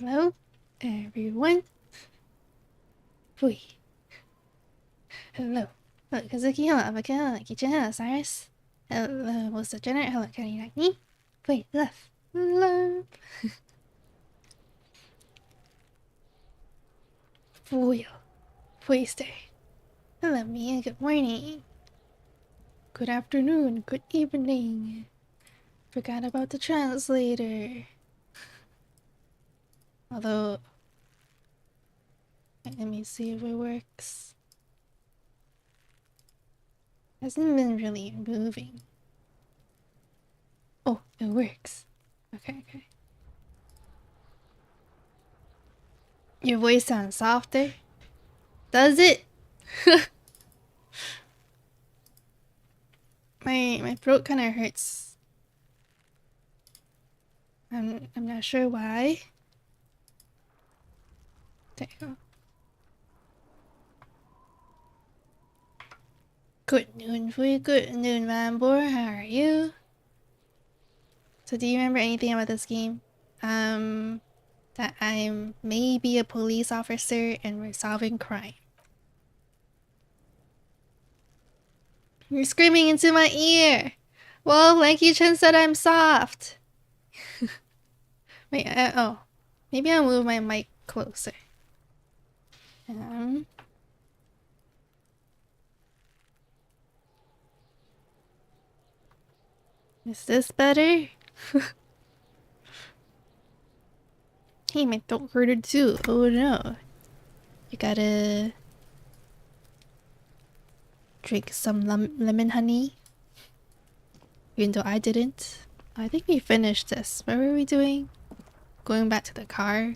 Hello, everyone. Wait. Hello. Hello, Kazuki. Hello, Abaka. Hello, Kichin. Hello, Cyrus. Hello, most of Jenner. Hello, Karinaki. Wait, left. Love. Wheel. Waster. Hello, Mia. Good morning. Good afternoon. Good evening. Forgot about the translator. Although, let me see if it works. Hasn't been really moving. Oh, it works. Okay. Your voice sounds softer. Does it? My throat kind of hurts. I'm not sure why. There you go. Good noon, Fui. Good noon, Manbor. How are you? So do you remember anything about this game? That I'm maybe a police officer and we're solving crime. You're screaming into my ear! Well, Lanky-chan said I'm soft! Wait, oh. Maybe I'll move my mic closer. Is this better? Hey, my throat hurted too. Oh no. You gotta drink some lemon honey. Even though I didn't. I think we finished this. What were we doing? Going back to the car.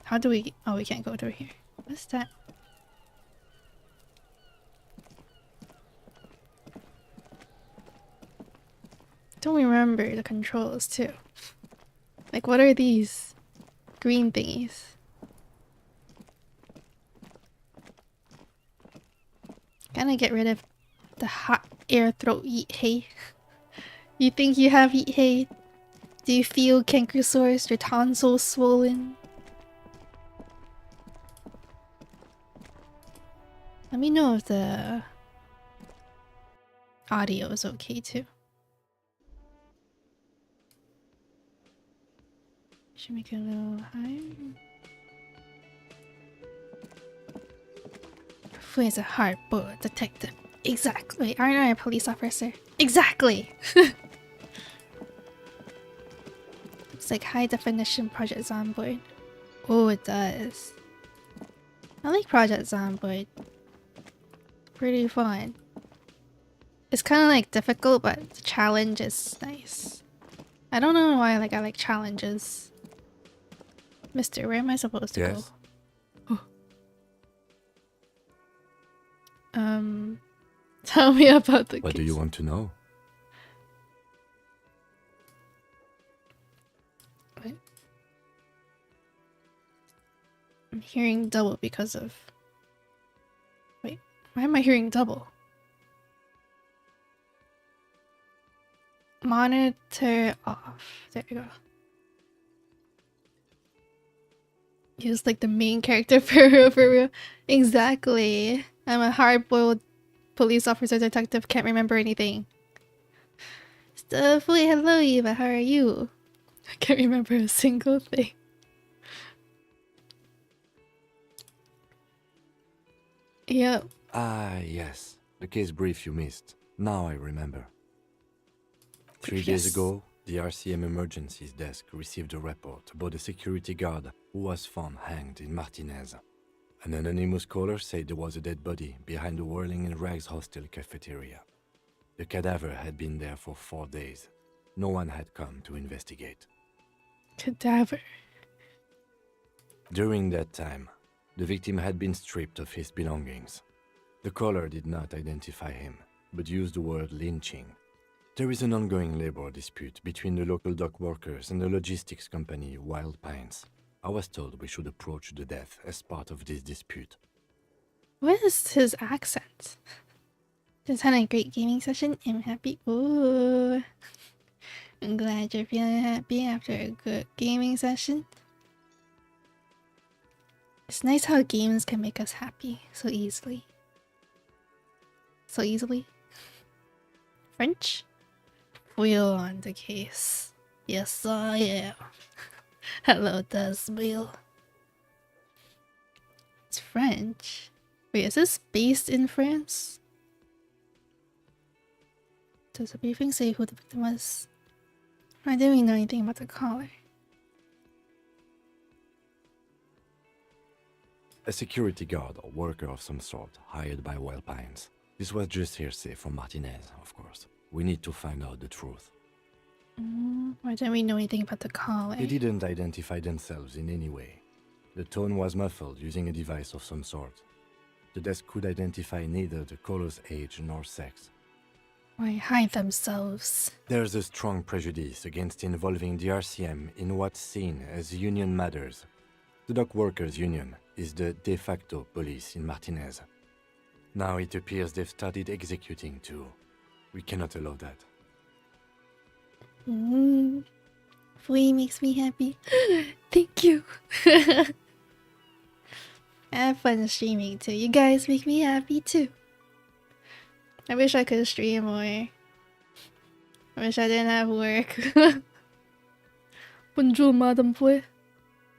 How do we... Oh, we can't go through here. What's that? Don't remember the controls too. Like, what are these green thingies? Gotta get rid of the hot air throat eat hay. You think you have eat hay? Do you feel canker sores, your tonsils swollen? Let me know if the audio is okay too. Should make it a little higher. Who is a hard-boiled detective? Exactly. Wait, aren't I a police officer? Exactly! It's like high-definition Project Zomboid. Oh, it does. I like Project Zomboid. Pretty fun. It's kind of like difficult, but the challenge is nice. I don't know why I like challenges. Mister, where am I supposed to go? Tell me about the What do you want to know? What? I'm hearing double because of... Wait, why am I hearing double? Monitor off. There you go. Use like the main character for real. Exactly. I'm a hard-boiled police officer detective, can't remember anything. Stuff. Wait, hello Eva, how are you? I can't remember a single thing. Yep. Ah, yes. The case brief you missed. Now I remember. 3 days ago, The RCM emergencies desk received a report about a security guard who was found hanged in Martinez. An anonymous caller said there was a dead body behind the Whirling in Rags hostel cafeteria. The cadaver had been there for 4 days. No one had come to investigate. Cadaver. During that time, the victim had been stripped of his belongings. The caller did not identify him, but used the word lynching. There is an ongoing labor dispute between the local dock workers and the logistics company Wild Pines. I was told we should approach the death as part of this dispute. What is his accent? Just had a great gaming session. I'm happy. Ooh. I'm glad you're feeling happy after a good gaming session. It's nice how games can make us happy so easily. So easily. French? Wheel on the case. Yes, I am. Hello, Desmille. It's French. Wait, is this based in France? Does the briefing say who the victim was? I didn't even know anything about the caller. A security guard or worker of some sort hired by Wild Pines. This was just hearsay from Martinez, of course. We need to find out the truth. Why don't we know anything about the caller? They didn't identify themselves in any way. The tone was muffled using a device of some sort. The desk could identify neither the caller's age nor sex. Why hide themselves? There's a strong prejudice against involving the RCM in what's seen as union matters. The dock workers' union is the de facto police in Martinez. Now it appears they've started executing too. We cannot allow that. Flea makes me happy. Thank you. I have fun streaming too. You guys make me happy too. I wish I could stream more. I wish I didn't have work. Bonjour, Madame Fue.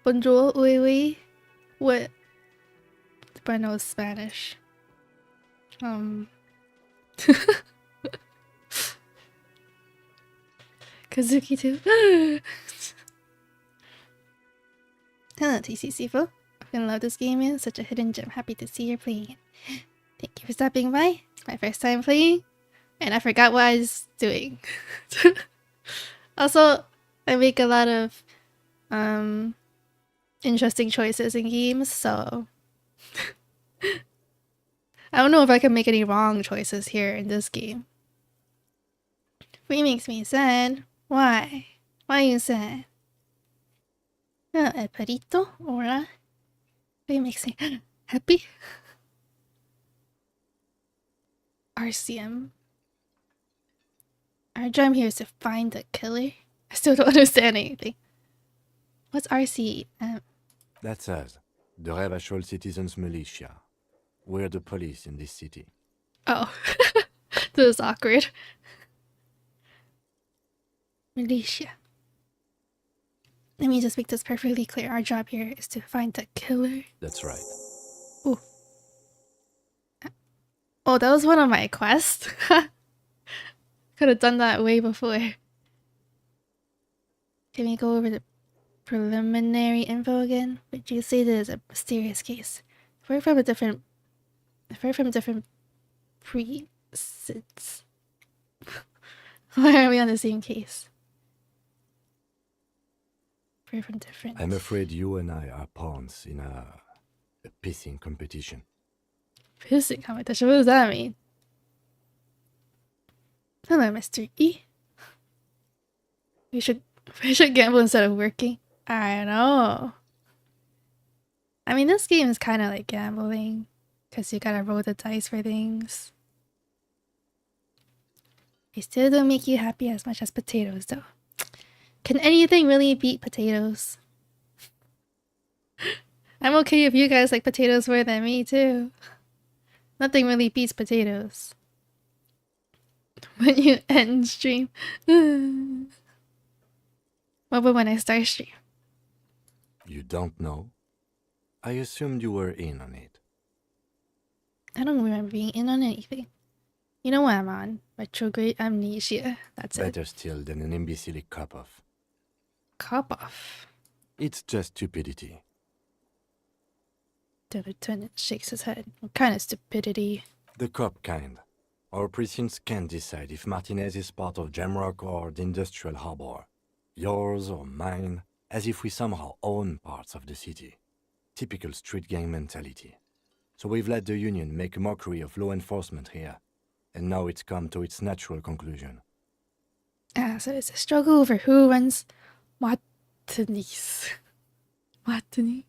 Bonjour, oui, oui. What? But I know Spanish. Kazuki too. Hello, TCC4. I fucking love this game. It's such a hidden gem. Happy to see you're playing it. Thank you for stopping by. It's my first time playing, and I forgot what I was doing. Also, I make a lot of interesting choices in games, so I don't know if I can make any wrong choices here in this game. It makes me sad. Why? Why are you sad? Oh, El Perito, hola. It makes me happy. RCM. Our job here is to find the killer. I still don't understand anything. What's RCM? That's us, the Revachol Citizens Militia. We're the police in this city. Oh, this is awkward. Militia. Let me just make this perfectly clear. Our job here is to find the killer. That's right. Ooh. Oh, that was one of my quests. Could have done that way before. Can we go over the preliminary info again? Would you say this is a mysterious case? We're from different precincts. Why are we on the same case? We're from different. I'm afraid you and I are pawns in a pissing competition. Pissing competition? What does that mean? Hello, Mr. E. We should gamble instead of working. I know. I mean, this game is kind of like gambling, because you gotta roll the dice for things. They still don't make you happy as much as potatoes, though. Can anything really beat potatoes? I'm okay if you guys like potatoes more than me, too. Nothing really beats potatoes. When you end stream. What about when I start stream? You don't know? I assumed you were in on it. I don't remember being in on anything. You know what I'm on? Retrograde amnesia. That's it. Better still than an imbecilic cop-off. Cop-off. It's just stupidity. The lieutenant shakes his head. What kind of stupidity? The cop kind. Our precincts can't decide if Martinez is part of Jamrock or the Industrial Harbor. Yours or mine, as if we somehow own parts of the city. Typical street gang mentality. So we've let the Union make a mockery of law enforcement here. And now it's come to its natural conclusion. So it's a struggle over who runs Martinez. Martinez?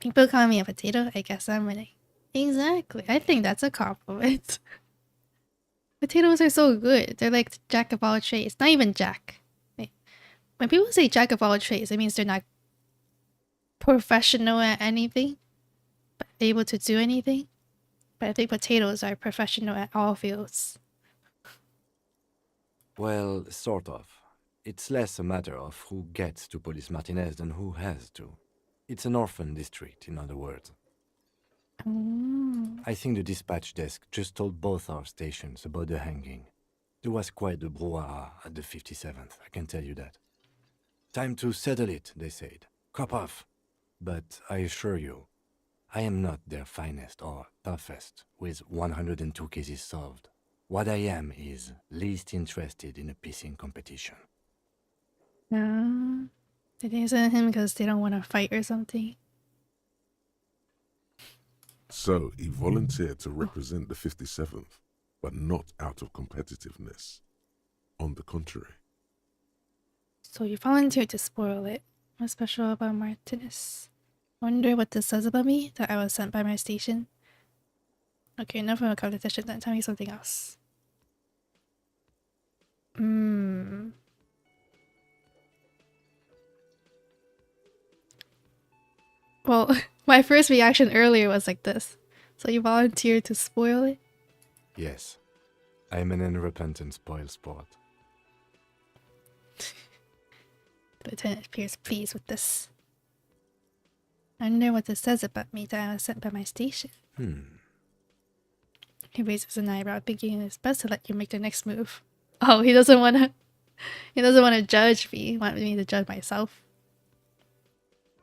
People call me a potato, I guess I'm winning. Exactly. I think that's a compliment. Potatoes are so good. They're like the jack of all trades. Not even jack. Wait. When people say jack of all trades, it means they're not professional at anything, but able to do anything. But I think potatoes are professional at all fields. Well, sort of. It's less a matter of who gets to police Martinez than who has to. It's an orphan district, in other words. I think the dispatch desk just told both our stations about the hanging. There was quite the brouhaha at the 57th, I can tell you that. Time to settle it, they said. Cop off. But I assure you, I am not their finest or toughest, with 102 cases solved. What I am is least interested in a pissing competition. No. Did they send him because they don't want to fight or something? So he volunteered to represent the 57th, but not out of competitiveness. On the contrary. So you volunteered to spoil it. What's special about Martinez? Wonder what this says about me, that I was sent by my station. Okay, enough of a competition then. Tell me something else. Well, my first reaction earlier was like this. So you volunteered to spoil it? Yes. I'm an unrepentant spoil sport. The lieutenant appears pleased with this. I wonder what this says about me, that I was sent by my station. He raises an eyebrow, thinking it's best to let you make the next move. Oh, he doesn't want to judge me. He wants me to judge myself.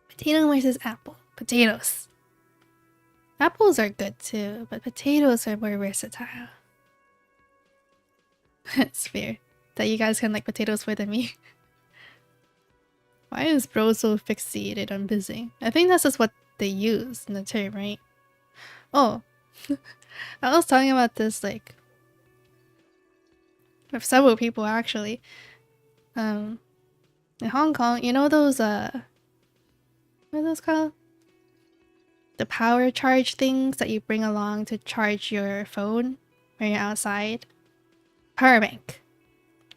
Potato versus apple. Potatoes. Apples are good too, but potatoes are more versatile. It's fair that you guys can like potatoes more than me. Why is bro so fixated on busy? I think that's just what they use in the term, right? Oh, I was talking about this like with several people actually. In Hong Kong, you know those what are those called? The power charge things that you bring along to charge your phone when you're outside. Power bank.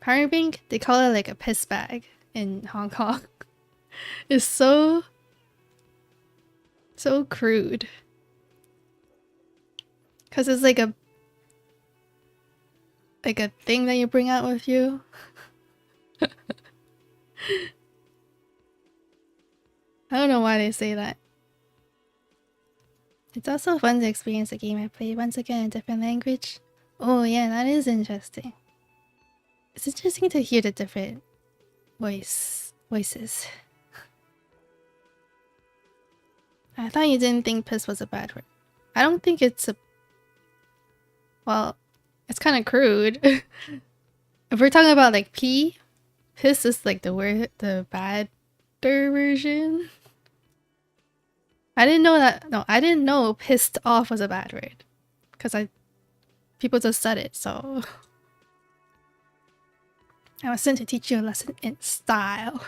Power bank, they call it like a piss bag in Hong Kong. It's so crude. Cause it's like a thing that you bring out with you. I don't know why they say that. It's also fun to experience the game I played once again in a different language. Oh yeah, that is interesting. It's interesting to hear the different voices. I thought you didn't think piss was a bad word. I don't think it's a... Well, it's kind of crude. If we're talking about like pee, piss is like the word, the badder version. I didn't know that. No, I didn't know pissed off was a bad word. Because people just said it, so... I was sent to teach you a lesson in style.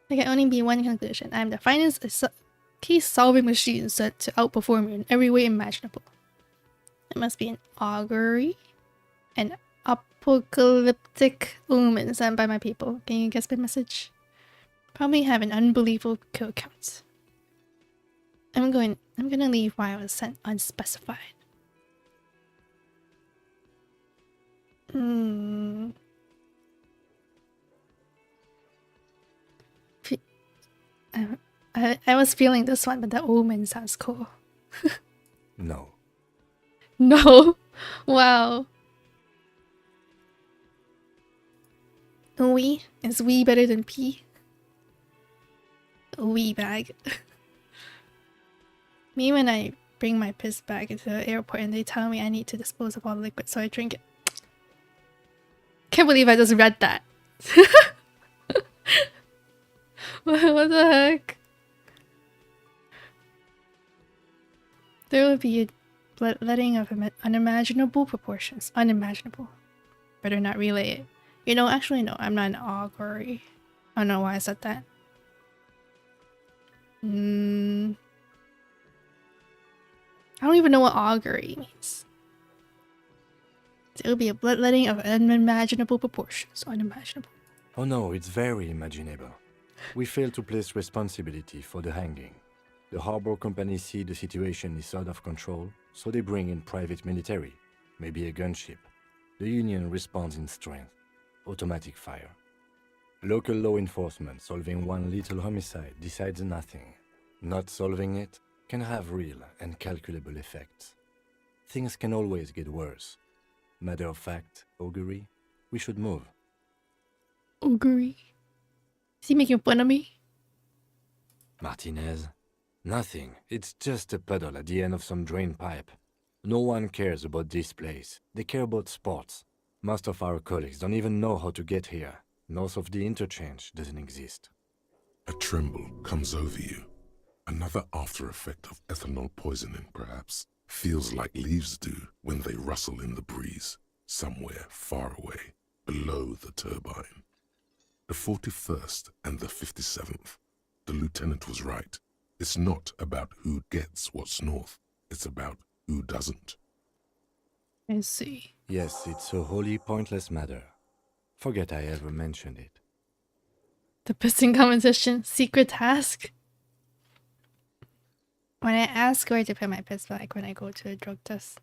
There can only be one conclusion. I am the finest case-solving machine set to outperform you in every way imaginable. It must be an augury. An apocalyptic omen sent by my people. Can you guess my message? Probably have an unbelievable kill count. I'm gonna leave why I was sent unspecified. I was feeling this one, but the omen sounds cool. No. No. Wow. We? Is we better than P? A wee bag. Me when I bring my piss bag into the airport and they tell me I need to dispose of all the liquid, so I drink it. Can't believe I just read that. What the heck? There will be a bloodletting of unimaginable proportions. Unimaginable. Better not relay it. You know, actually no, I'm not an augury. I don't know why I said that. I don't even know what augury means. There will be a bloodletting of unimaginable proportions. Unimaginable. Oh no, it's very imaginable. We failed to place responsibility for the hanging. The harbor company see the situation is out of control, so they bring in private military, maybe a gunship. The Union responds in strength. Automatic fire. Local law enforcement solving one little homicide decides nothing. Not solving it can have real and calculable effects. Things can always get worse. Matter of fact, augury, we should move. Augury? Is he making fun of me? Martinez? Nothing. It's just a puddle at the end of some drain pipe. No one cares about this place. They care about sports. Most of our colleagues don't even know how to get here. North of the interchange doesn't exist. A tremble comes over you. Another after effect of ethanol poisoning, perhaps. Feels like leaves do when they rustle in the breeze, somewhere far away, below the turbine. The 41st and the 57th. The lieutenant was right. It's not about who gets what's north. It's about who doesn't. I see. Yes, it's a wholly pointless matter. Forget I ever mentioned it. The pissing competition secret task? When I ask where to put my piss bag when I go to a drug test.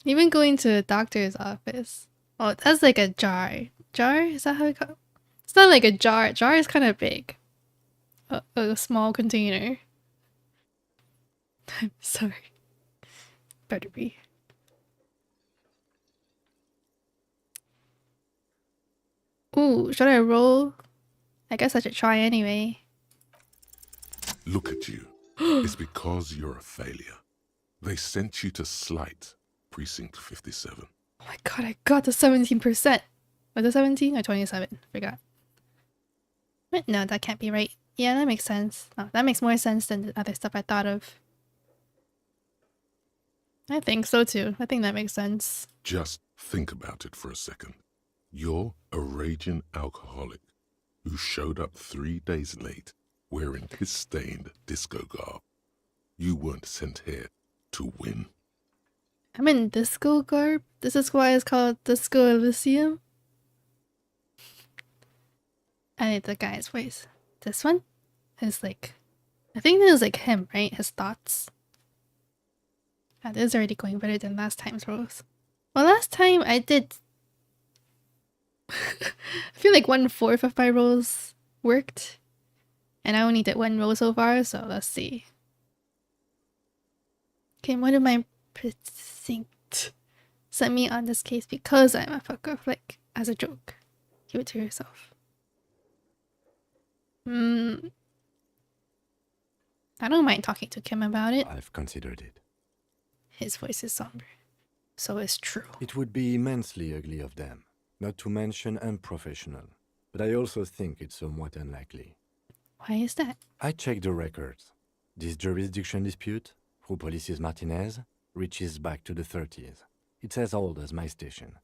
Even going to a doctor's office. Oh, that's like a jar. Jar? Is that how it goes? It's not like a jar. Jar is kind of big. A small container. I'm sorry. Better be. Ooh, should I roll? I guess I should try anyway. Look at you. It's because you're a failure. They sent you to Slight, Precinct 57. Oh my god, I got the 17%. Was it 17 or 27? Forgot. Wait, no, that can't be right. Yeah, that makes sense. Oh, that makes more sense than the other stuff I thought of. I think so too. I think that makes sense. Just think about it for a second. You're a raging alcoholic who showed up 3 days late wearing piss-stained disco garb. You weren't sent here to win. I'm in disco garb? This is why it's called Disco Elysium? I need the guy's voice. This one is like... I think this is like him, right? His thoughts. Ah, this is already going better than last time's rolls. Well, last time I did... I feel like 1/4 of my rolls worked. And I only did 1 roll so far, so let's see. Okay, one of my precinct sent me on this case because I'm a fucker, like, as a joke. Give it to yourself. I don't mind talking to Kim about it. I've considered it. His voice is somber. So it's true. It would be immensely ugly of them, not to mention unprofessional. But I also think it's somewhat unlikely. Why is that? I checked the records. This jurisdiction dispute, who polices Martinez, reaches back to the 30s. It's as old as my station.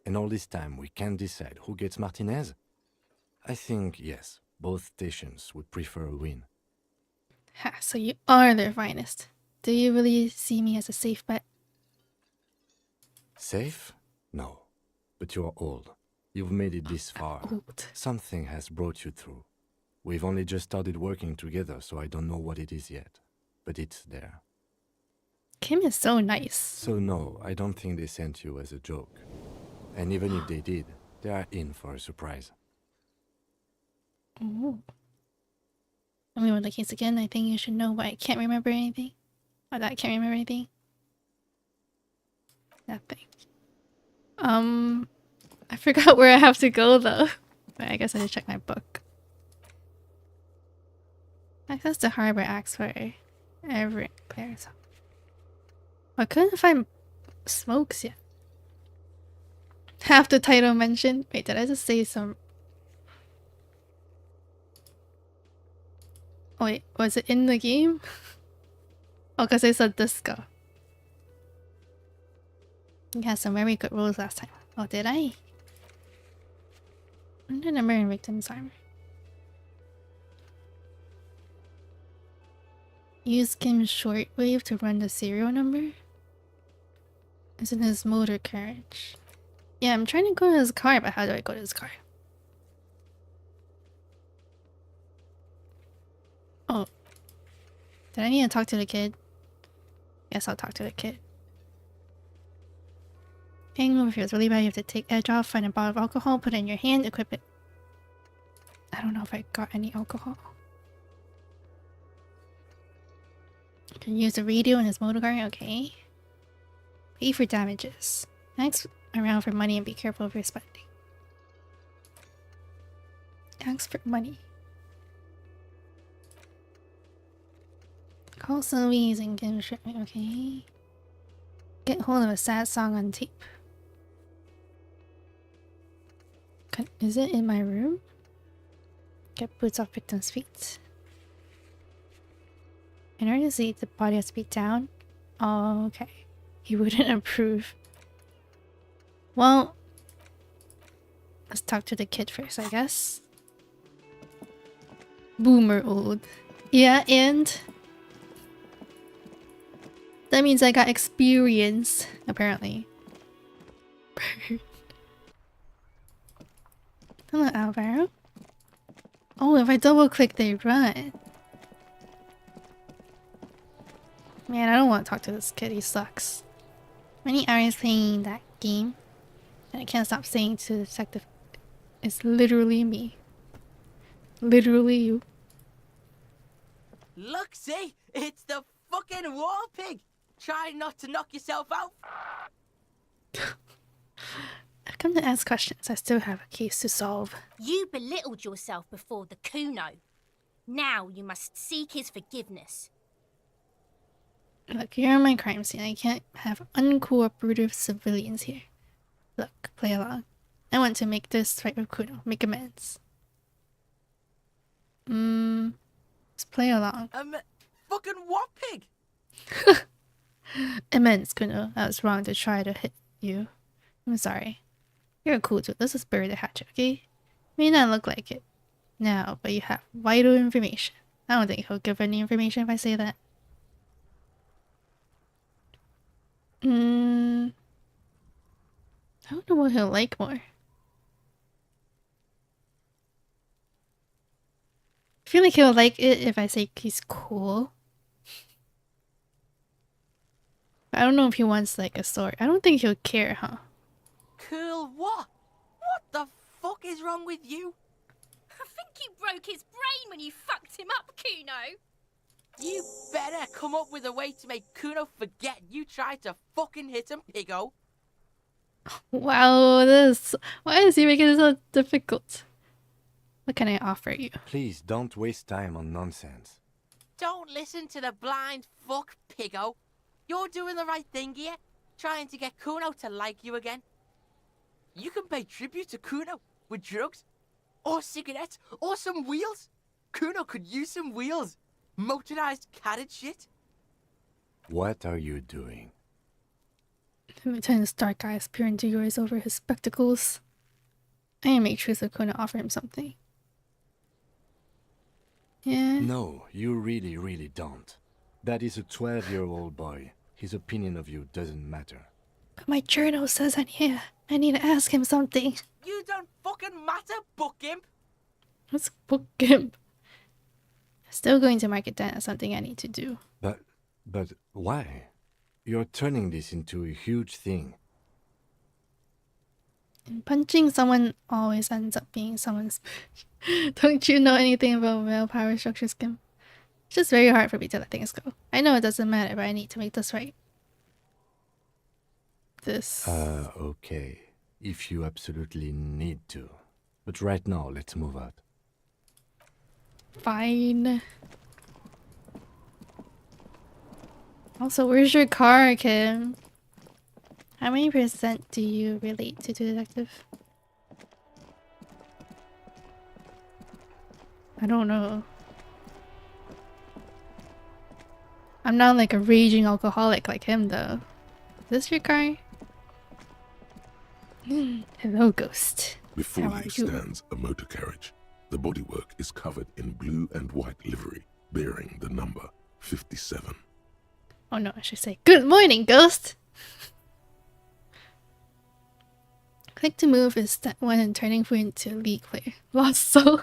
And all this time we can't decide who gets Martinez? I think, yes, both stations would prefer a win. Ha, so you are their finest. Do you really see me as a safe bet? Safe? No. But you're old. You've made it this far. Old. Something has brought you through. We've only just started working together, so I don't know what it is yet. But it's there. Kim is so nice. So no, I don't think they sent you as a joke. And even if they did, they are in for a surprise. Ooh. Let me read the case again. I think you should know why I can't remember anything. Or that I can't remember anything. Nothing. I forgot where I have to go though. But I guess I should check my book. Access to harbor acts for every player's. I couldn't find smokes yet. Half the title mentioned. Wait, did I just say some? Oh, wait, was it in the game? Oh, because I said disco. You had some very good rules last time. Oh, did I? Under number and victim's armor. Use Kim's shortwave to run the serial number? Is in his motor carriage. Yeah, I'm trying to go to his car, but how do I go to his car? Oh. Did I need to talk to the kid? Guess I'll talk to the kid. Hangover feels really bad. You have to take edge off, find a bottle of alcohol, put it in your hand, equip it. I don't know if I got any alcohol. You can use the radio in his motor car, okay. Pay for damages. Ask around for money and be careful of your spending. Ask for money. Call Sylvie's and get shipment, okay. Get hold of a sad song on tape. Is it in my room? Get boots off victim's feet. In order to see the body has to be down. Oh, okay. He wouldn't approve. Well, let's talk to the kid first, I guess. Boomer old. Yeah, and that means I got experience, apparently. Hello, Alvaro. Oh, if I double click, they run. Man, I don't want to talk to this kid. He sucks. Many hours playing that game, and I can't stop saying to the detective, it's literally me. Literally you. Look, see? It's the fucking war pig! Try not to knock yourself out. I've come to ask questions. I still have a case to solve. You belittled yourself before the Kuno. Now you must seek his forgiveness. Look, you're in my crime scene. I can't have uncooperative civilians here. Look, play along. I want to make this right with Kuno. Make amends. Let's play along. Fucking what pig? Amends, Kuno. I was wrong to try to hit you. I'm sorry. You're cool too. Let's just bury the hatchet, okay? May not look like it now, but you have vital information. I don't think he'll give any information if I say that. I don't know what he'll like more. I feel like he'll like it if I say he's cool. But I don't know if he wants like a story. I don't think he'll care, huh? Cool what? What the fuck is wrong with you? I think you broke his brain when you fucked him up, Kuno. You better come up with a way to make Kuno forget you tried to fucking hit him, piggo. Wow, why is he making it so difficult? What can I offer you? Please don't waste time on nonsense. Don't listen to the blind fuck, piggo. You're doing the right thing here, trying to get Kuno to like you again. You can pay tribute to Kuno with drugs, or cigarettes, or some wheels. Kuno could use some wheels. Motorized carriage shit. What are you doing? Lieutenant's dark eyes peer into yours over his spectacles. I am make sure so Kuno offer him something. Yeah. No, you really, really don't. That is a 12-year-old boy. His opinion of you doesn't matter. But my journal says I need to ask him something. You don't fucking matter, book imp. Let's book him. Still going to mark it down as something I need to do. But why? You're turning this into a huge thing. And punching someone always ends up being someone's... Don't you know anything about male power structures, Kim? It's just very hard for me to let things go. I know it doesn't matter, but I need to make this right. This. Okay. If you absolutely need to. But right now, let's move out. Fine. Also, where's your car, Kim? How many % do you relate to detective? I don't know. I'm not like a raging alcoholic like him though. Is this your car? Hello, ghost. Before How are you you? stands a motor carriage. The bodywork is covered in blue and white livery, bearing the number 57. Oh no, I should say good morning, ghost! Click to move is step 1 in turning point to League player. Lost soul.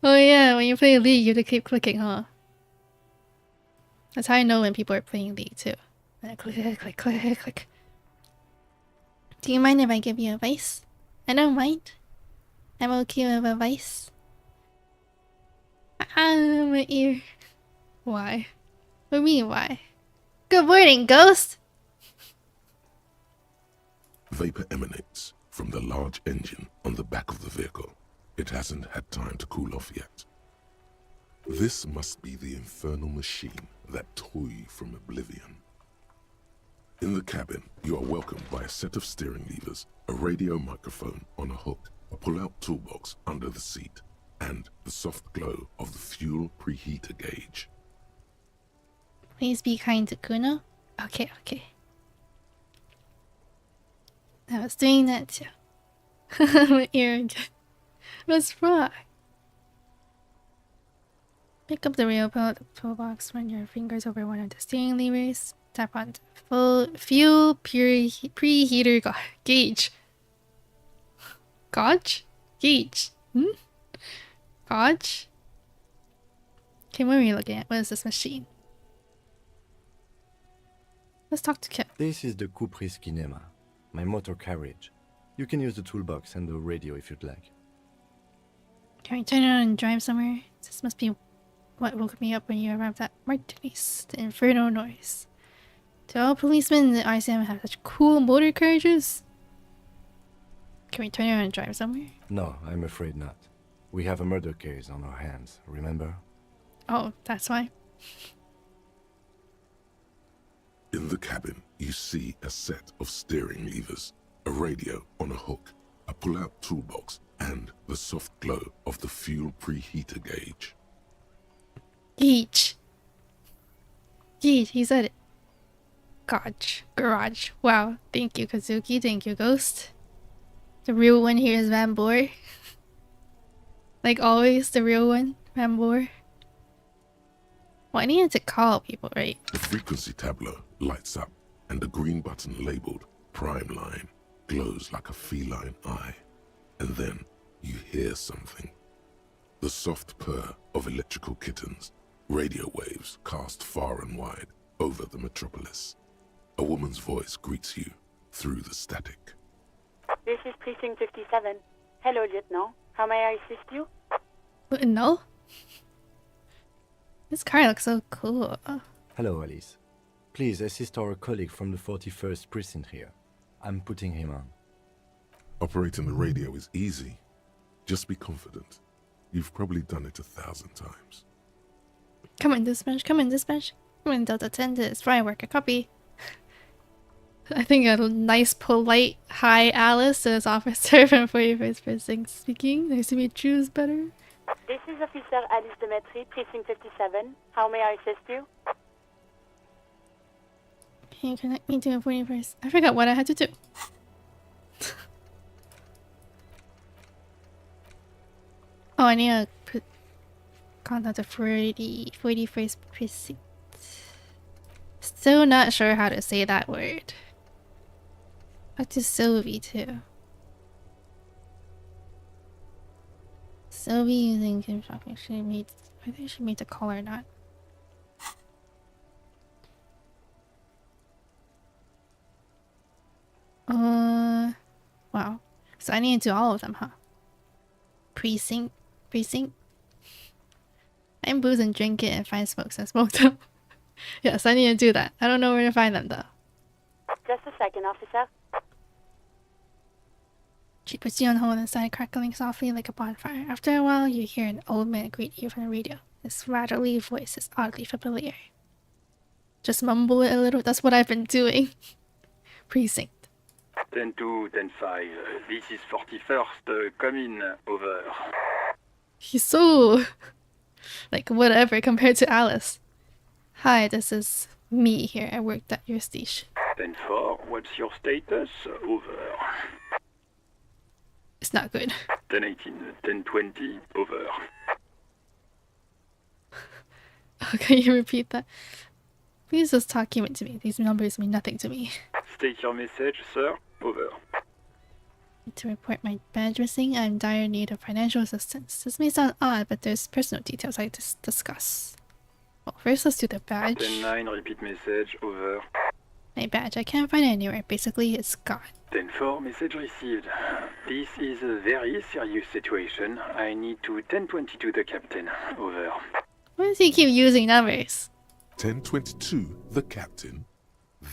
Oh yeah, when you play League, you have to keep clicking, huh? That's how I know when people are playing League too. Click, click, click, click. Do you mind if I give you advice? I don't mind. I'm okay with advice. My ear. Why? What do you mean, why? Good morning, ghost! Vapor emanates from the large engine on the back of the vehicle. It hasn't had time to cool off yet. This must be the infernal machine that tore you from oblivion. In the cabin, you are welcomed by a set of steering levers, a radio microphone on a hook, a pull-out toolbox under the seat, and the soft glow of the fuel preheater gauge. Please be kind to Kuno. Okay, okay. I was doing that too. My ear again. What's wrong? Pick up the real toolbox, run your fingers over one of the steering levers. Tap on the full fuel preheater gauge. Gauge? Gauge. Gauge? Okay, what are we looking at? What is this machine? Let's talk to Kim. This is the Kupris Kinema, my motor carriage. You can use the toolbox and the radio if you'd like. Can we turn it on and drive somewhere? This must be what woke me up when you arrived at Martinis. The inferno noise. Do all policemen in the RCM have such cool motor carriages? Can we turn it on and drive somewhere? No, I'm afraid not. We have a murder case on our hands, remember? Oh, that's why. In the cabin, you see a set of steering levers, a radio on a hook, a pull-out toolbox, and the soft glow of the fuel preheater gauge. Gauge. Gauge, he said it. Garage. Garage. Wow. Thank you, Kazuki. Thank you, Ghost. The real one here is Van Boer. Like always, the real one, Van Boer. Well, I needed to call people, right? The frequency tableau lights up, and the green button labeled Prime Line glows like a feline eye. And then you hear something. The soft purr of electrical kittens, radio waves cast far and wide over the metropolis. A woman's voice greets you through the static. This is Precinct 57. Hello, Lieutenant. How may I assist you? No? This car looks so cool. Hello, Alice. Please assist our colleague from the 41st precinct here. I'm putting him on. Operating the radio is easy. Just be confident. You've probably done it 1,000 times. Come in, dispatch. Come in, dispatch. Come in, Delta 10 to this firework. A copy. I think a nice, polite hi, Alice, to this officer from 41st Precinct speaking. Nice to meet you is better. This is Officer Alice Demetri, Precinct 57. How may I assist you? Can you connect me to a 41st? I forgot what I had to do. Oh, I need to put contact the 41st Precinct. Still not sure how to say that word. Back to Sylvie too. Sylvie using Kim Shopping. I think she made the call or not. Wow. So I need to do all of them, huh? Precinct. Find booze and drink it and find smokes and smoke them. Yes, I need to do that. I don't know where to find them though. Just a second, officer. She puts you on hold inside, crackling softly like a bonfire. After a while, you hear an old man greet you from the radio. His rattly voice is oddly familiar. Just mumble it a little. That's what I've been doing. Precinct. 10-2, 10-5. This is 41st. Come in. Over. He's so... like, whatever compared to Alice. Hi, this is me here. I worked at your station. 10-4. What's your status? Over. It's not good. 10-18. 10-20. Over. Can you repeat that? Please just talk human to me. These numbers mean nothing to me. State your message, sir. Over. To report my badge missing, I'm in dire need of financial assistance. This may sound odd, but there's personal details I discuss. Well, first let's do the badge. 10-9. Repeat message. Over. My badge, I can't find it anywhere. Basically, it's gone. 10-4. Message received. This is a very serious situation. I need to 10-22 the captain. Over. Why does he keep using numbers? 1022, the captain.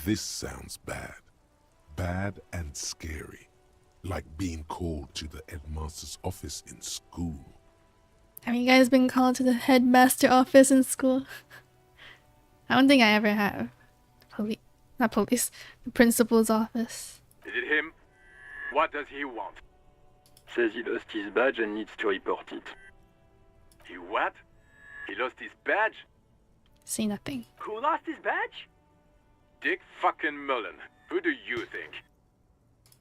This sounds bad. Bad and scary. Like being called to the headmaster's office in school. Have you guys been called to the headmaster office in school? I don't think I ever have. Not police. The principal's office. Is it him? What does he want? Says he lost his badge and needs to report it. He what? He lost his badge? See nothing. Who lost his badge? Dick fucking Mullen. Who do you think?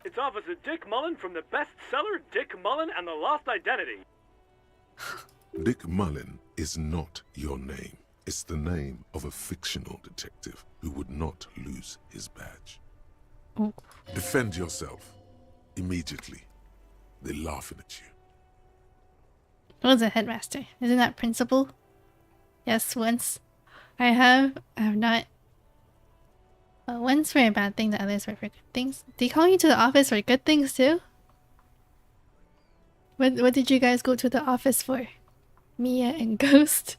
It's Officer Dick Mullen from the bestseller Dick Mullen and the Lost Identity. Dick Mullen is not your name. It's the name of a fictional detective who would not lose his badge. Oh. Defend yourself. Immediately. They're laughing at you. What's a headmaster? Isn't that principal? Yes, once. I have not. One's for a bad thing, the others were for good things. They call you to the office for good things too? What did you guys go to the office for? Mia and Ghost?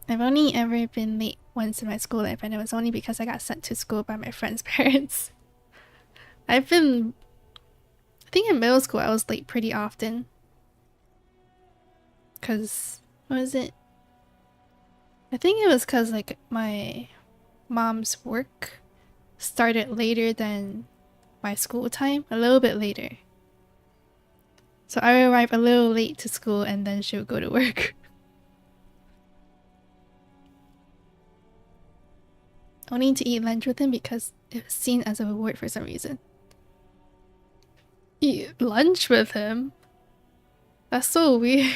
I've only ever been late once in my school life, and it was only because I got sent to school by my friend's parents. I think in middle school I was late pretty often. Cause, what was it? I think it was cause like my mom's work started later than my school time, a little bit later. So I would arrive a little late to school and then she would go to work. Only to eat lunch with him because it was seen as a reward for some reason. Eat lunch with him? That's so weird.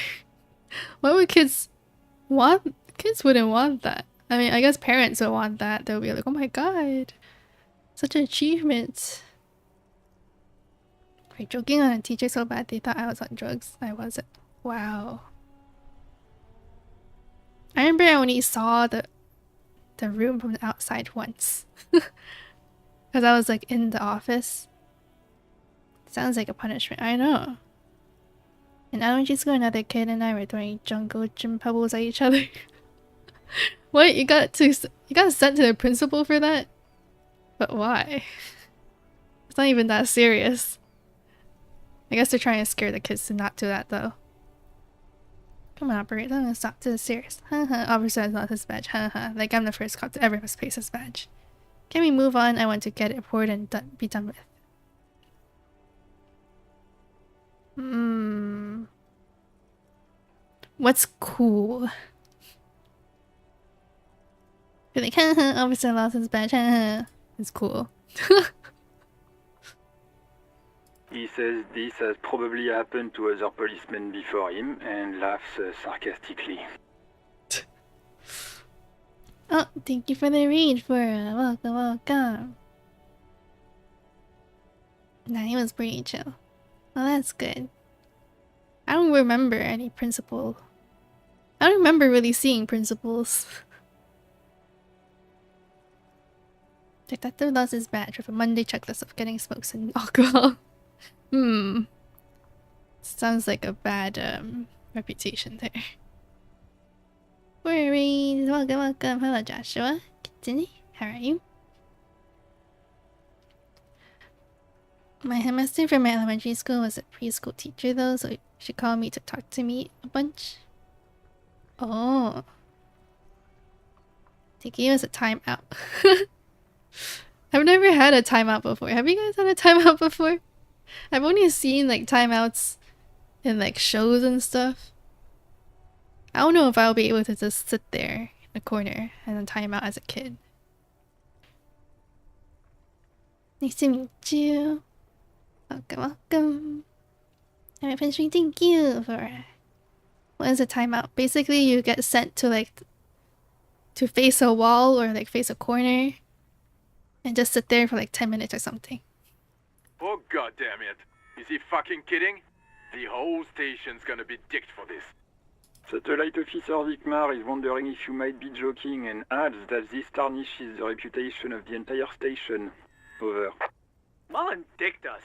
Why would kids want? Kids wouldn't want that. I mean, I guess parents would want that. They'll be like, oh my god, such an achievement. We're joking on a teacher so bad they thought I was on drugs. I wasn't. Wow. I remember I only saw the room from the outside once. Because I was like in the office. Sounds like a punishment. I know. In elementary school, another kid and I were throwing jungle gym pebbles at each other. What? You got sent to the principal for that? But why? It's not even that serious. I guess they're trying to scare the kids to not do that though. Come on, operator, I'm gonna stop. This is serious. Haha, officer has lost his badge. Haha, like I'm the first cop to ever misplace his badge. Can we move on? I want to get it reported and be done with. What's cool? You're like, haha, officer lost his badge. Haha, it's cool. He says this has probably happened to other policemen before him and laughs sarcastically. Oh, thank you for the read, Flora. Welcome, welcome. Nah, he was pretty chill. Well, that's good. I don't remember any principal. I don't remember really seeing principals. Detective lost his badge with a Monday checklist of getting smokes and alcohol. Sounds like a bad reputation there. Worries. Welcome. Hello, Joshua. Continue. How are you? My headmaster from my elementary school was a preschool teacher though, so she called me to talk to me a bunch. Oh. They gave us a timeout. I've never had a timeout before. Have you guys had a timeout before? I've only seen like timeouts in like shows and stuff. I don't know if I'll be able to just sit there in the corner and then time out as a kid. Nice to meet you. Welcome. I'm finishing. Thank you for. What is a timeout? Basically, you get sent to like to face a wall or like face a corner and just sit there for like 10 minutes or something. Oh god damn it. Is he fucking kidding? The whole station's gonna be dicked for this. Satellite Officer Vikmar is wondering if you might be joking and adds that this tarnishes the reputation of the entire station. Over. Mullen dicked us.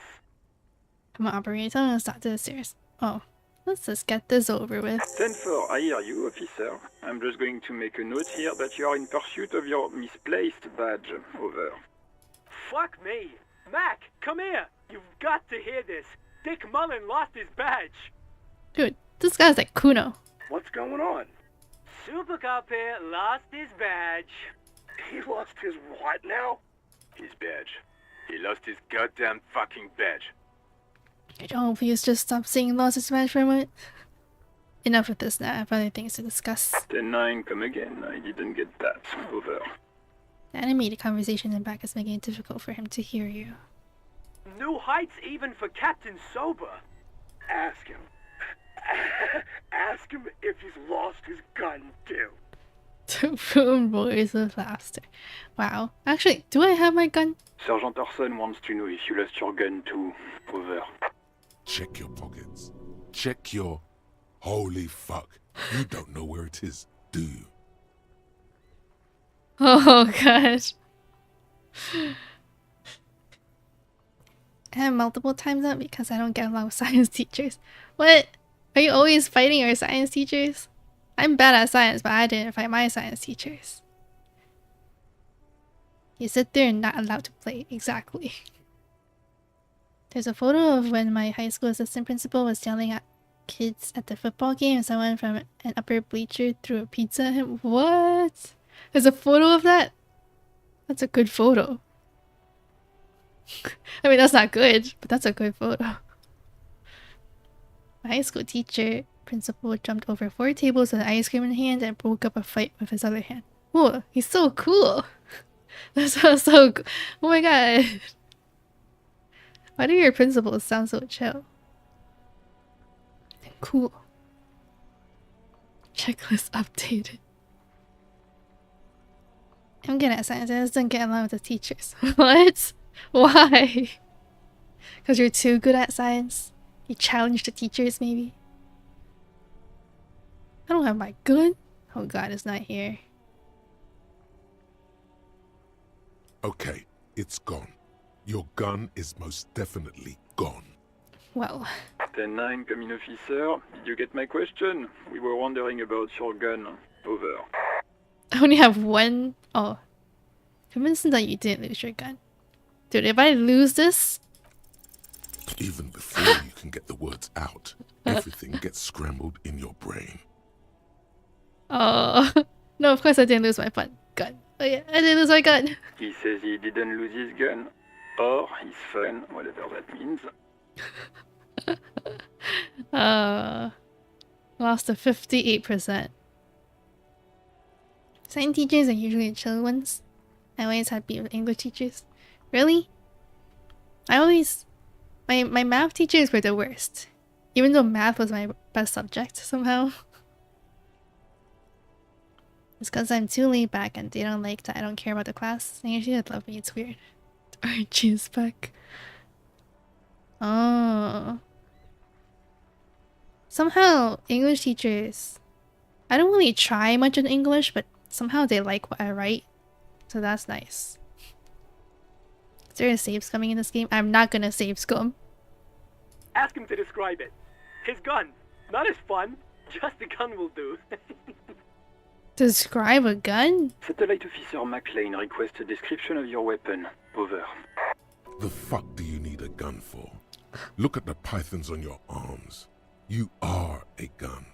Come on, operator. I'm gonna start this serious. Oh, let's just get this over with. 10-4, I hear you, officer. I'm just going to make a note here that you are in pursuit of your misplaced badge. Over. Fuck me. Mac, come here. You've got to hear this. Dick Mullen lost his badge. Dude, this guy's like Kuno. What's going on? Super Cop here lost his badge. He lost his what now? His badge. He lost his goddamn fucking badge. Oh, please just stop saying lost his badge for a moment. Enough with this now. I have other things to discuss. 10-9, come again. I didn't get that. Over. The animated conversation in back is making it difficult for him to hear you. New heights even for Captain Sober. Ask him. Ask him if he's lost his gun, too. To ruin boys with laughter. Wow. Actually, do I have my gun? Sergeant Orson wants to know if you lost your gun, too. Over. Check your pockets. Check your... Holy fuck. You don't know where it is, do you? Oh, God. I have multiple times up because I don't get along with science teachers. What? Are you always fighting your science teachers? I'm bad at science, but I didn't fight my science teachers. You sit there and not allowed to play. Exactly. There's a photo of when my high school assistant principal was yelling at kids at the football game and someone from an upper bleacher threw a pizza at him. What? There's a photo of that? That's a good photo. I mean, that's not good, but that's a good photo. My high school teacher principal jumped over 4 tables with an ice cream in hand and broke up a fight with his other hand. Whoa, he's so cool. That sounds so cool. Oh my god. Why do your principals sound so chill? Cool. Checklist updated. I'm good at science. I just don't get along with the teachers. What? Why? Because you're too good at science? You challenge the teachers, maybe? I don't have my gun. Oh god, it's not here. Okay, it's gone. Your gun is most definitely gone. Well. 10-9, come in, officer. Did you get my question? We were wondering about your gun. Over. I only have one. Oh. Convincing that you didn't lose your gun. Dude, if I lose this... Even before you can get the words out, everything gets scrambled in your brain. Oh. No, of course I didn't lose my gun. Oh yeah, I didn't lose my gun. He says he didn't lose his gun. Or his phone, whatever that means. Lost to 58%. Science teachers are usually chill ones. I always had beef with English teachers. Really? My math teachers were the worst. Even though math was my best subject somehow. It's because I'm too laid back and they don't like that I don't care about the class. They usually love me, it's weird. RG is back. Oh. Somehow, English teachers... I don't really try much in English, but somehow they like what I write. So that's nice. Is there a save scumming in this game? I'm not gonna save scum. Ask him to describe it. His gun. Not his fun. Just the gun will do. Describe a gun? Satellite Officer McLean requests a description of your weapon. Over. The fuck do you need a gun for? Look at the pythons on your arms. You are a gun.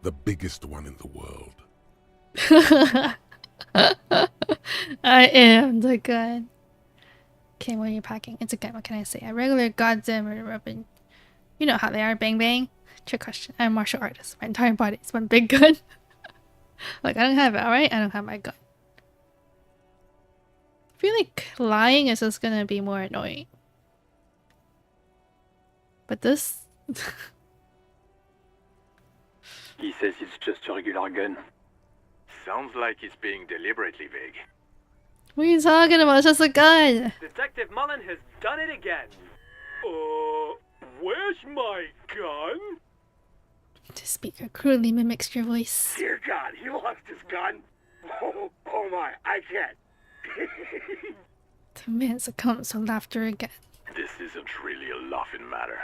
The biggest one in the world. I am the gun. Okay, what are you packing? It's a gun. What can I say? A regular goddamn murder weapon. You know how they are. Bang bang. Trick question. I'm a martial artist. My entire body is one big gun. Like, I don't have it, alright? I don't have my gun. I feel like lying is just gonna be more annoying. But this... He says it's just a regular gun. Sounds like he's being deliberately vague. What are you talking about? It's just a gun! Detective Mullen has done it again. Where's my gun? The speaker crudely mimics your voice. Dear God, he lost his gun. Oh my, I can't. The man succumbs to laughter again. This isn't really a laughing matter.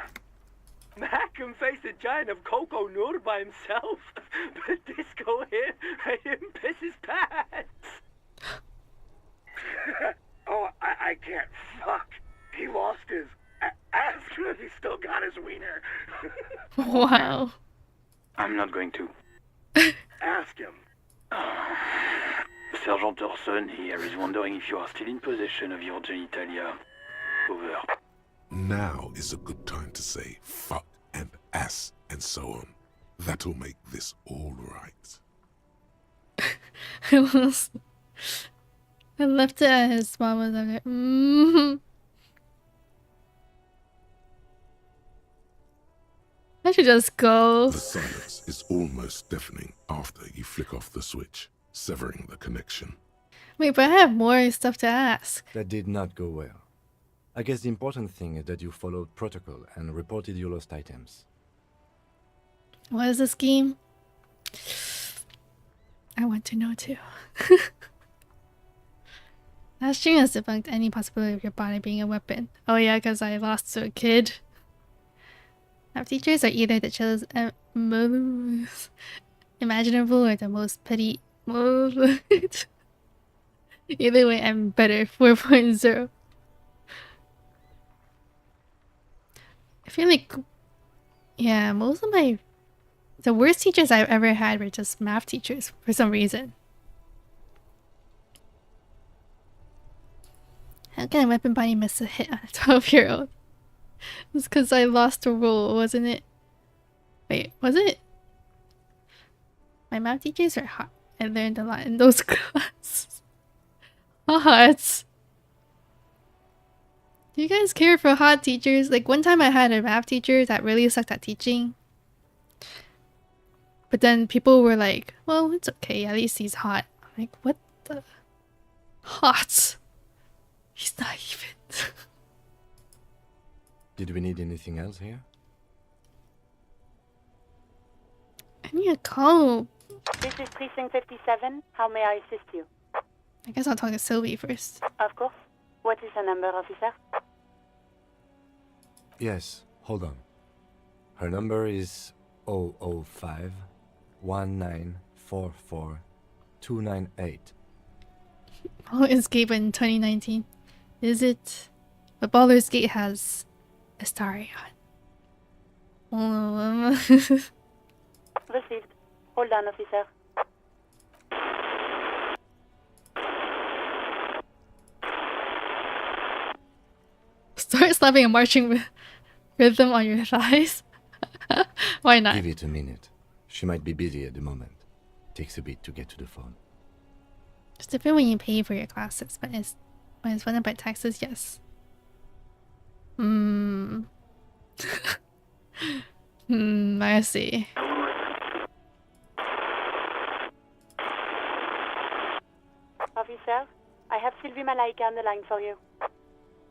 Mac can face a giant of Coco Noor by himself, but Disco here made him piss his pants. Oh, I can't. Fuck. He lost his ass, but he still got his wiener. Wow. I'm not going to. Ask him. Sergeant Orson here is wondering if you are still in possession of your genitalia. Over. Now is a good time to say fuck and ass and so on. That'll make this all right. I left it at his mom was like, mm-hmm. I should just go. The silence is almost deafening after you flick off the switch, severing the connection. Wait, but I have more stuff to ask. That did not go well. I guess the important thing is that you followed protocol and reported your lost items. What is the scheme? I want to know too. That stream has debunked any possibility of your body being a weapon. Oh yeah, because I lost to a kid. Math teachers are either the chillest imaginable or the most petty. Either way, I'm better. 4.0. I feel like, yeah, most of the worst teachers I've ever had were just math teachers for some reason. How can a weapon body miss a hit on a 12-year-old? It's because I lost a roll, wasn't it? Wait, was it? My math teachers are hot. I learned a lot in those classes. Hot. Do you guys care for hot teachers? Like, one time I had a math teacher that really sucked at teaching. But then people were like, well, it's okay. At least he's hot. I'm like, what the? Hot. He's not even. Did we need anything else here? I need a call. This is Precinct 57. How may I assist you? I guess I'll talk to Sylvie first. Of course. What is the number, officer? Yes, hold on. Her number is 005 1944 298. Baldur's Gate in 2019. Is it? But Baldur's Gate has Astarion. Received. Hold on, officer. Start slapping a marching rhythm on your thighs? Why not? Give it a minute. She might be busy at the moment. Takes a bit to get to the phone. It's different when you pay for your classes, but when it's funded by taxes, yes. I see. Officer, I have Sylvie Malaika on the line for you.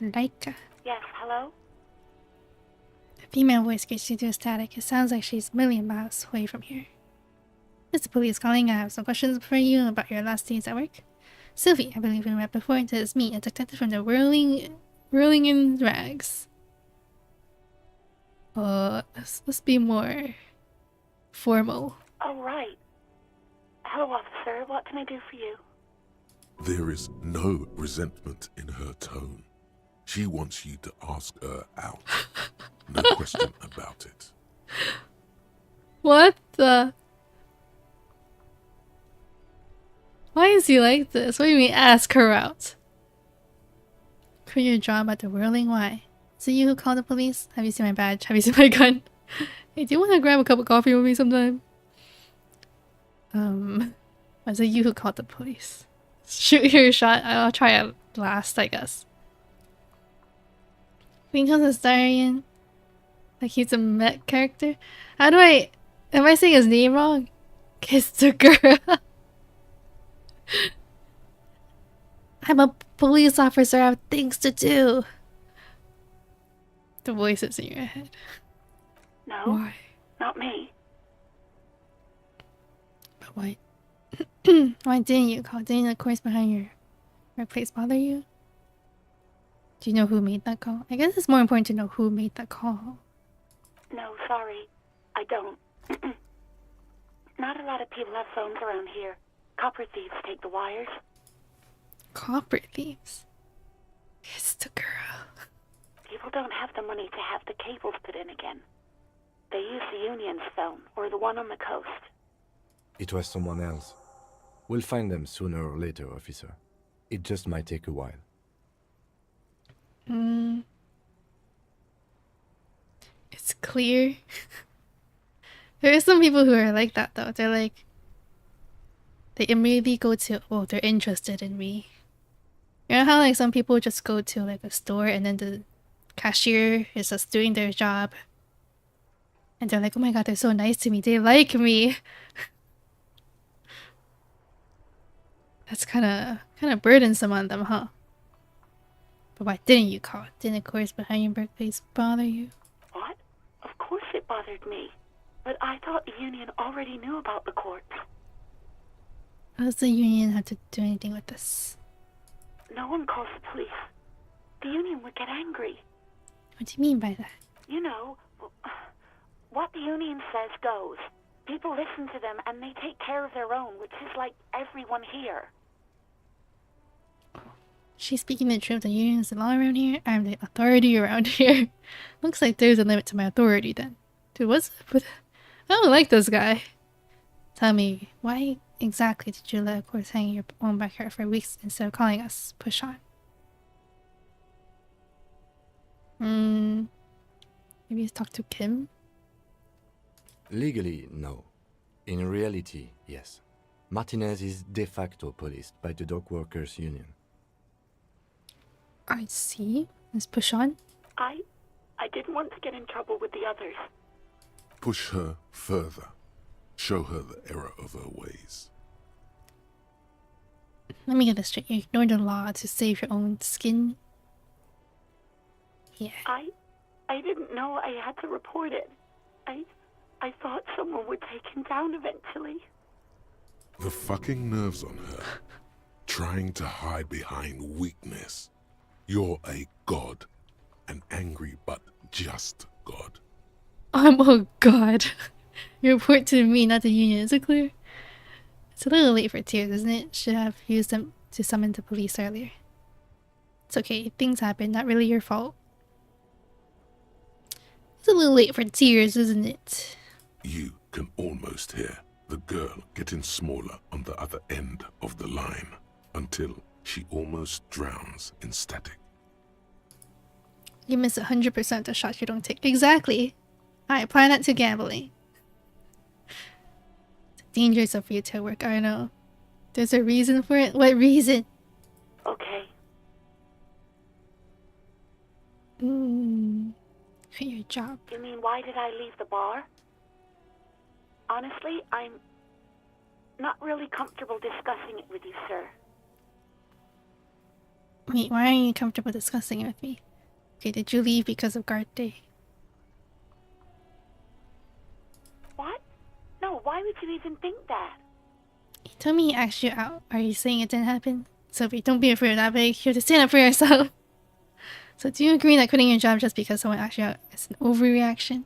Laika. Yes, hello? The female voice gets you to static. It sounds like she's a million miles away from here. It's the police calling. I have some questions for you about your last days at work. Sylvie, I believe we met before. It is me, a detective from the whirling in rags. Let's be more formal. Oh, right. Hello, officer. What can I do for you? There is no resentment in her tone. She wants you to ask her out. No question about it. What the? Why is he like this? What do you mean ask her out? Quit your job at the Whirling Y. Is it you who called the police? Have you seen my badge? Have you seen my gun? Hey, do you want to grab a cup of coffee with me sometime? Was it you who called the police? Shoot your shot. I'll try it last, I guess. Queen comes Astarian. Like he's a Met character. How do I... Am I saying his name wrong? Kiss the girl. I'm a police officer. I have things to do. The voices in your head. No. Why? Not me. But why? Why didn't you call? Didn't the course behind your workplace bother you? Do you know who made that call? I guess it's more important to know who made that call. No, sorry. I don't. Not a lot of people have phones around here. Copper thieves take the wires. Copper thieves? It's the girl. People don't have the money to have the cables put in again. They use the Union's phone, or the one on the coast. It was someone else. We'll find them sooner or later, officer. It just might take a while. It's clear. There are some people who are like that though. They're like, they immediately go to, oh, they're interested in me. You know how like some people just go to like a store and then the cashier is just doing their job and they're like, oh my god, they're so nice to me, they like me. That's kind of burdensome on them, huh? But why didn't you call? Didn't the course behind your birthplace bother you? What? Of course it bothered me. But I thought the Union already knew about the courts. How does the Union have to do anything with this? No one calls the police. The Union would get angry. What do you mean by that? You know, what the Union says goes. People listen to them and they take care of their own, which is like everyone here. She's speaking the truth. The Union is the law around here. I'm the authority around here. Looks like there's a limit to my authority then. Dude, what's up with... I don't like this guy. Tell me, why exactly did you let a course hang in your own backyard for weeks instead of calling us? Push on. Maybe talk to Kim? Legally, no. In reality, yes. Martinez is de facto policed by the dock workers union. I see. Let's push on. I didn't want to get in trouble with the others. Push her further. Show her the error of her ways. Let me get this straight. You ignored the law to save your own skin? Yeah. I didn't know I had to report it. I thought someone would take him down eventually. The fucking nerves on her. Trying to hide behind weakness. You're a god. An angry but just god. I'm a god. You report to me, not the Union. Is it clear? It's a little late for tears, isn't it? Should have used them to summon the police earlier. It's okay. Things happen. Not really your fault. It's a little late for tears, isn't it? You can almost hear the girl getting smaller on the other end of the line until she almost drowns in static. You miss 100% of the shots you don't take. Exactly. I apply that to gambling. The dangers of retail work, I know. There's a reason for it. What reason? Okay. Quit your job. You mean why did I leave the bar? Honestly, I'm not really comfortable discussing it with you, sir. Wait, why aren't you comfortable discussing it with me? Okay, did you leave because of guard day? What? No, why would you even think that? He told me he asked you out. Are you saying it didn't happen? Sophie, don't be afraid of that big. You have to stand up for yourself. So do you agree that quitting your job just because someone asked you out is an overreaction?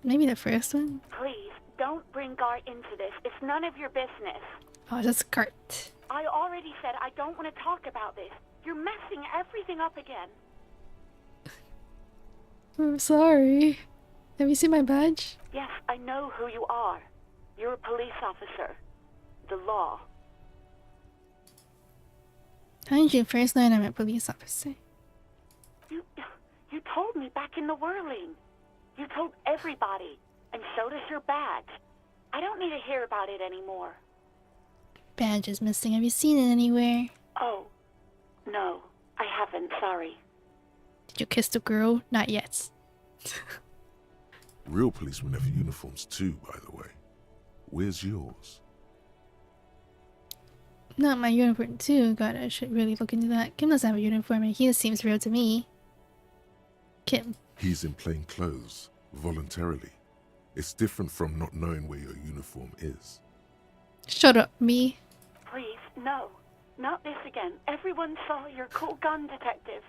Maybe the first one? Please, don't bring Gart into this. It's none of your business. Oh, just Gart. I already said I don't want to talk about this. You're messing everything up again. I'm sorry. Have you seen my badge? Yes, I know who you are. You're a police officer. The law. How did you first learn I'm a police officer? You told me back in the whirling. You told everybody and showed us your badge. I don't need to hear about it anymore. Badge is missing. Have you seen it anywhere? Oh, no, I haven't. Sorry. Did you kiss the girl? Not yet. Real policemen have uniforms too, by the way. Where's yours? Not my uniform too. God, I should really look into that. Kim doesn't have a uniform and he seems real to me. Kim. He's in plain clothes, voluntarily. It's different from not knowing where your uniform is. Shut up, me. Please, no. Not this again. Everyone saw your cool gun detective.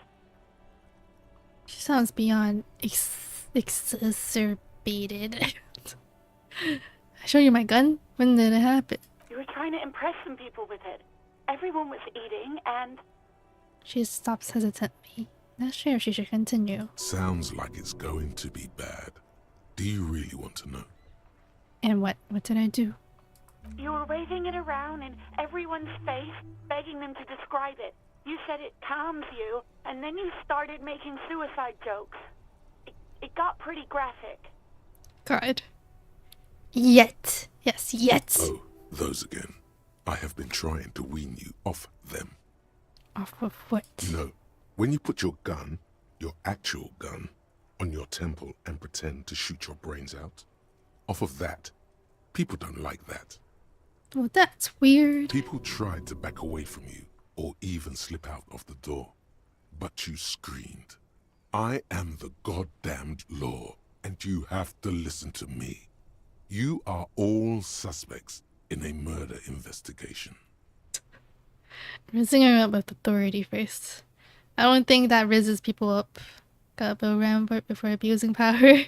She sounds beyond exacerbated. I show you my gun? When did it happen? You were trying to impress some people with it. Everyone was eating and... She stops hesitantly. Not sure if she should continue. Sounds like it's going to be bad. Do you really want to know? And what did I do? You were waving it around in everyone's face, begging them to describe it. You said it calms you, and then you started making suicide jokes. It got pretty graphic. God. Yet. Yes, yet. Oh, those again. I have been trying to wean you off them. Off of what? You know, when you put your gun, your actual gun, on your temple and pretend to shoot your brains out, off of that, people don't like that. Well, that's weird. People tried to back away from you, or even slip out of the door, but you screamed, "I am the goddamned law, and you have to listen to me. You are all suspects in a murder investigation." Rizzing her up with authority first. I don't think that rizzes people up. Got Bill Rambert before abusing power.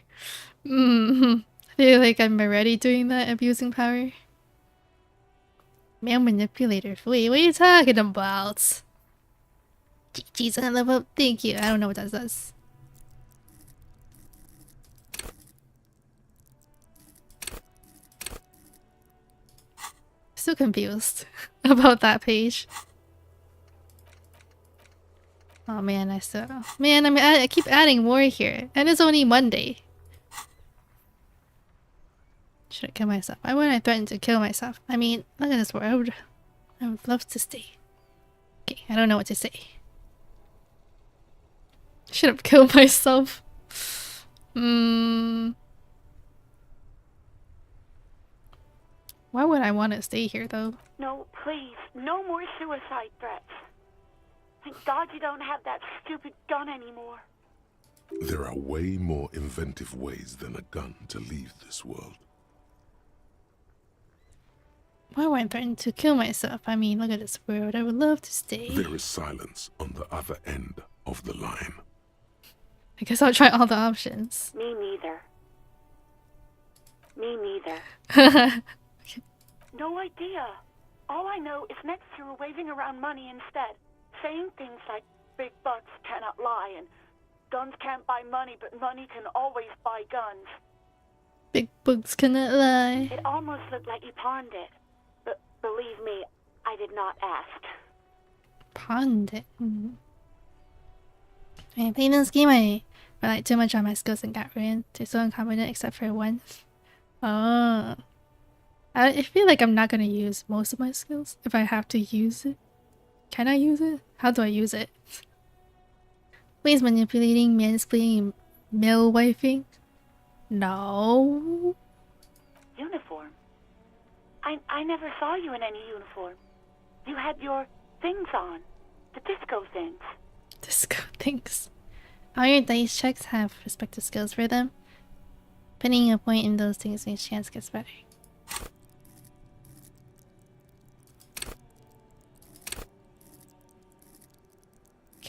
I feel like I'm already doing that, abusing power. Male manipulator. Wait, what are you talking about? GG's on level up. Thank you. I don't know what that does. Still confused about that page. Oh man, I still... Man, I keep adding more here. And it's only Monday. Should I kill myself? Why would I threaten to kill myself? I mean, look at this world. I would love to stay. Okay, I don't know what to say. Should have killed myself. Why would I want to stay here though? No, please. No more suicide threats. Thank God you don't have that stupid gun anymore. There are way more inventive ways than a gun to leave this world. Why would I threaten to kill myself? I mean, look at this world. I would love to stay. There is silence on the other end of the line. I guess I'll try all the options. Me neither. Me neither. No idea. All I know is next you were waving around money instead, saying things like big bucks cannot lie and guns can't buy money, but money can always buy guns. Big bucks cannot lie. It almost looked like you pawned it, but believe me, I did not ask. Pawned it. When I played this game, I relied too much on my skills and got ruined. They're so incompetent except for one. Oh. I feel like I'm not gonna use most of my skills if I have to use it. Can I use it? How do I use it? Please manipulating, mansplaining, male-wifing? No. Uniform? I never saw you in any uniform. You had your things on. The disco things. Disco things. All your dice checks have respective skills for them. Putting a point in those things means chance gets better.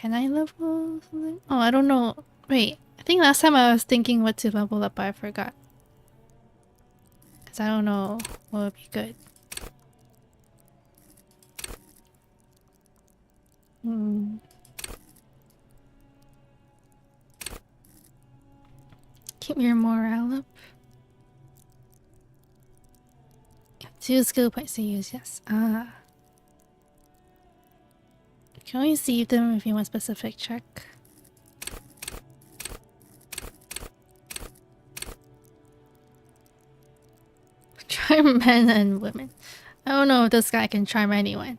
Can I level something? Oh, I don't know. Wait, I think last time I was thinking what to level up, but I forgot. Because I don't know what would be good. Keep your morale up. 2 skill points to use, yes. Ah. You can only save them if you want specific check. Charm men and women. I don't know if this guy can charm anyone.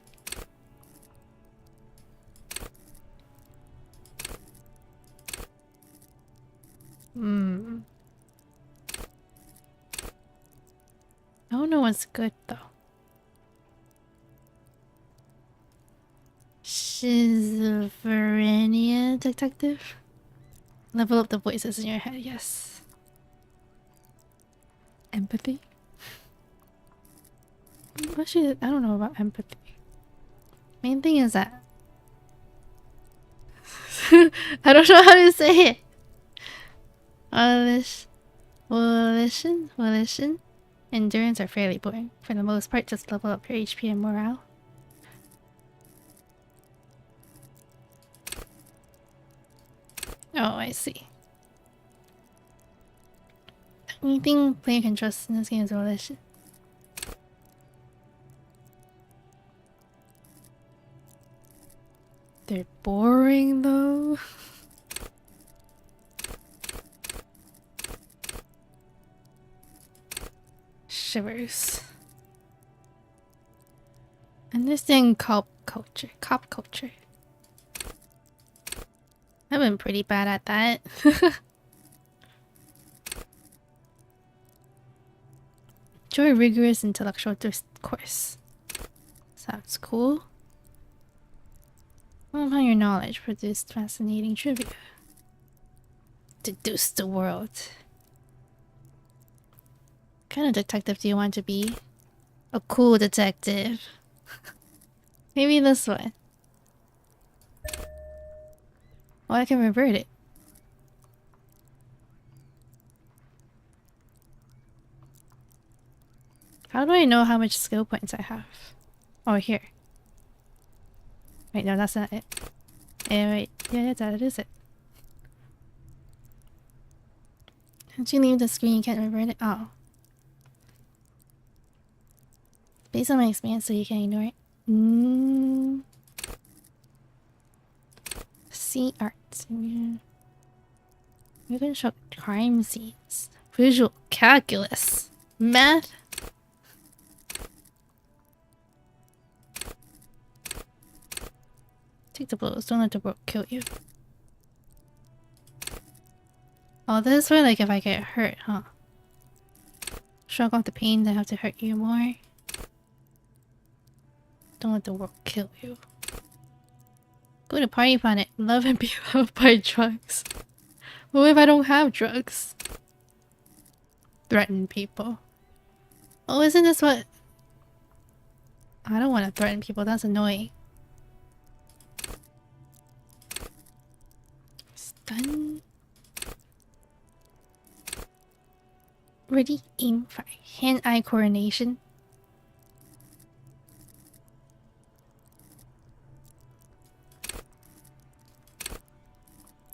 I don't know what's good though. Schizophrenia detective? Level up the voices in your head, yes. Empathy? Actually, I don't know about empathy. Main thing is that I don't know how to say it. Volition, endurance are fairly boring. For the most part, just level up your HP and morale. Oh, I see. The only thing player can trust in this game is volition. They're boring though. Shivers. Understand cop culture. I've been pretty bad at that. Enjoy rigorous intellectual discourse. Sounds cool. Well, how your knowledge produced fascinating trivia. Deduce the world. What kind of detective do you want to be? A cool detective. Maybe this one. Oh, I can revert it. How do I know how much skill points I have? Oh, here. Wait, no, that's not it. Wait. Yeah, that is it. Once you leave the screen, you can't revert it. Oh. Based on my experience, so you can ignore it. See arts. You can show crime scenes. Visual calculus. Math. Take the blows. Don't let the blow kill you. Oh, this way, like if I get hurt, huh? Shrug off the pain that have to hurt you more. Don't let the world kill you. Go to Party Planet. Love and be loved by drugs. What if I don't have drugs? Threaten people. Oh, isn't this what... I don't want to threaten people. That's annoying. Stun. Ready, aim, fire. Hand-eye coordination.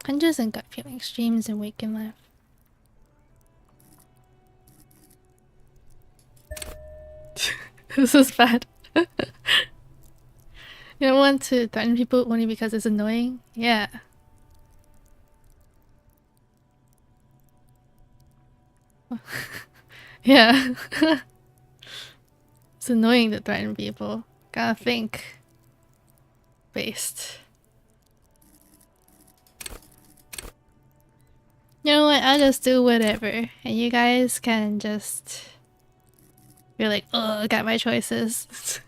Hunches and gut feeling, streams and wake and laugh. This is bad. You don't want to threaten people only because it's annoying? Yeah. Yeah. It's annoying to threaten people. Gotta think. Based. You know what? I'll just do whatever. And you guys can just... You're like, oh, I got my choices.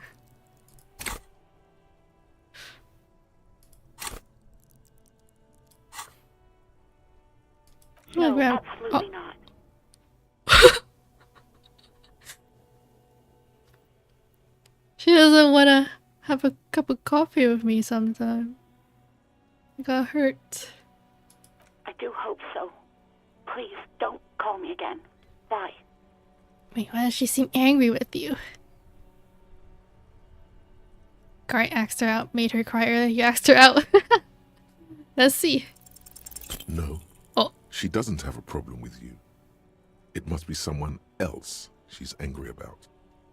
No, absolutely not. She doesn't want to have a cup of coffee with me sometime. I got hurt. I do hope so. Please don't call me again. Bye. Wait, why does she seem angry with you? Guard asked her out, made her cry earlier. You asked her out. Let's see. No. Oh. She doesn't have a problem with you. It must be someone else she's angry about.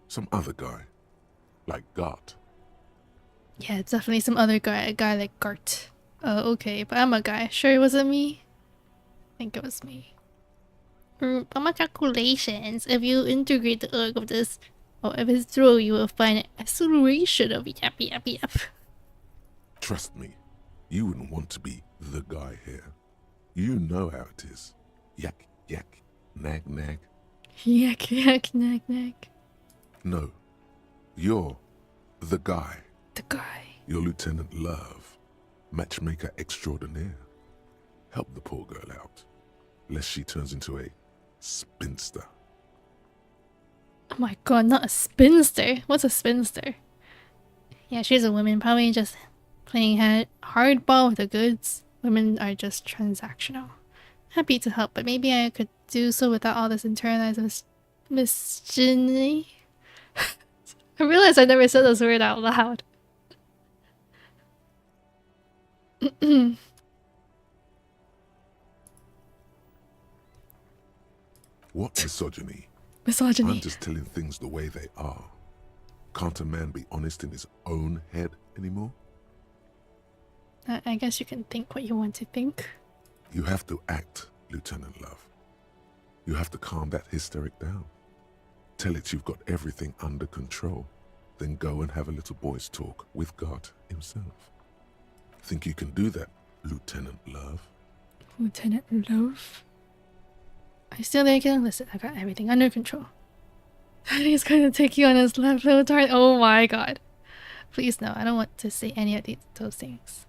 Some other guy. Like Gart. Yeah, it's definitely some other guy. A guy like Gart. Oh, okay. But I'm a guy. Sure it wasn't me? I think it was me. By my calculations, if you integrate the erg of this, or if it's true, you will find an acceleration of yap yap yap. Trust me, you wouldn't want to be the guy here. You know how it is. Yak, yak, nag, nag. Yak yak nag nag. No, you're the guy. The guy. You're Lieutenant Love, matchmaker extraordinaire. Help the poor girl out, lest she turns into a spinster. Oh my god, not a spinster. What's a spinster? Yeah, she's a woman, probably just playing hardball with the goods. Women are just transactional. Happy to help, but maybe I could do so without all this internalized misogyny. I realized I never said this word out loud. What misogyny? Misogyny. I'm just telling things the way they are. Can't a man be honest in his own head anymore? I guess you can think what you want to think. You have to act, Lieutenant Love. You have to calm that hysteric down. Tell it you've got everything under control. Then go and have a little boys' talk with God himself. Think you can do that, Lieutenant Love? Lieutenant Love? I still think I can listen. I got everything under control. He's going to take you on his left little turn. Oh my god. Please no, I don't want to say any of those things.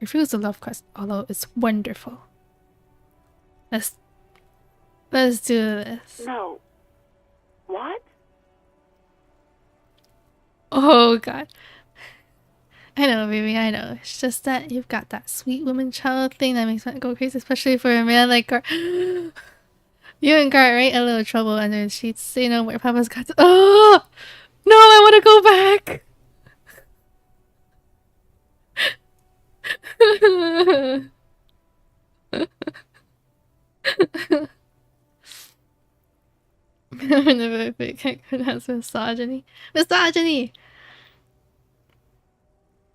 Refuse the love quest, although it's wonderful. Let's do this. No. What? Oh god. I know, baby, I know. It's just that you've got that sweet woman child thing that makes me go crazy, especially for a man like Gart. You and Gart, right? A little trouble under the sheets. Say no more. Papa's got to. Oh! No, I want to go back! I never can't pronounce misogyny. Misogyny!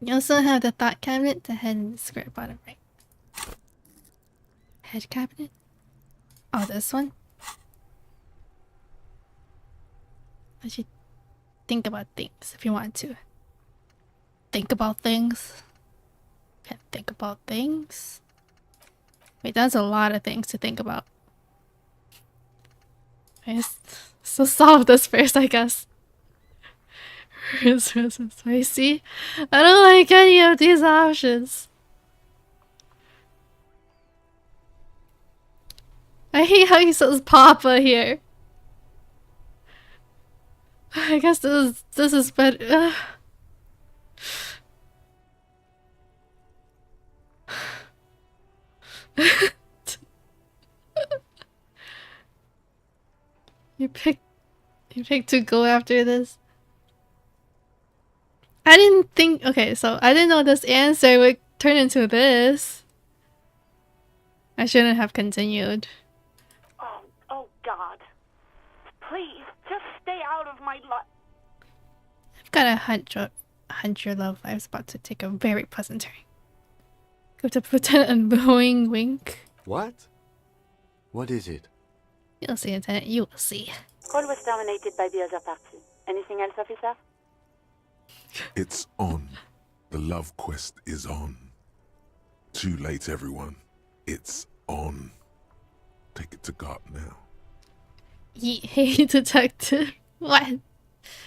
You also have the thought cabinet, the head and the square bottom right. Head cabinet? Oh, this one? Let you think about things if you want to. Think about things. Can't think about things. Wait, that's a lot of things to think about. So solve this first, I guess. Spicy. I don't like any of these options. I hate how he says Papa here. I guess this is better. You picked to go after this. I didn't think. Okay, so I didn't know this answer would turn into this. I shouldn't have continued. Oh God. Please, just stay out of my life. I've got a hunch your love life's about to take a very pleasant turn. Go to Lieutenant and blowing wink. What? What is it? You'll see, Lieutenant. You will see. Call was terminated by the other party. Anything else, officer? It's on. The love quest is on. Too late, everyone. It's on. Take it to Gart now. Hey, detective. What?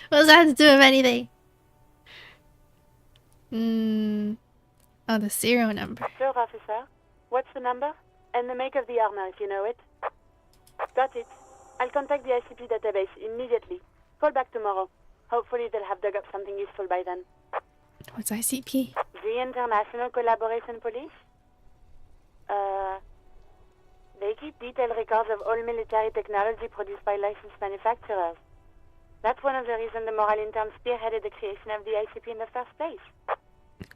What does that have to do with anything? Oh, the serial number. Sure, officer. What's the number? And the make of the armor, if you know it. Got it. I'll contact the ICP database immediately. Call back tomorrow. Hopefully they'll have dug up something useful by then. What's ICP? the International Collaboration Police? They keep detailed records of all military technology produced by licensed manufacturers. That's one of the reasons the Moral intern spearheaded the creation of the ICP in the first place.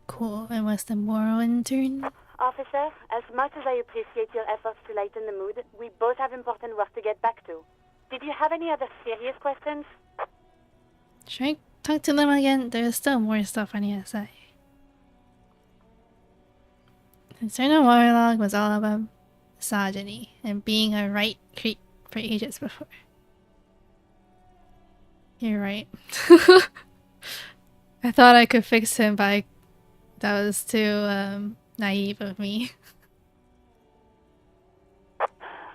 Cool. And what's the moral intern? Officer, as much as I appreciate your efforts to lighten the mood, we both have important work to get back to. Did you have any other serious questions? Should I talk to them again? There's still more stuff I need to say. Internal monologue was all about misogyny and being a right creep for ages before. You're right. I thought I could fix him, but that was too naive of me.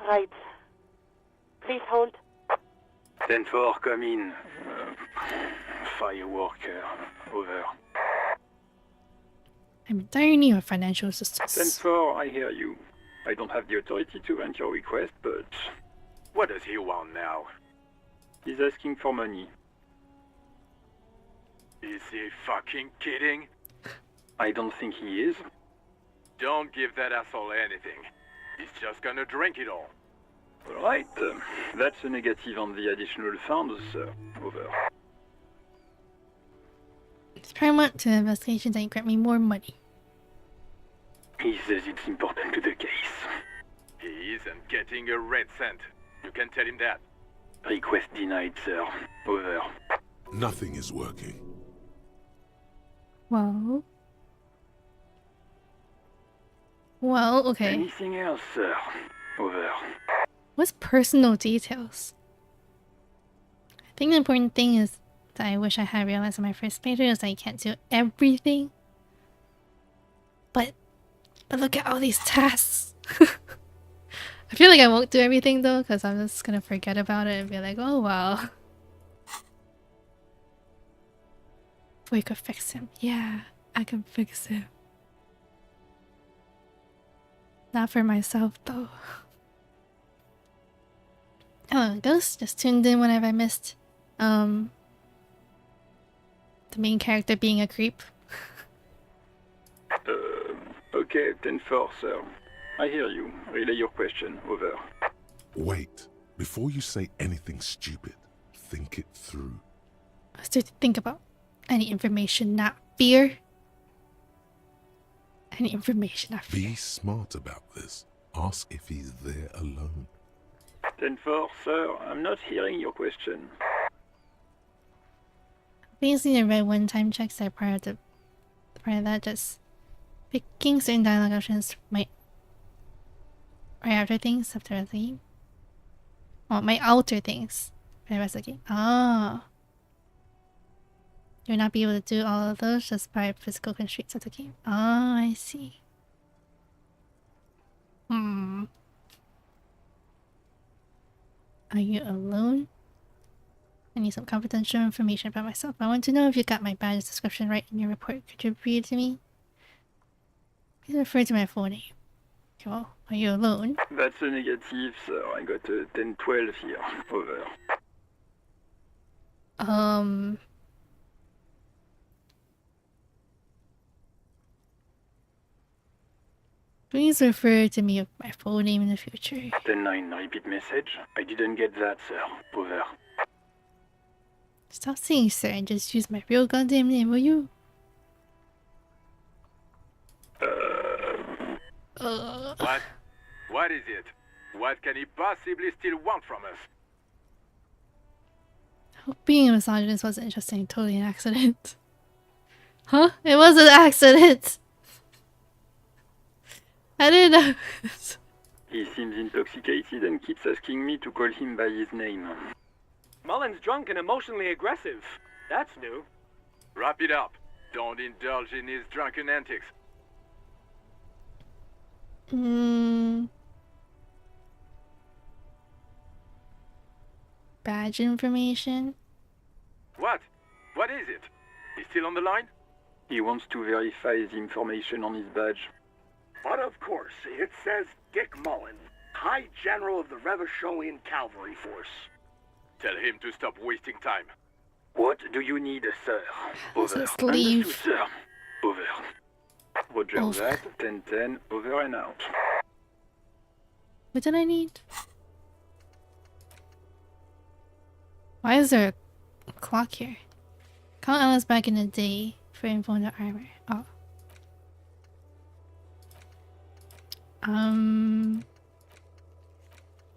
Right. Please hold. 10-4, come in. Fireworker, over. I'm in dire need of financial assistance. 10-4, I hear you. I don't have the authority to grant your request, but... What does he want now? He's asking for money. Is he fucking kidding? I don't think he is. Don't give that asshole anything. He's just gonna drink it all. Alright, that's a negative on the additional funds, sir. Over. It's paramount to the investigation that you grant me more money. He says it's important to the case. He isn't getting a red cent. You can tell him that. Request denied, sir. Over. Nothing is working. Well, okay. Anything else, sir? Over. What's personal details? I think the important thing is that I wish I had realized on my first playthrough is that you can't do everything. But look at all these tasks. I feel like I won't do everything though, because I'm just gonna forget about it and be like, oh well. We could fix him. Yeah, I can fix him. Not for myself though. Oh, Ghost just tuned in whenever I missed the main character being a creep. Okay, 10-4, sir. I hear you. Relay your question. Over. Wait. Before you say anything stupid, think it through. What's there to think about? Any information, not fear. Any information, not fear. Be smart about this. Ask if he's there alone. 10-4, sir. I'm not hearing your question. Basically, the red one-time checks are part of that. Just picking certain dialogue options might right after things after the game. Oh, might alter things for the rest of the game. Oh. You'll not be able to do all of those just by physical constraints of the game. Oh, I see. Are you alone? I need some confidential information about myself. I want to know if you got my badge description right in your report. Could you read it to me? Please refer to my full name. Okay, well, are you alone? That's a negative, sir. I got a 10-12 here. Over. Please refer to me with my full name in the future. 10-9, repeat message. I didn't get that, sir. Over. Stop saying sir and just use my real goddamn name, will you? What? What is it? What can he possibly still want from us? I hope being a misogynist wasn't interesting. Totally an accident. Huh? It was an accident! I didn't know. He seems intoxicated and keeps asking me to call him by his name. Mullen's drunk and emotionally aggressive. That's new. Wrap it up. Don't indulge in his drunken antics. Badge information? What? What is it? He's still on the line? He wants to verify the information on his badge. But of course, it says Dick Mullen, High General of the Revacholian Cavalry Force. Tell him to stop wasting time. What do you need, sir? Let's Over. just leave. Understood, sir. Over. Roger Oof. that. 10-10, over and out. What did I need? Why is there a clock here? Count Alice back in the day for informed armor. Oh.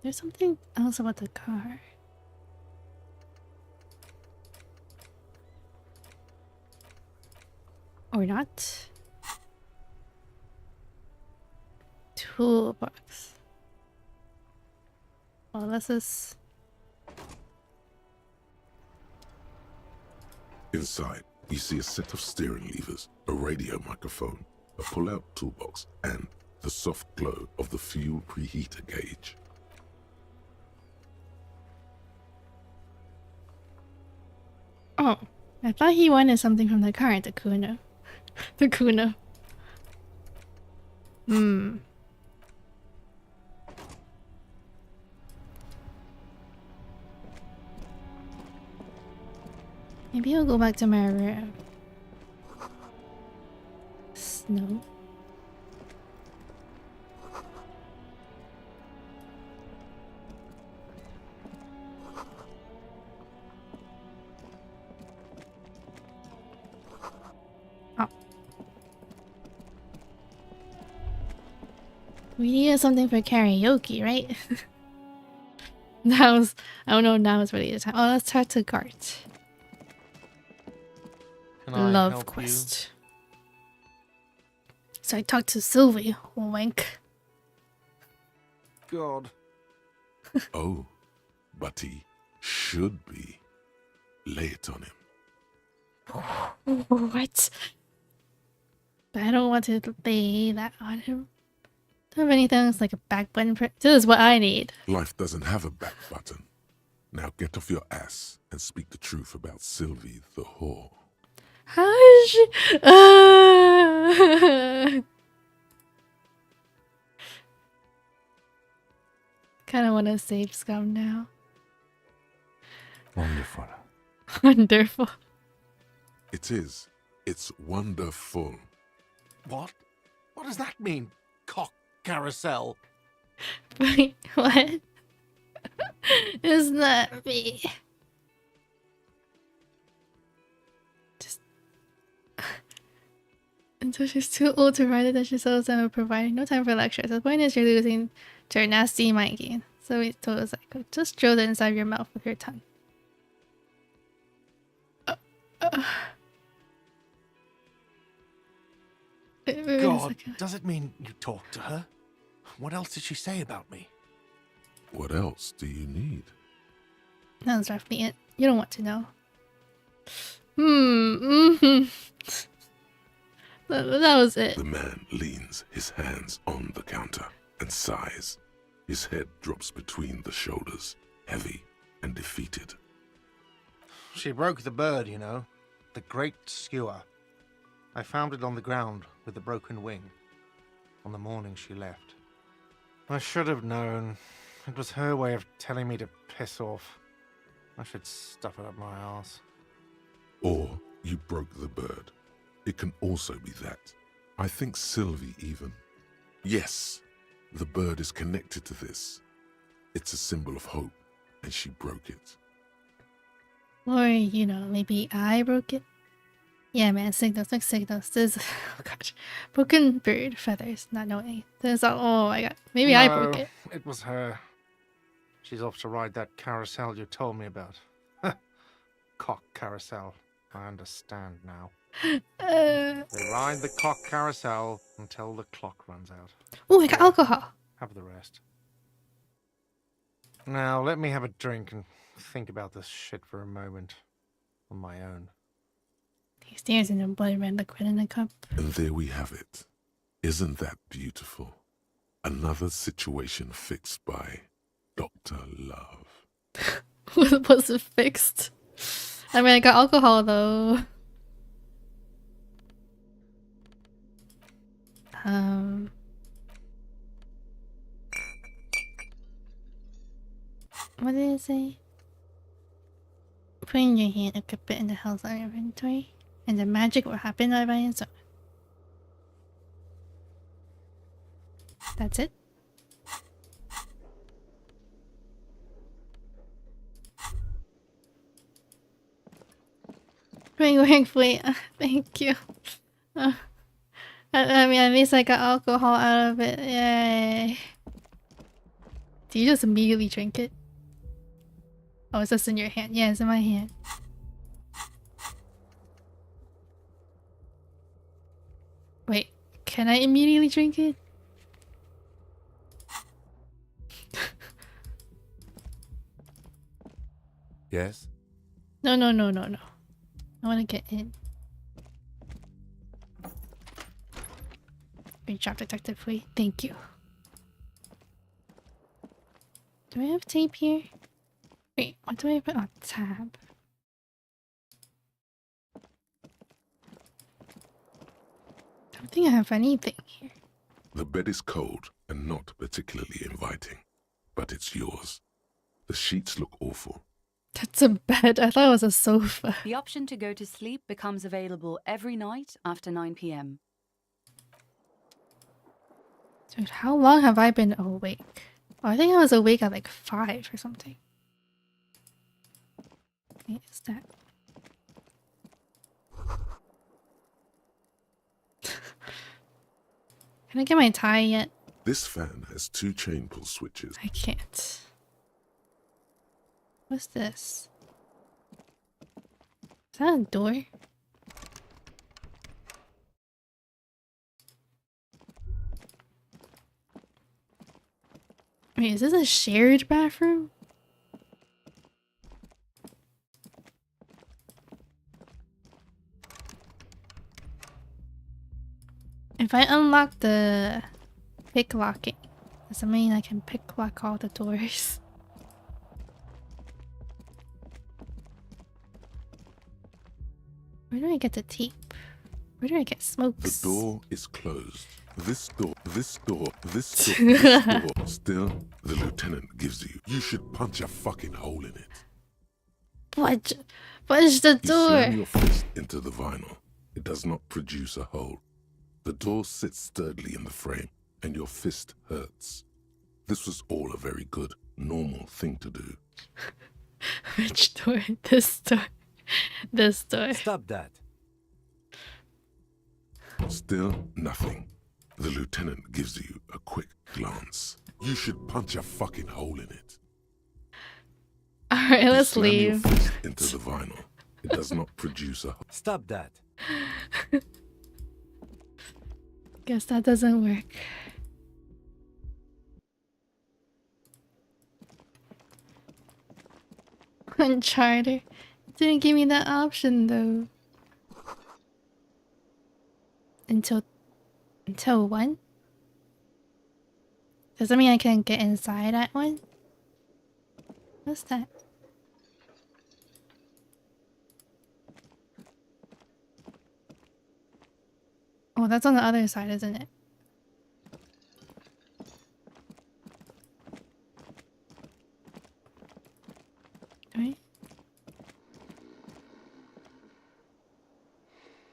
There's something else about the car. Or not. Toolbox. Well, this is... Inside, you see a set of steering levers, a radio microphone, a pull-out toolbox, and the soft glow of the fuel preheater gauge. Oh, I thought he wanted something from the car, the Kuno. The Kuno. Maybe I'll go back to my room. Snow. Oh. We needed something for karaoke, right? Now is, I don't know, now is really the time. Oh, let's talk to Gart. Can I Love help quest. So I talked to Sylvie. Wink. you? God. Oh, but he should be. Lay it on him. What? But I don't want to lay that on him. Don't have anything else like a back button. This is what I need. Life doesn't have a back button. Now get off your ass and speak the truth about Sylvie the whore. How is she? Kind of want to save Scum now. Wonderful. Wonderful. It is. It's wonderful. What? What does that mean? Cock carousel. Wait, what? It's not me. Just until she's too old to ride it, then she sells them and providing no time for lectures. The point is you're losing to her nasty mind game. So we told us like, just drill it inside your mouth with your tongue. Wait a God, second. does it mean you talked to her? What else did she say about me? What else do you need? That was roughly it. You don't want to know. That was it. The man leans his hands on the counter and sighs. His head drops between the shoulders, heavy and defeated. She broke the bird, you know. The great skewer. I found it on the ground with the broken wing. On the morning she left. I should have known. It was her way of telling me to piss off. I should stuff it up my arse. Or you broke the bird. It can also be that. I think Sylvie even. Yes, the bird is connected to this. It's a symbol of hope, and she broke it. Or, you know, maybe I broke it. Yeah, man, signals, like signals. This, oh gosh, broken bird feathers, not knowing. This, oh my god, maybe I broke it. It was her. She's off to ride that carousel you told me about. Cock carousel. I understand now. They ride the cock carousel until the clock runs out. Oh, I got alcohol. Have the rest. Now, let me have a drink and think about this shit for a moment. On my own. He stares into blood red liquid in a cup. And there we have it. Isn't that beautiful? Another situation fixed by Dr. Love. Was it fixed? I mean, I got alcohol though. What did it say? Put in your hand, equip it in the hell's inventory, and the magic will happen by its own. That's it? Wait, thank you. I mean, at least I got alcohol out of it. Yay. Do you just immediately drink it? Oh, it's just in your hand. Yeah, it's in my hand. Wait, can I immediately drink it? Yes? No. I want to get in. Great job, Detective Hui. Thank you. Do I have tape here? Wait, what do I put on tab? I don't think I have anything here. The bed is cold and not particularly inviting, but it's yours. The sheets look awful. That's a bed. I thought it was a sofa. The option to go to sleep becomes available every night after 9 p.m. Dude, how long have I been awake? Oh, I think I was awake at like 5 or something. Wait, is that? Can I get my tie yet? This fan has 2 chain pull switches. I can't. What's this? Is that a door? Wait, is this a shared bathroom? If I unlock the pick locking, does that mean I can pick lock all the doors? Where do I get the tape? Where do I get smokes? The door is closed. This door. Still, the lieutenant gives you. You should punch a fucking hole in it. Punch the You slam door. your fist into the vinyl. It does not produce a hole. The door sits sturdily in the frame, and your fist hurts. This was all a very good, normal thing to do. Which door? This door. This door. Stop that. Still nothing. The lieutenant gives you a quick glance. You should punch a fucking hole in it. Alright, You let's slam your leave. fist into the vinyl. It does not produce a hole. Stop that. Guess that doesn't work. Uncharted. Didn't give me that option though. Until when? Does that mean I can get inside at one? What's that? Oh, that's on the other side, isn't it? Right?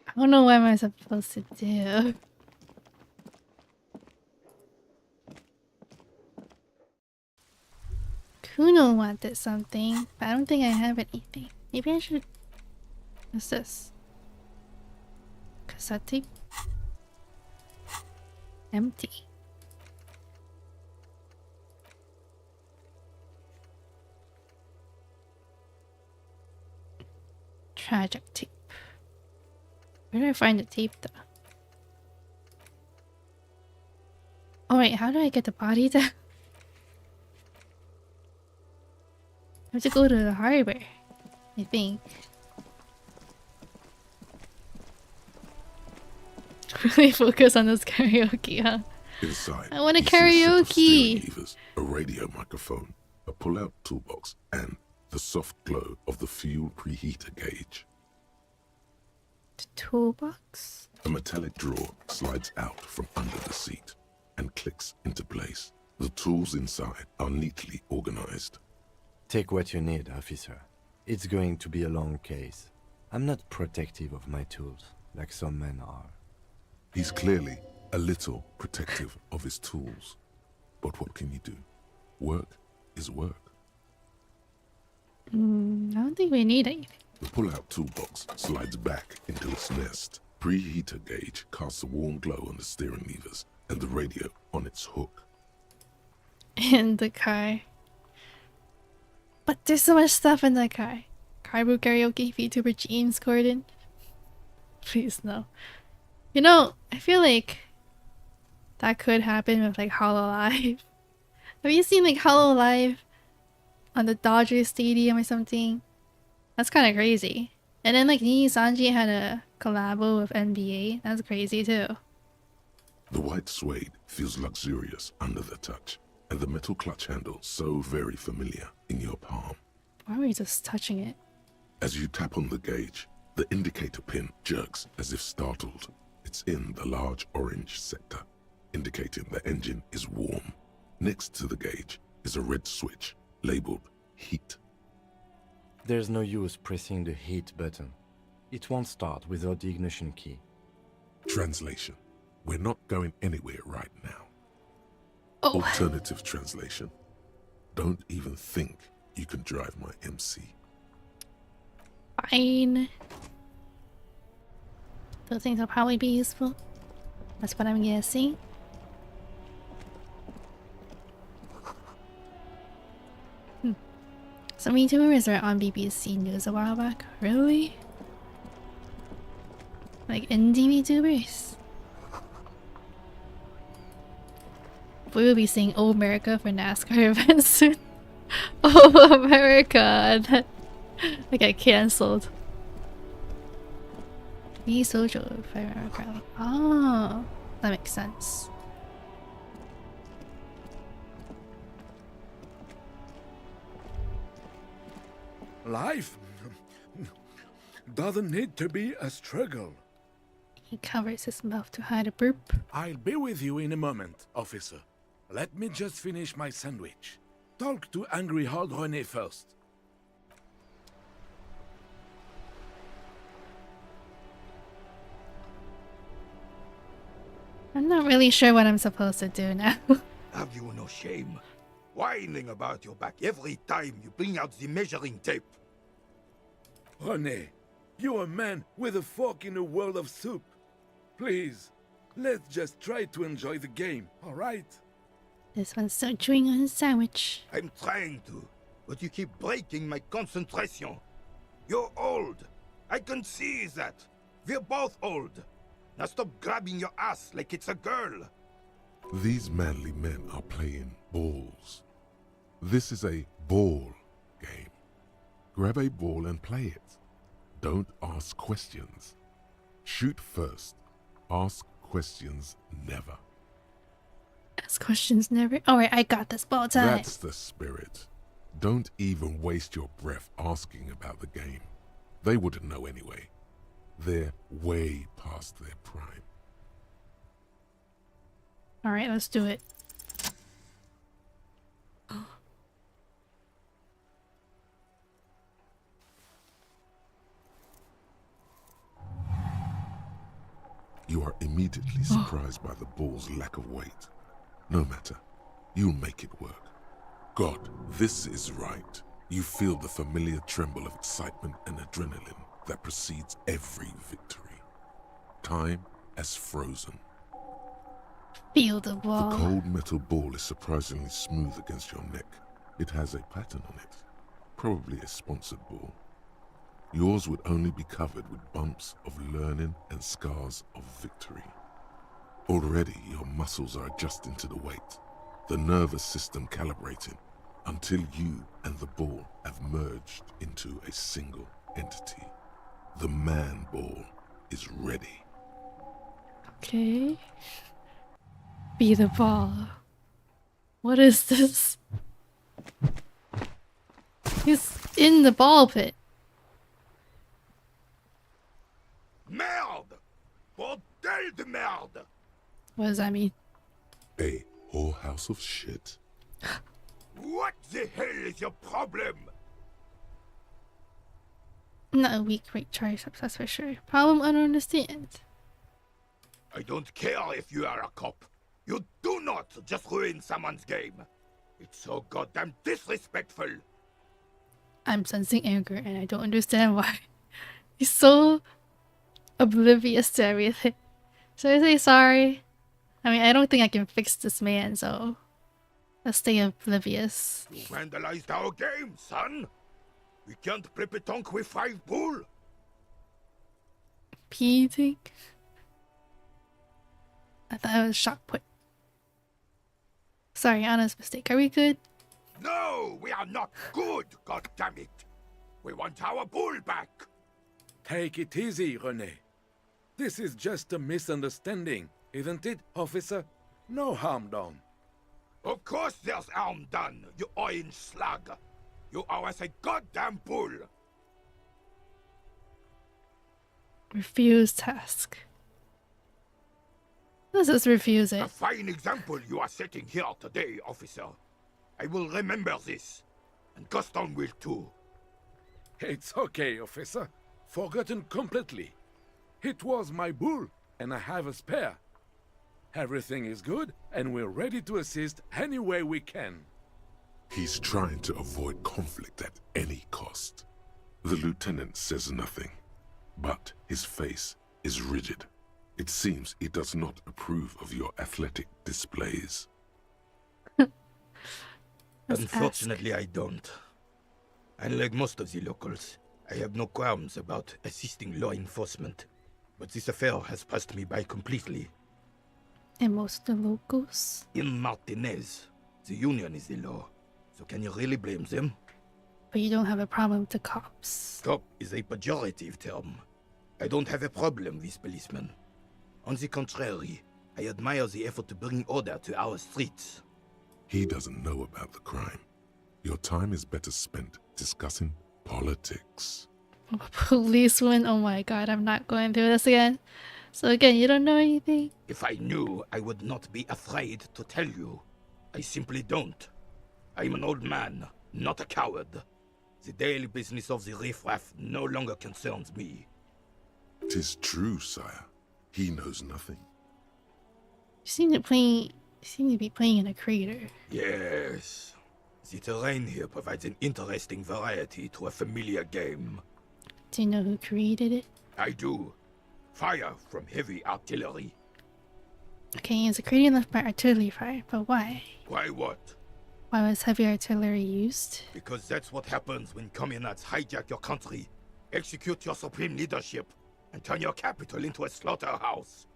I don't know what am I supposed to do. Kuno wanted something, but I don't think I have anything. Maybe I should... What's this? Cassette tape? Empty. Tragic tape. Where do I find the tape though? Oh wait, how do I get the body down? I have to go to the harbor, I think. Really focus on this karaoke, huh? Inside, I want a you see a set of steering karaoke! levers, a radio microphone, a pull-out toolbox, and the soft glow of the fuel preheater gauge. The toolbox? A metallic drawer slides out from under the seat and clicks into place. The tools inside are neatly organized. Take what you need, officer. It's going to be a long case. I'm not protective of my tools, like some men are. He's clearly a little protective of his tools. But what can you do? Work is work. I don't think we need anything. The pull-out toolbox slides back into its nest. Preheater gauge casts a warm glow on the steering levers and the radio on its hook. In the car. But there's so much stuff in the car. Carbo karaoke, VTuber James Gordon. Please no. You know, I feel like that could happen with like HoloLive. Have you seen like HoloLive on the Dodgers Stadium or something? That's kind of crazy. And then like Nii Sanji had a collabo with NBA. That's crazy too. The white suede feels luxurious under the touch, and the metal clutch handle so very familiar in your palm. Why were you just touching it? As you tap on the gauge, the indicator pin jerks as if startled. It's in the large orange sector, indicating the engine is warm. Next to the gauge is a red switch labeled heat. There's no use pressing the heat button. It won't start without the ignition key. Translation: we're not going anywhere right now. Oh. Alternative translation: don't even think you can drive my MC. Fine. Those things will probably be useful. That's what I'm guessing. Some VTubers are on BBC News a while back. Really? Like indie VTubers? We will be seeing Oh America for NASCAR events soon. Oh America! That got cancelled. Be social for America. Oh, that makes sense. Life doesn't need to be a struggle. He covers his mouth to hide a burp. I'll be with you in a moment, officer. Let me just finish my sandwich. Talk to angry old René first. I'm not really sure what I'm supposed to do now. Have you no shame? Whining about your back every time you bring out the measuring tape. René, you're a man with a fork in a world of soup. Please, let's just try to enjoy the game, alright? This one's still chewing on his sandwich. I'm trying to, but you keep breaking my concentration. You're old. I can see that. We're both old. Now stop grabbing your ass like it's a girl. These manly men are playing balls. This is a ball game. Grab a ball and play it. Don't ask questions. Shoot first. Ask questions never. Ask questions never. Alright, I got this ball time. That's the spirit. Don't even waste your breath asking about the game. They wouldn't know anyway. They're way past their prime. Alright, let's do it. You are immediately surprised by the ball's lack of weight. No matter, you'll make it work. God, this is right. You feel the familiar tremble of excitement and adrenaline that precedes every victory. Time has frozen. Feel the ball. The cold metal ball is surprisingly smooth against your neck. It has a pattern on it. Probably a sponsored ball. Yours would only be covered with bumps of learning and scars of victory. Already your muscles are adjusting to the weight, the nervous system calibrating, until you and the ball have merged into a single entity. The man ball is ready. Okay. Be the ball. What is this? He's in the ball pit. Merde! Bordel de merde! What does that mean? A whorehouse of shit? What the hell is your problem? Not a weak rate charge, that's for sure. Problem I don't understand. I don't care if you are a cop. You do not just ruin someone's game. It's so goddamn disrespectful. I'm sensing anger and I don't understand why. He's so oblivious to everything. Should I say sorry? I mean, I don't think I can fix this man, so let's stay oblivious. You vandalized our game, son. We can't play petanque with 5 bull. Peeting? I thought it was shot put. Sorry, honest mistake. Are we good? No, we are not good, goddammit. We want our bull back. Take it easy, René. This is just a misunderstanding, isn't it, officer? No harm done. Of course there's harm done, you orange slug. You owe us a goddamn bull. Refuse task. Let's just refuse it. A fine example you are setting here today, officer. I will remember this. And Gaston will too. It's okay, officer. Forgotten completely. It was my bull, and I have a spare. Everything is good, and we're ready to assist any way we can. He's trying to avoid conflict at any cost. The lieutenant says nothing, but his face is rigid. It seems he does not approve of your athletic displays. Unfortunately, I don't. Unlike most of the locals, I have no qualms about assisting law enforcement. But this affair has passed me by completely. And most of the locals? In Martinez, the union is the law. So can you really blame them? But you don't have a problem with the cops. Cop is a pejorative term. I don't have a problem with policemen. On the contrary, I admire the effort to bring order to our streets. He doesn't know about the crime. Your time is better spent discussing politics. Policeman, oh my god, I'm not going through this again. So again, you don't know anything? If I knew, I would not be afraid to tell you. I simply don't. I'm an old man, not a coward. The daily business of the riffraff no longer concerns me. 'Tis true, sire. He knows nothing. You seem to be playing in a crater. Yes. The terrain here provides an interesting variety to a familiar game. Do you know who created it? I do. Fire from heavy artillery. Okay, it's a crater left by artillery fire, but why? Why what? Why was heavy artillery used? Because that's what happens when communists hijack your country, execute your supreme leadership, and turn your capital into a slaughterhouse.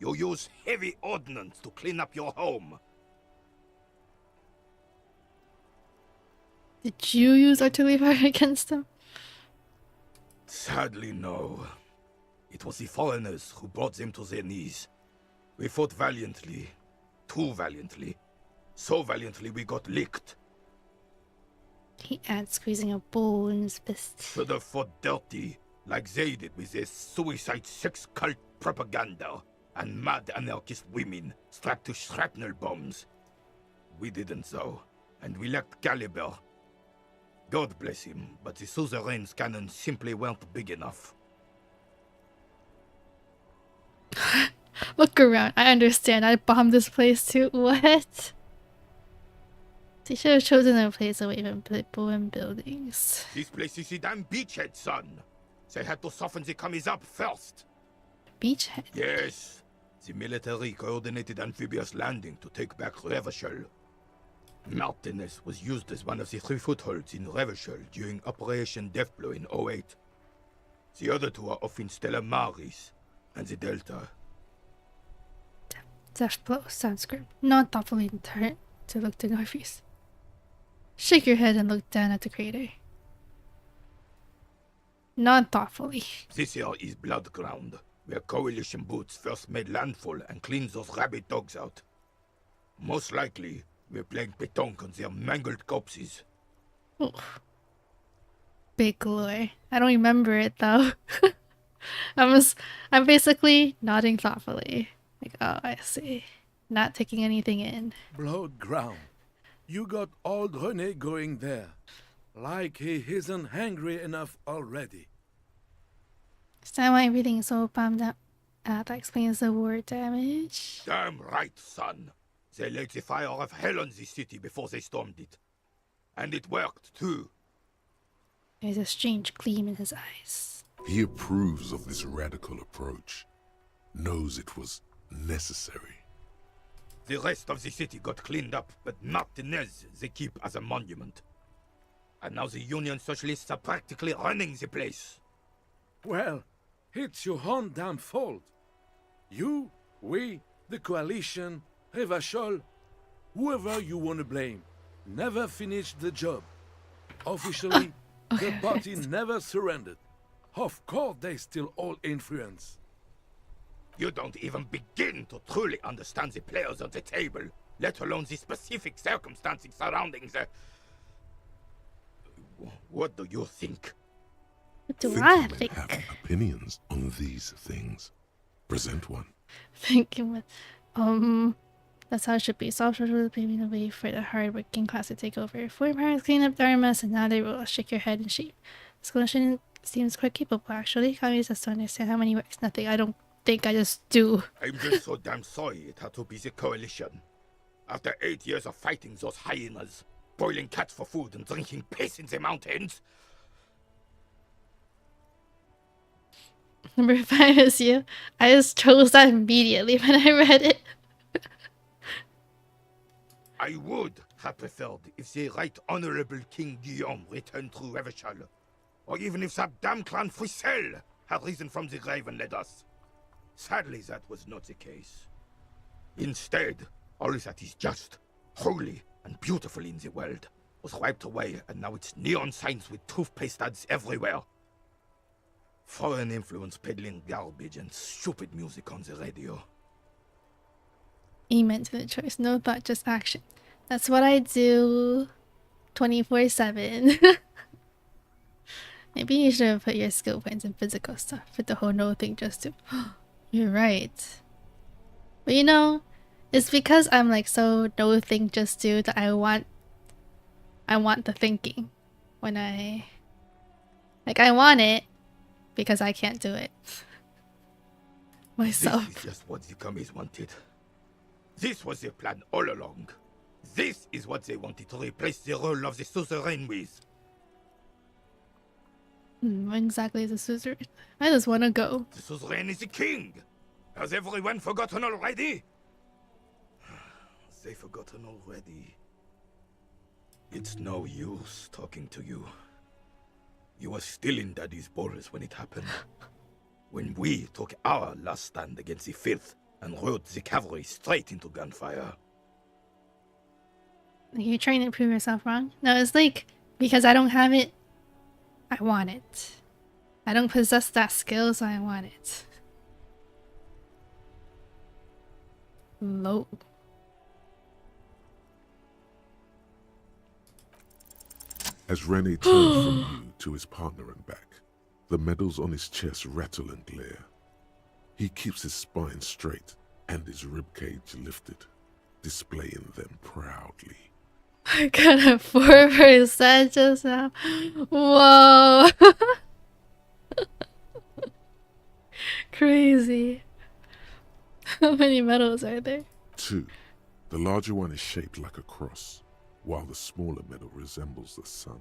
You use heavy ordnance to clean up your home. Did you use artillery fire against them? Sadly, no. It was the foreigners who brought them to their knees. We fought valiantly. Too valiantly. So valiantly we got licked. He adds squeezing a bowl in his fist. Should have fought dirty, like they did with their suicide sex cult propaganda and mad anarchist women strapped to shrapnel bombs. We didn't though, and we lacked caliber. God bless him, but the suzerain's cannons simply weren't big enough. Look around, I understand, I bombed this place too. What? They should have chosen a place away from people and buildings. This place is the damn beachhead, son. They had to soften the commies up first. Beachhead? Yes. The military coordinated amphibious landing to take back Revachol. Martinez was used as one of the 3 footholds in Revachol during Operation Deathblow in 08. The other 2 are off in Stella Maris and the Delta. Deathblow sounds grim. Not thoughtfully turn to look to northeast. Shake your head and look down at the crater. Not thoughtfully. This here is Blood Ground, where coalition boots first made landfall and cleaned those rabid dogs out. Most likely, we're playing pétanque on their mangled corpses. Ooh. Big lore. I don't remember it though. I'm basically nodding thoughtfully. Like, oh, I see. Not taking anything in. Blood ground. You got old René going there. Like he isn't hungry enough already. Is that why everything is so bombed out? That explains the war damage. Damn right, son. They lit the fire of hell on the city before they stormed it. And it worked, too. There's a strange gleam in his eyes. He approves of this radical approach, knows it was necessary. The rest of the city got cleaned up, but not the Nez they keep as a monument. And now the Union Socialists are practically running the place. Well, it's your own damn fault. You, we, the coalition, Revachol, whoever you want to blame, never finished the job. Officially, the party never surrendered. Of course, they still hold influence. You don't even begin to truly understand the players at the table, let alone the specific circumstances surrounding the... What do you think? What do I think? Have opinions on these things. Present one. Thinking, that's how it should be. Soft was paving the way for the hard-working class to take over. Four parents cleaned up their mess, and now they will shake your head and shake. This coalition seems quite capable, actually. Communists has to understand how many works nothing. I don't think I just do. I'm just so damn sorry it had to be the coalition. After 8 years of fighting those hyenas, boiling cats for food and drinking piss in the mountains. Number 5 is you. I just chose that immediately when I read it. I would have preferred if the Right Honorable King Guillaume returned through Revachol, or even if that damn clan Frisel had risen from the grave and led us. Sadly, that was not the case. Instead, all that is just, holy, and beautiful in the world was wiped away, and now it's neon signs with toothpaste ads everywhere. Foreign influence peddling garbage and stupid music on the radio. Amen to the choice. No thought, just action. That's what I do 24/7. Maybe you should have put your skill points in physical stuff. Put the whole no thing just to... You're right. But you know, it's because I'm like so no think just do that I want the thinking. When I want it because I can't do it myself. This is just what the commies wanted. This was their plan all along. This is what they wanted to replace the role of the suzerain with. What exactly is a suzerain? I just want to go. The suzerain is the king. Has everyone forgotten already? They've forgotten already. It's no use talking to you. You were still in Daddy's balls when it happened. When we took our last stand against the filth and rode the cavalry straight into gunfire. You're trying to prove yourself wrong? No, it's like, because I don't have it, I want it. I don't possess that skill, so I want it. Low. As Rene turned from you to his partner and back, the medals on his chest rattle and glare. He keeps his spine straight and his ribcage lifted, displaying them proudly. I got a 4% just now. Whoa. Crazy. How many medals are there? 2. The larger one is shaped like a cross, while the smaller medal resembles the sun.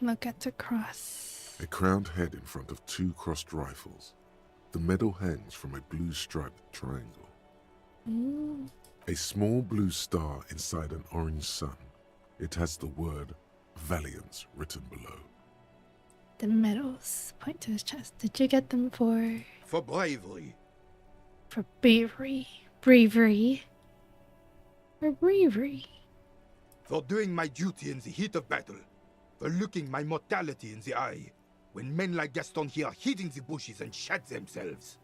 Look at the cross. A crowned head in front of 2 crossed rifles. The medal hangs from a blue striped triangle. Mm. A small blue star inside an orange sun. It has the word Valiance written below. The medals point to his chest. Did you get them for... For bravery. For bravery. Bravery. For bravery. For doing my duty in the heat of battle. For looking my mortality in the eye. When men like Gaston here hid in the bushes and shot themselves.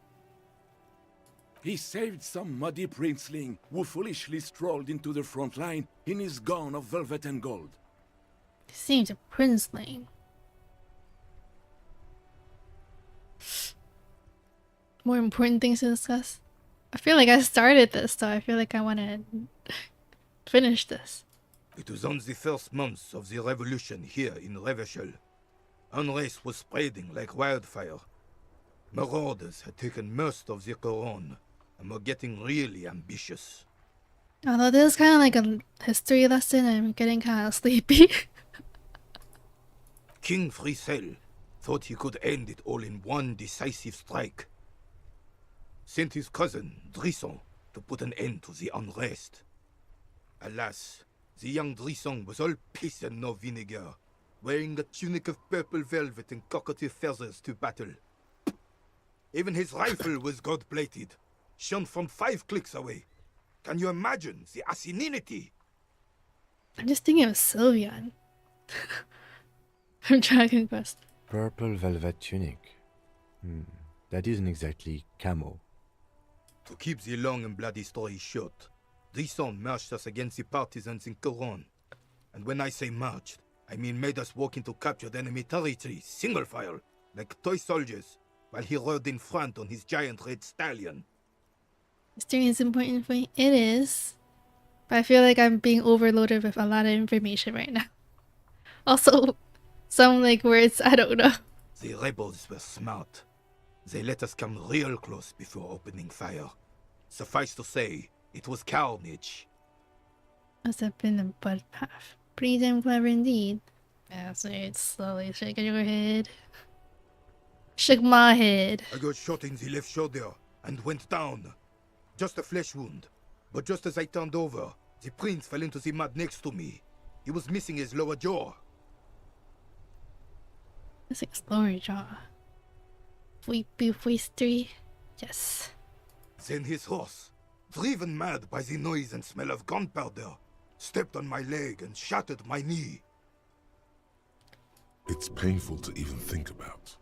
He saved some muddy princeling who foolishly strolled into the front line in his gown of velvet and gold. Seems a princeling. More important things to discuss? I feel like I started this, so I feel like I want to finish this. It was on the first months of the revolution here in Revachol. Unrest was spreading like wildfire, Marauders had taken most of the Quran and were getting really ambitious. Although this is kind of like a history lesson, I'm getting kind of sleepy. King Frisel thought he could end it all in one decisive strike. Sent his cousin, Drisson, to put an end to the unrest. Alas, the young Drisson was all piss and no vinegar, wearing a tunic of purple velvet and cockatiel feathers to battle. Even his rifle was gold-plated, shone from 5 clicks away. Can you imagine the asininity? I'm just thinking of Sylveon from Dragon Quest. Purple velvet tunic. That isn't exactly camo. To keep the long and bloody story short, Drisson marched us against the partisans in Coron. And when I say marched, I mean made us walk into captured enemy territory, single file, like toy soldiers, while he rode in front on his giant red stallion. History is important for me. It is. But I feel like I'm being overloaded with a lot of information right now. Also, some like words I don't know. The rebels were smart. They let us come real close before opening fire. Suffice to say, it was carnage. Must have been a bloodbath. Pretty damn clever indeed. Bastard, slowly shaking your head. Shook my head. I got shot in the left shoulder and went down. Just a flesh wound. But just as I turned over, the prince fell into the mud next to me. He was missing his lower jaw. Let's explore your jaw. Voice 3. Yes. Then his horse, driven mad by the noise and smell of gunpowder, stepped on my leg and shattered my knee. It's painful to even think about.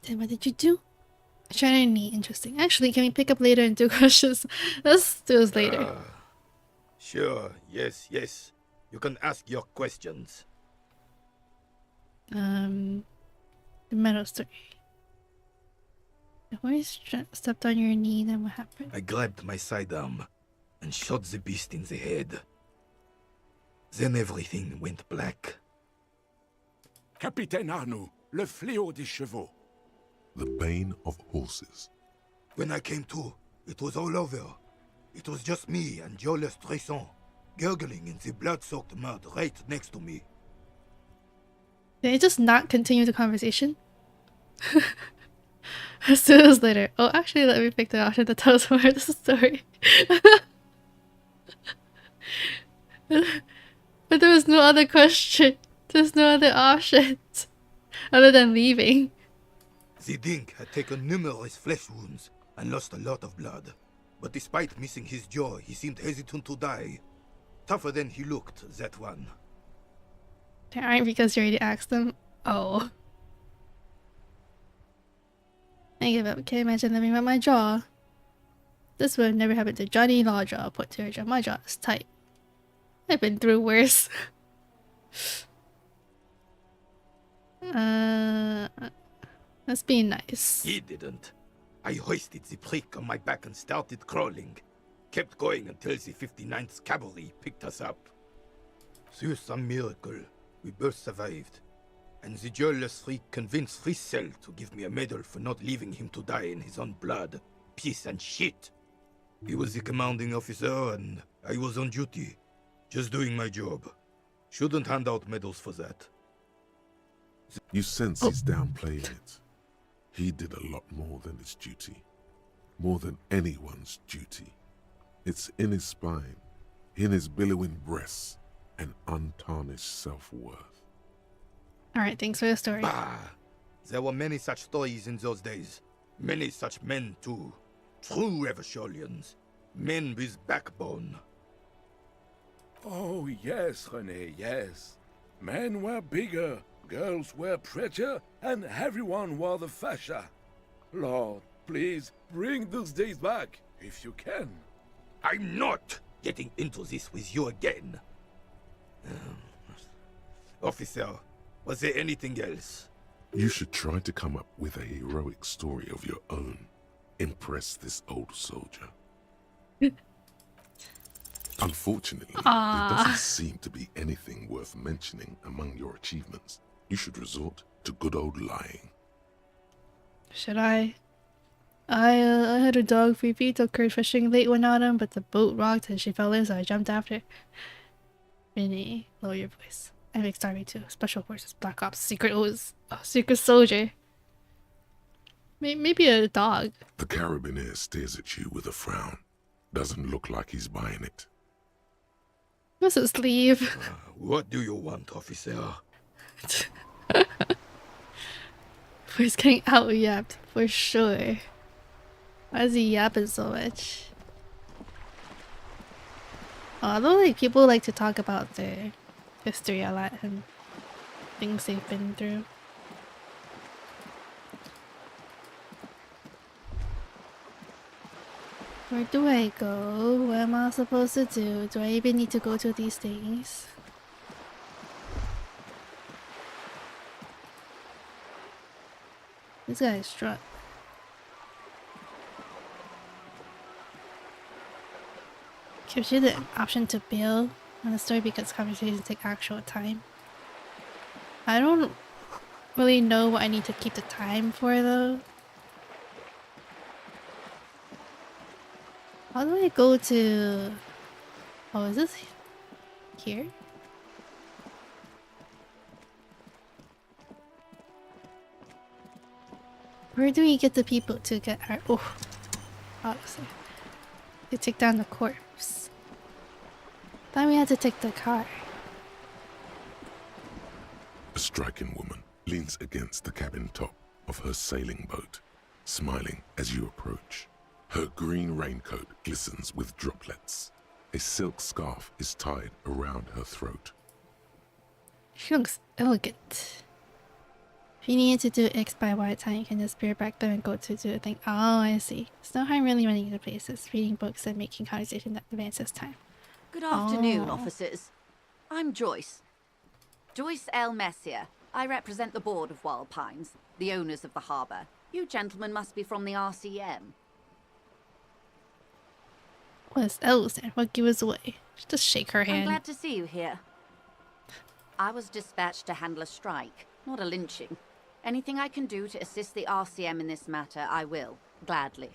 Then what did you do? Shattered your knee. Interesting. Actually, can we pick up later and do questions? Let's do this later. Sure, yes. You can ask your questions. The metal story. The horse stepped on your knee, then what happened? I grabbed my sidearm and shot the beast in the head. Then everything went black. Capitaine Arnoux, le fléau des chevaux. The bane of horses. When I came to, it was all over. It was just me and Jolas Tresson, gurgling in the blood-soaked mud right next to me. Did I just not continue the conversation? As soon as later. Oh, actually, let me pick the option that tells more of the story. But there was no other question. There's no other options other than leaving. The dink had taken numerous flesh wounds and lost a lot of blood. But despite missing his jaw, he seemed hesitant to die. Tougher than he looked, that one. Alright, because you already asked them. Oh. I give up. Can't imagine living without my jaw. This would have never happened to Johnny Lawjaw. Put to her jaw. My jaw is tight. I've been through worse. Let's be nice. He didn't. I hoisted the prick on my back and started crawling. Kept going until the 59th Cavalry picked us up. Through some miracle, we both survived. And the jealous freak convinced Frisel to give me a medal for not leaving him to die in his own blood, piss and shit. He was the commanding officer and I was on duty. Just doing my job. Shouldn't hand out medals for that. You sense he's downplaying it. He did a lot more than his duty. More than anyone's duty. It's in his spine, in his billowing breasts, and untarnished self-worth. Alright, thanks for the story. Bah! There were many such stories in those days. Many such men too. True Eversholians. Men with backbone. Oh, yes, René, yes. Men were bigger, girls were prettier, and everyone wore the fascia. Lord, please, bring those days back, if you can. I'm not getting into this with you again. Officer, was there anything else? You should try to come up with a heroic story of your own. Impress this old soldier. Unfortunately, there doesn't seem to be anything worth mentioning among your achievements. You should resort to good old lying. Should I? I had a dog Fifi took her fishing late one autumn, but the boat rocked and she fell in, so I jumped after. Minnie, lower your voice. I'm Army 2, Special Forces, Black Ops, Secret O's, Secret Soldier. Maybe a dog. The carabiner stares at you with a frown. Doesn't look like he's buying it. What's his sleeve? What do you want, officer? He's getting out-yapped, for sure. Why is he yapping so much? Although like people like to talk about their history a lot and things they've been through. Where do I go? What am I supposed to do? Do I even need to go to these things? This guy is drunk. Gives you the option to bail on the story because conversations take actual time. I don't really know what I need to keep the time for though. How do I go to... Oh, is this here? Where do we get the people to get our... Oh, honestly. To take down the corpse. Thought we had to take the car. A striking woman leans against the cabin top of her sailing boat, smiling as you approach. Her green raincoat glistens with droplets. A silk scarf is tied around her throat. She looks elegant. If you needed to do X by Y time, you can just peer back there and go to do a thing. Oh, I see. It's no harm really running into places, reading books and making conversation that advances time. Good afternoon, officers. I'm Joyce. Joyce L. Messier. I represent the board of Wild Pines, the owners of the harbour. You gentlemen must be from the RCM. What's else? What give us away? Just shake her hand. I'm glad to see you here. I was dispatched to handle a strike, not a lynching. Anything I can do to assist the RCM in this matter, I will, gladly.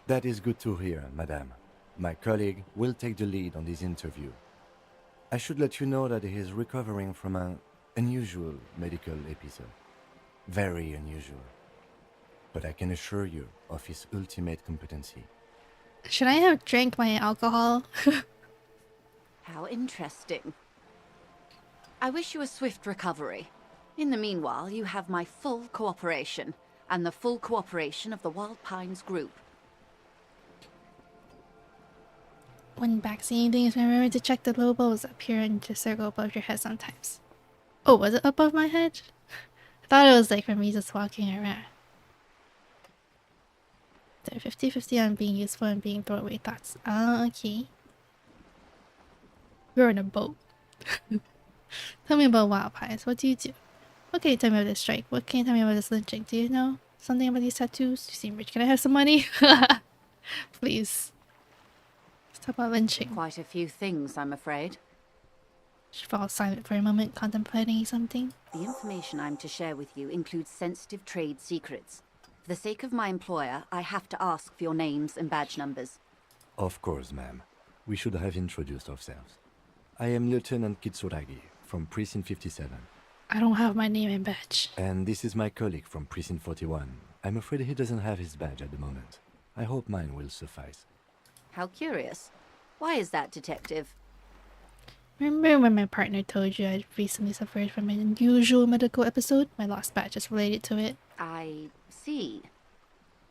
That is good to hear, madame. My colleague will take the lead on this interview. I should let you know that he is recovering from an unusual medical episode. Very unusual. But I can assure you of his ultimate competency. Should I have drank my alcohol? How interesting. I wish you a swift recovery. In the meanwhile, you have my full cooperation, and the full cooperation of the Wild Pines group. When backseeing things, remember to check the logos up here and to circle above your head sometimes. Oh, was it above my head? I thought it was like for me just walking around. So 50-50 on being useful and being throwaway thoughts. Oh, okay. We're in a boat. Tell me about Wild Pines. What do you do? What can you tell me about this strike? What can you tell me about this lynching? Do you know something about these tattoos? You seem rich. Can I have some money? Please. Let's talk about lynching. Quite a few things, I'm afraid. She falls silent for a moment, contemplating something. The information I'm to share with you includes sensitive trade secrets. For the sake of my employer, I have to ask for your names and badge numbers. Of course, ma'am. We should have introduced ourselves. I am Lieutenant Kitsuragi from Precinct 57. I don't have my name and badge. And this is my colleague from Precinct 41. I'm afraid he doesn't have his badge at the moment. I hope mine will suffice. How curious. Why is that, Detective? Remember when my partner told you I'd recently suffered from an unusual medical episode? My lost badge is related to it. I see.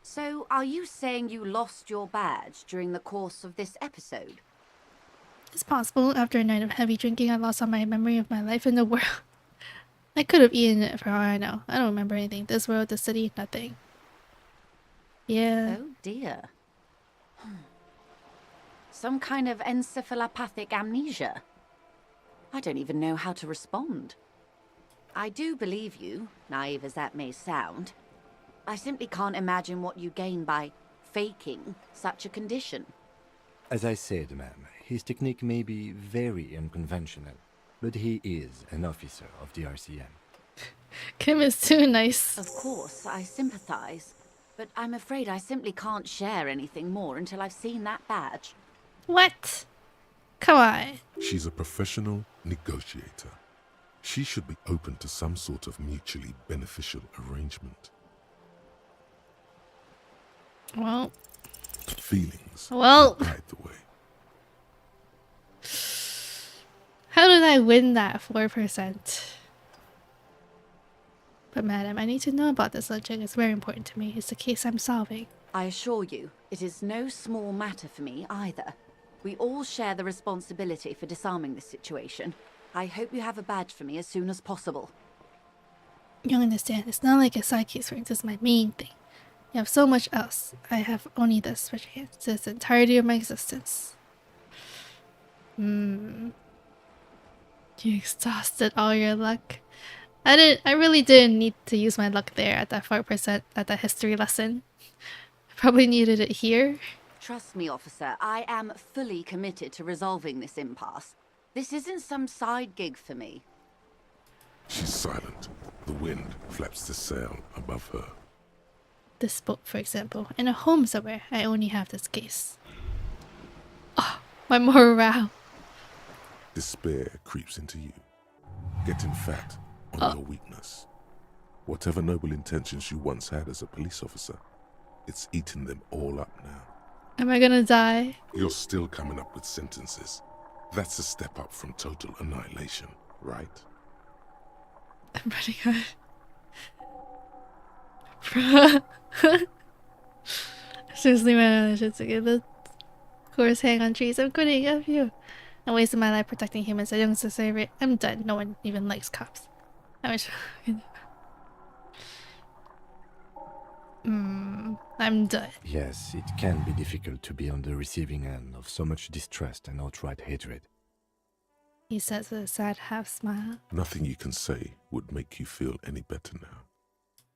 So, are you saying you lost your badge during the course of this episode? It's possible. After a night of heavy drinking, I lost all my memory of my life in the world. I could have eaten it for all I know. I don't remember anything. This world, the city, nothing. Yeah. Oh dear. Some kind of encephalopathic amnesia. I don't even know how to respond. I do believe you, naive as that may sound. I simply can't imagine what you gain by faking such a condition. As I said, ma'am, his technique may be very unconventional, but he is an officer of the RCM. Kim is too nice. Of course, I sympathize. But I'm afraid I simply can't share anything more until I've seen that badge. What? Come on. She's a professional negotiator. She should be open to some sort of mutually beneficial arrangement. Well. Feelings guide the way. How did I win that 4%? But madam, I need to know about this subject. It's very important to me. It's the case I'm solving. I assure you, it is no small matter for me either. We all share the responsibility for disarming this situation. I hope you have a badge for me as soon as possible. You understand, it's not like a side case for this is my main thing. You have so much else. I have only this spreadsheet. It's the entirety of my existence. You exhausted all your luck. I really didn't need to use my luck there at that 4% at that history lesson. I probably needed it here. Trust me, officer, I am fully committed to resolving this impasse. This isn't some side gig for me. She's silent. The wind flaps the sail above her. This boat, for example, in a home somewhere, I only have this case. Oh, my morale. Despair creeps into you, getting fat on your weakness. Whatever noble intentions you once had as a police officer, it's eating them all up now. Am I gonna die? You're still coming up with sentences. That's a step up from total annihilation, right? I'm pretty good. Seriously, man, I should get the course hang on trees. I'm quitting. F you. I'm wasting my life protecting humans. I don't deserve it. I'm done. No one even likes cops. I'm done. Yes, it can be difficult to be on the receiving end of so much distrust and outright hatred. He says with a sad half smile. Nothing you can say would make you feel any better now.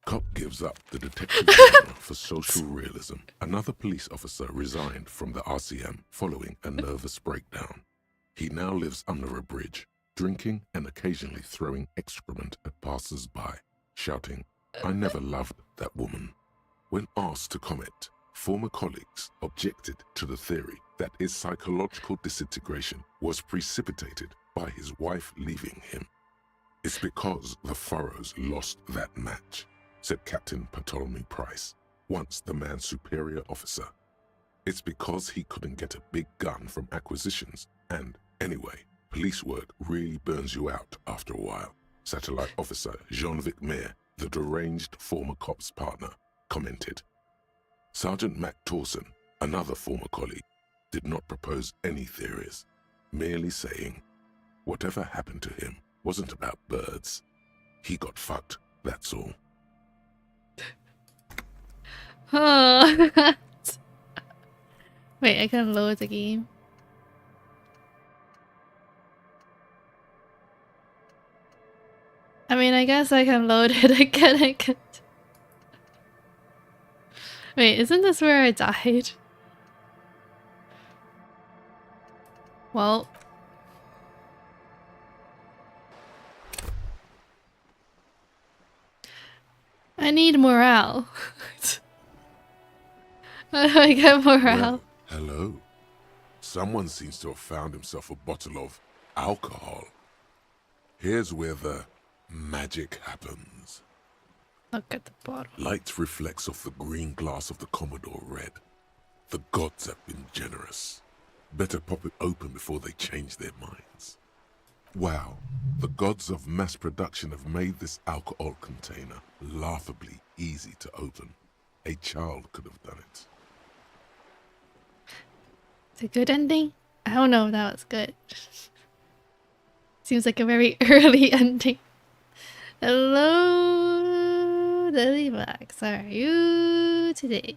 Cop gives up the detective genre for social realism. Another police officer resigned from the RCM following a nervous breakdown. He now lives under a bridge, drinking and occasionally throwing excrement at passers-by, shouting, "I never loved that woman." When asked to comment, former colleagues objected to the theory that his psychological disintegration was precipitated by his wife leaving him. "It's because the Furrows lost that match," said Captain Ptolemy Price, once the man's superior officer. "It's because he couldn't get a big gun from acquisitions, and anyway, police work really burns you out after a while," Satellite Officer Jean-Vic Mayer, the deranged former cop's partner, commented. Sergeant Mac Torson, another former colleague, did not propose any theories, merely saying, "Whatever happened to him wasn't about birds. He got fucked, that's all." Oh. Wait, I can load the game. I mean, I guess I can load it again. Wait, isn't this where I died? Well. I need morale. How do I get morale? Well, hello. Someone seems to have found himself a bottle of alcohol. Here's where the magic happens. Look at the bottle. Light reflects off the green glass of the Commodore Red. The gods have been generous. Better pop it open before they change their minds. Wow, the gods of mass production have made this alcohol container laughably easy to open. A child could have done it. It's a good ending? I don't know if that was good. Seems like a very early ending. Hello, Delivax. How are you today?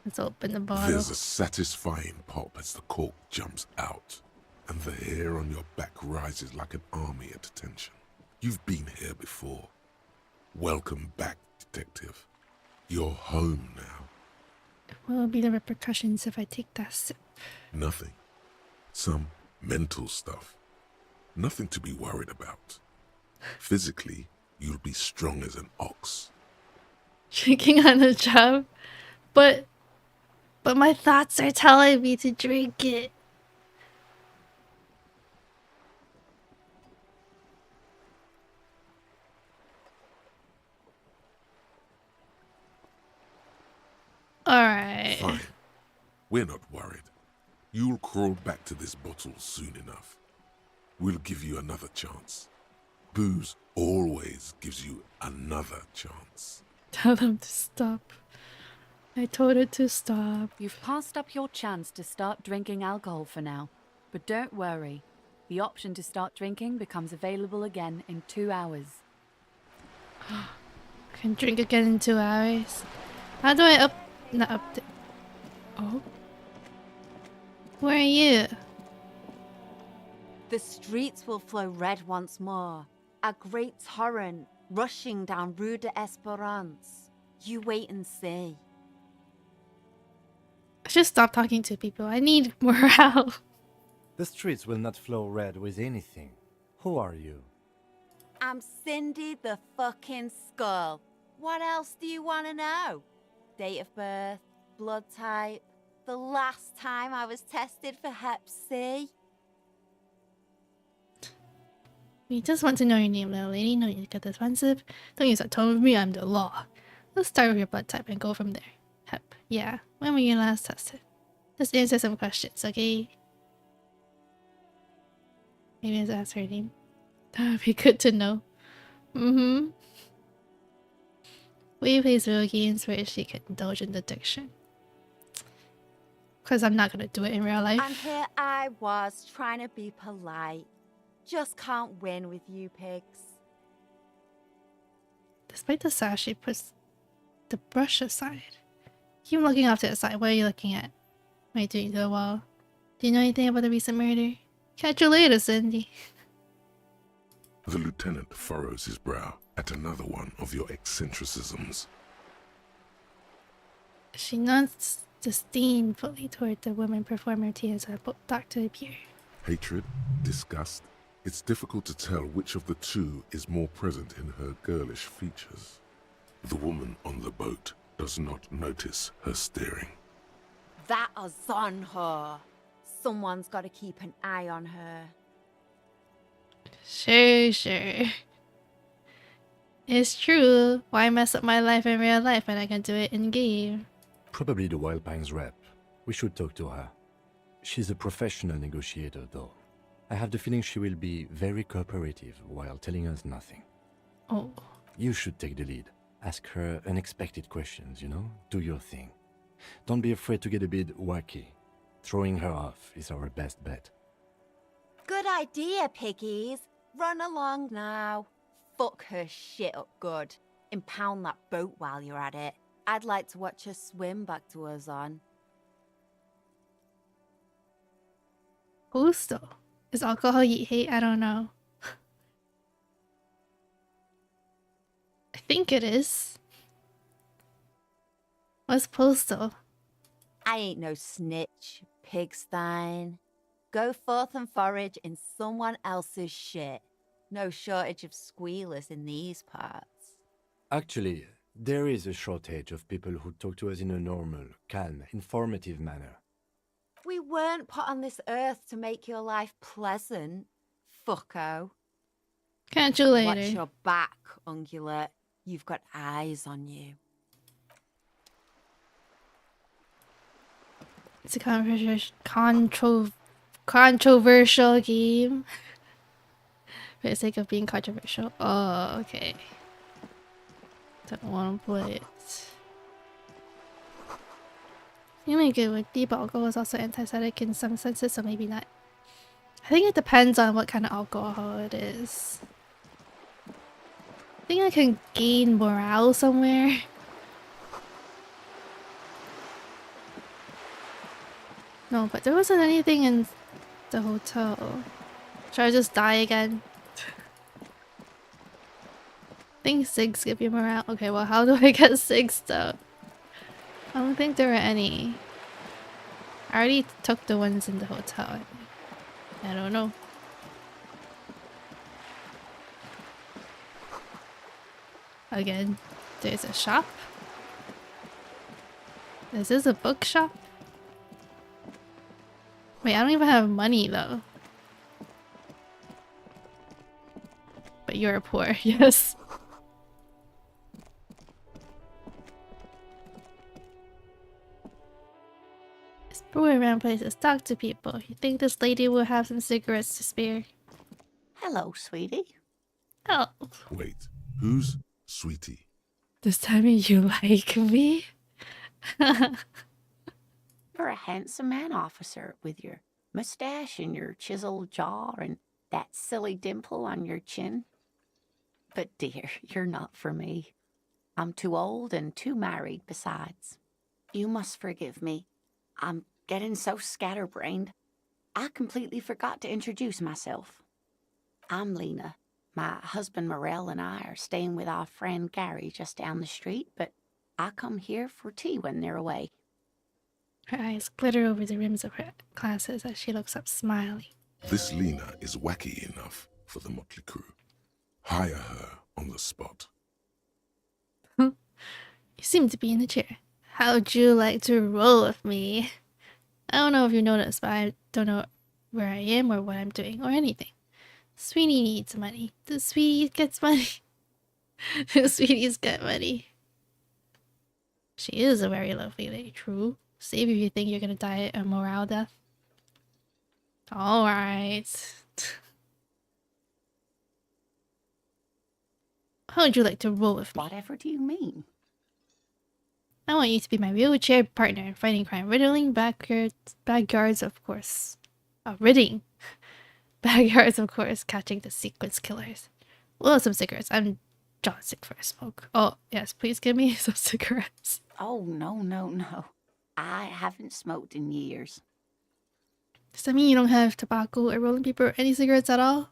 Let's open the bottle. There's a satisfying pop as the cork jumps out, and the hair on your back rises like an army at attention. You've been here before. Welcome back, detective. You're home now. What will be the repercussions if I take that sip? Nothing. Some mental stuff. Nothing to be worried about. Physically, you'll be strong as an ox. Drinking on the job? But my thoughts are telling me to drink it. Alright. Fine. We're not worried. You'll crawl back to this bottle soon enough. We'll give you another chance. Booze always gives you another chance. Tell them to stop. I told her to stop. You've passed up your chance to start drinking alcohol for now. But don't worry. The option to start drinking becomes available again in 2 hours. I can drink again in 2 hours. How do I not update? Oh. Where are you? The streets will flow red once more. A great torrent rushing down Rue de Esperance. You wait and see. I should stop talking to people. I need morale. The streets will not flow red with anything. Who are you? I'm Cindy the fucking Skull. What else do you want to know? Date of birth, blood type, the last time I was tested for Hep C. We just want to know your name, little lady. No need to get defensive. Don't use that tone with me. I'm the law. Let's start with your blood type and go from there. Hep. Yeah. When were you last tested? Just answer some questions, okay? Maybe just ask her name. That would be good to know. Mm-hmm. We play video games where she can indulge in addiction. Because I'm not going to do it in real life. And here I was trying to be polite. Just can't win with you pigs. Despite the sash, she puts the brush aside. Keep looking off to the side. What are you looking at? What are you doing to the wall? Do you know anything about the recent murder? Catch you later, Cindy. The lieutenant furrows his brow at another one of your eccentricisms. She nods disdainfully toward the woman performer tears her doctor appear. Hatred, disgust. It's difficult to tell which of the two is more present in her girlish features. The woman on the boat does not notice her staring. That is on her. Someone's got to keep an eye on her. Sure. It's true. Why mess up my life in real life when I can do it in game? Probably the Wild Pines rep. We should talk to her. She's a professional negotiator, though. I have the feeling she will be very cooperative while telling us nothing. Oh. You should take the lead. Ask her unexpected questions, you know? Do your thing. Don't be afraid to get a bit wacky. Throwing her off is our best bet. Good idea, piggies. Run along now. Fuck her shit up good. Impound that boat while you're at it. I'd like to watch her swim back to her zon. Gusto. Is alcohol you hate? I don't know. I think it is. What's postal? I ain't no snitch, pigstein. Go forth and forage in someone else's shit. No shortage of squealers in these parts. Actually, there is a shortage of people who talk to us in a normal, calm, informative manner. We weren't put on this earth to make your life pleasant, fucko. Catch you later. Watch your back, ungulate. You've got eyes on you. It's a controversial game. For the sake of being controversial. Oh, okay. Don't want to play it. Feeling good with deep alcohol is also antiseptic in some senses, so maybe not. I think it depends on what kind of alcohol it is. I think I can gain morale somewhere. No, but there wasn't anything in the hotel. Should I just die again? I think SIGs give you morale. Okay, well, how do I get SIGs though? I don't think there were any. I already took the ones in the hotel. I don't know. Again, there's a shop. This is a bookshop. Wait, I don't even have money though. But you're poor, yes. Just brew around places, talk to people. You think this lady will have some cigarettes to spare? Hello, sweetie. Oh. Wait, who's Sweetie? Does that mean you like me? You're a handsome man, officer, with your mustache and your chiseled jaw and that silly dimple on your chin. But dear, you're not for me. I'm too old and too married besides. You must forgive me. I'm getting so scatterbrained. I completely forgot to introduce myself. I'm Lena. My husband Morel and I are staying with our friend Gary just down the street, but I come here for tea when they're away. Her eyes glitter over the rims of her glasses as she looks up, smiling. This Lena is wacky enough for the motley crew. Hire her on the spot. You seem to be in the chair. How would you like to roll with me? I don't know if you noticed, but I don't know where I am or what I'm doing or anything. Sweetie needs money. The sweetie gets money. The sweeties get money. She is a very lovely lady, true. Save if you think you're gonna die a morale death. Alright. How would you like to roll with me? Whatever do you mean? I want you to be my wheelchair partner in fighting crime, riddling backyards, of course. Ridding backyards, of course, catching the sequence killers. Well, some cigarettes. I'm John sick for a smoke. Oh, yes, please give me some cigarettes. Oh, no. I haven't smoked in years. Does that mean you don't have tobacco or rolling paper or any cigarettes at all?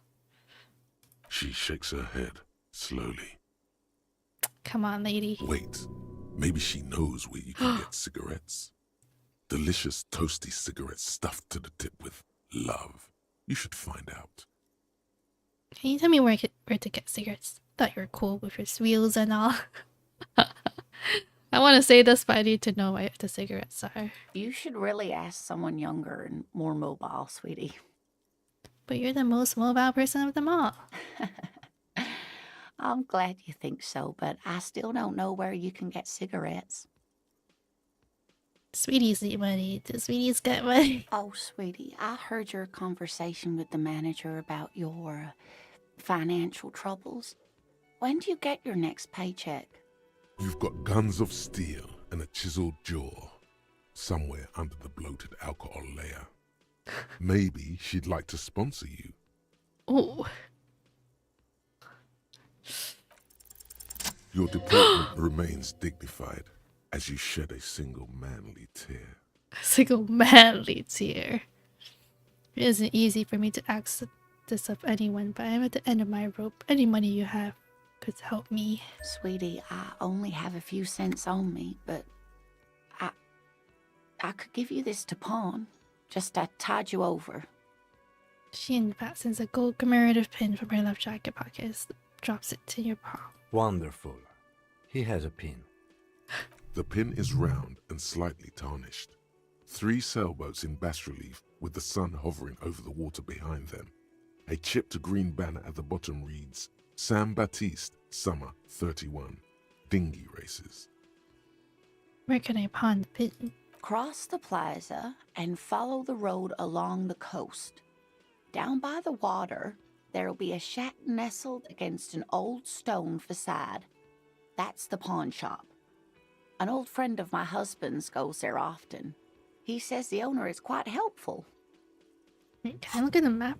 She shakes her head slowly. Come on, lady. Wait, maybe she knows where you can get cigarettes. Delicious toasty cigarettes stuffed to the tip with love. You should find out. Can you tell me where to get cigarettes? Thought you were cool with your wheels and all. I want to say this, but I need to know where the cigarettes are. You should really ask someone younger and more mobile, sweetie. But you're the most mobile person of them all. I'm glad you think so, but I still don't know where you can get cigarettes. Sweeties need money. The sweeties get money. Oh, sweetie, I heard your conversation with the manager about your financial troubles. When do you get your next paycheck? You've got guns of steel and a chiseled jaw somewhere under the bloated alcohol layer. Maybe she'd like to sponsor you. Oh. Your deportment remains dignified as you shed a single manly tear. A single manly tear. It isn't easy for me to ask this of anyone, but I'm at the end of my rope. Any money you have could help me. Sweetie, I only have a few cents on me, but I could give you this to pawn. Just to tide you over. She unfastens a gold commemorative pin from her left jacket pocket, drops it to your palm. Wonderful. He has a pin. The pin is round and slightly tarnished. 3 sailboats in bas relief with the sun hovering over the water behind them. A chipped green banner at the bottom reads, San Baptiste, Summer 31, Dinghy Races. Where can I pawn the pin? Cross the plaza and follow the road along the coast. Down by the water, there'll be a shack nestled against an old stone facade. That's the pawn shop. An old friend of my husband's goes there often. He says the owner is quite helpful. Can I look at the map?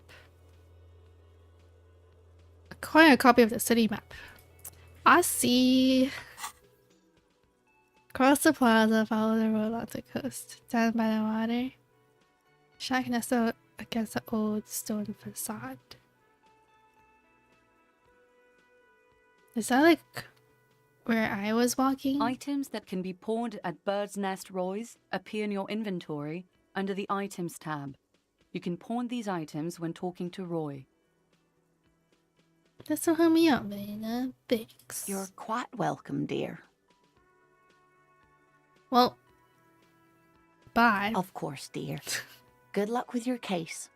Acquire a copy of the city map. I see. Cross the plaza, follow the road along the coast. Down by the water. Shack nestled against the old stone facade. Is that like where I was walking? Items that can be pawned at Bird's Nest Roy's appear in your inventory under the Items tab. You can pawn these items when talking to Roy. That's so hum me up, man. Thanks. You're quite welcome, dear. Well, bye. Of course, dear. Good luck with your case.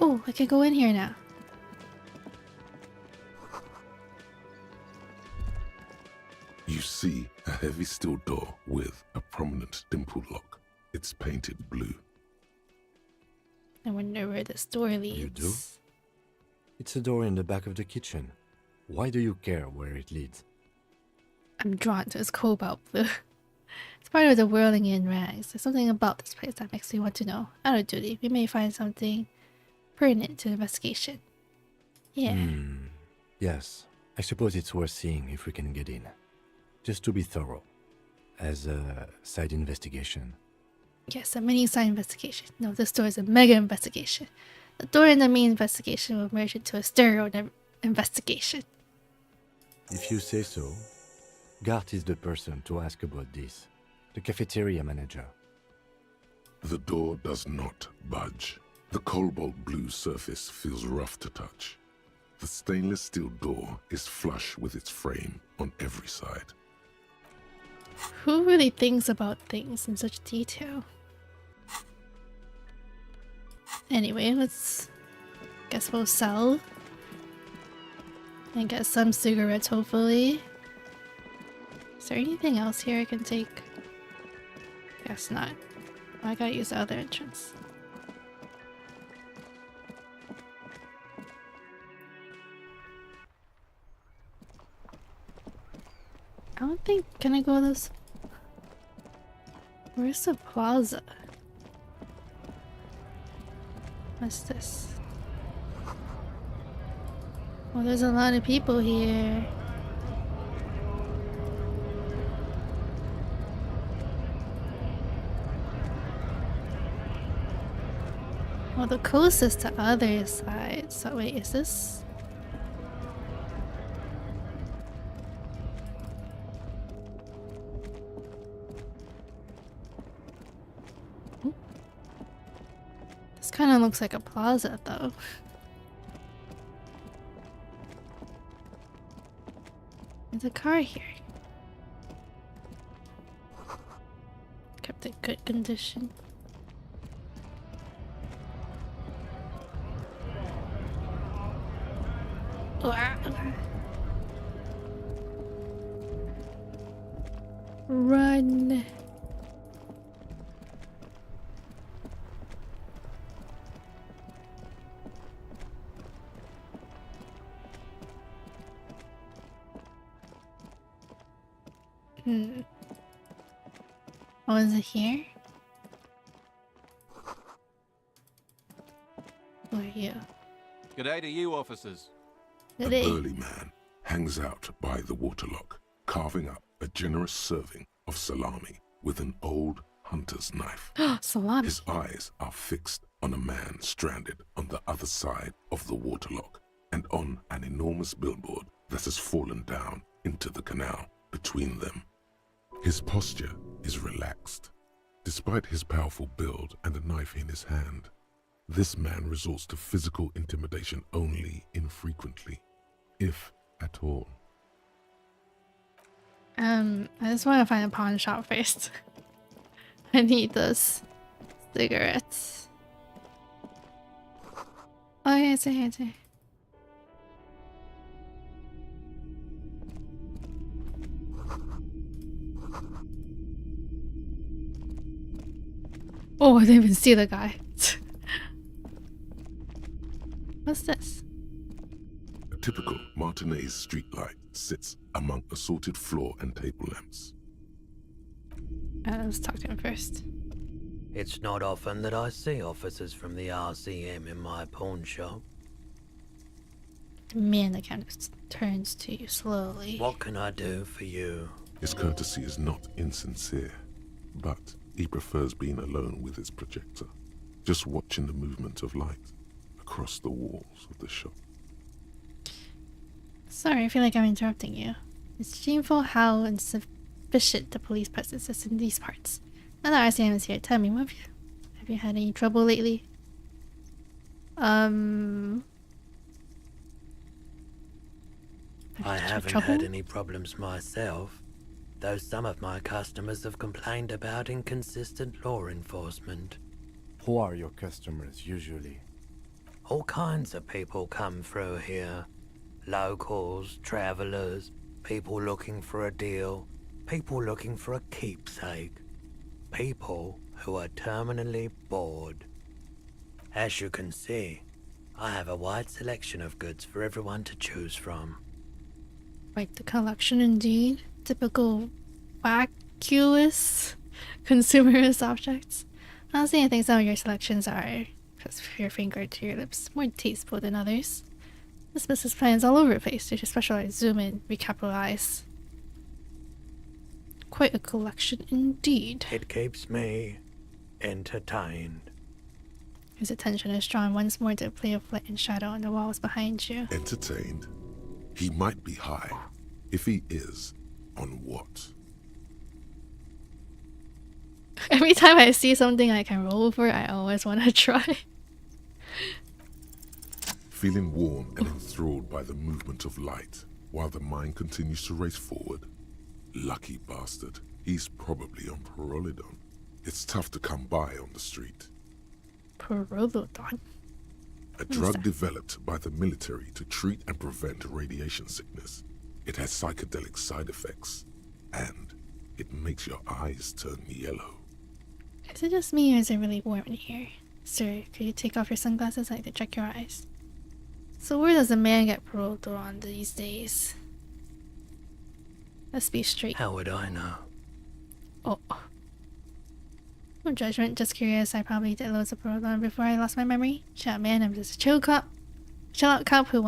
Oh, I can go in here now. You see a heavy steel door with a prominent dimple lock. It's painted blue. I wonder where this door leads. You do? It's a door in the back of the kitchen. Why do you care where it leads? I'm drawn to its cobalt blue. It's part of the whirling in rags. There's something about this place that makes me want to know. Out of duty, we may find something pertinent to the investigation. Yeah. Yes, I suppose it's worth seeing if we can get in. Just to be thorough. As a side investigation. Yes, a mini side investigation. No, this door is a mega investigation. The door in the main investigation will merge into a stereo investigation. If you say so. Gart is the person to ask about this. The cafeteria manager. The door does not budge. The cobalt blue surface feels rough to touch. The stainless steel door is flush with its frame on every side. Who really thinks about things in such detail? Anyway, guess we'll sell. And get some cigarettes, hopefully. Is there anything else here I can take? Guess not. I gotta use the other entrance. I don't think... Can I go this... Where's the plaza? What's this? Well, there's a lot of people here. Well, the coast is the other side. So wait, is this? This kind of looks like a plaza, though. There's a car here. Kept in good condition. Run. Oh, is it here? Who are you? G'day to you, officers. A burly man hangs out by the waterlock, carving up a generous serving of salami with an old hunter's knife. Salami. His eyes are fixed on a man stranded on the other side of the waterlock and on an enormous billboard that has fallen down into the canal between them. His posture is relaxed. Despite his powerful build and a knife in his hand, this man resorts to physical intimidation only infrequently, if at all. I just want to find a pawn shop first. I need those cigarettes. Oh, yeah, it's here, it's here. Oh, I didn't even see the guy. What's this? A typical Martinez streetlight sits among assorted floor and table lamps. Let's talk to him first. It's not often that I see officers from the RCM in my pawn shop. The man that kind of turns to you slowly. What can I do for you? His courtesy is not insincere, but he prefers being alone with his projector, just watching the movement of light across the walls of the shop. Sorry, I feel like I'm interrupting you. It's shameful how insufficient the police presence is in these parts. Now that RCM is here, tell me, have you had any trouble lately? I haven't had any problems myself, though some of my customers have complained about inconsistent law enforcement. Who are your customers usually? All kinds of people come through here. Locals, travelers, people looking for a deal, people looking for a keepsake, people who are terminally bored. As you can see, I have a wide selection of goods for everyone to choose from. Quite the collection indeed. Typical vacuous consumerist objects. Honestly, I think some of your selections are, just your finger to your lips, more tasteful than others. This business plan is all over the place. You should specialize, zoom in, recapitalize. Quite a collection indeed. It keeps me entertained. His attention is drawn once more to the play of light and shadow on the walls behind you. Entertained? He might be high. If he is, on what? Every time I see something I can roll for, I always want to try. Feeling warm and enthralled by the movement of light, while the mind continues to race forward. Lucky bastard. He's probably on Parolidon. It's tough to come by on the street. Parolidon? A drug developed by the military to treat and prevent radiation sickness. It has psychedelic side effects, and it makes your eyes turn yellow. Is it just me or is it really warm in here? Sir, could you take off your sunglasses? I like to check your eyes. So where does a man get Parolidon these days? Let's be straight. How would I know? Oh. No judgment, just curious. I probably did loads of Parolidon before I lost my memory. Shut up, man, I'm just a chill cop. Chill out cop who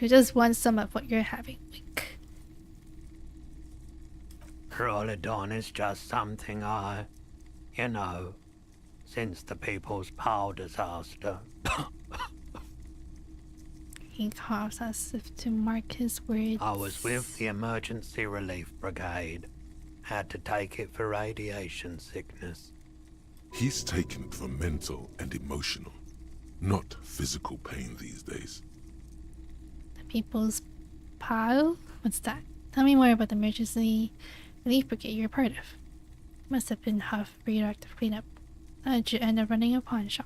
just wants some of what you're having. Wink. Parolidon is just something you know, since the People's Power disaster. He coughs as if to mark his words. I was with the Emergency Relief Brigade. Had to take it for radiation sickness. He's taken it for mental and emotional, not physical pain these days. The People's Power? What's that? Tell me more about the Emergency Relief Brigade you're part of. Must have been tough radioactive cleanup. How did you end up running a pawn shop?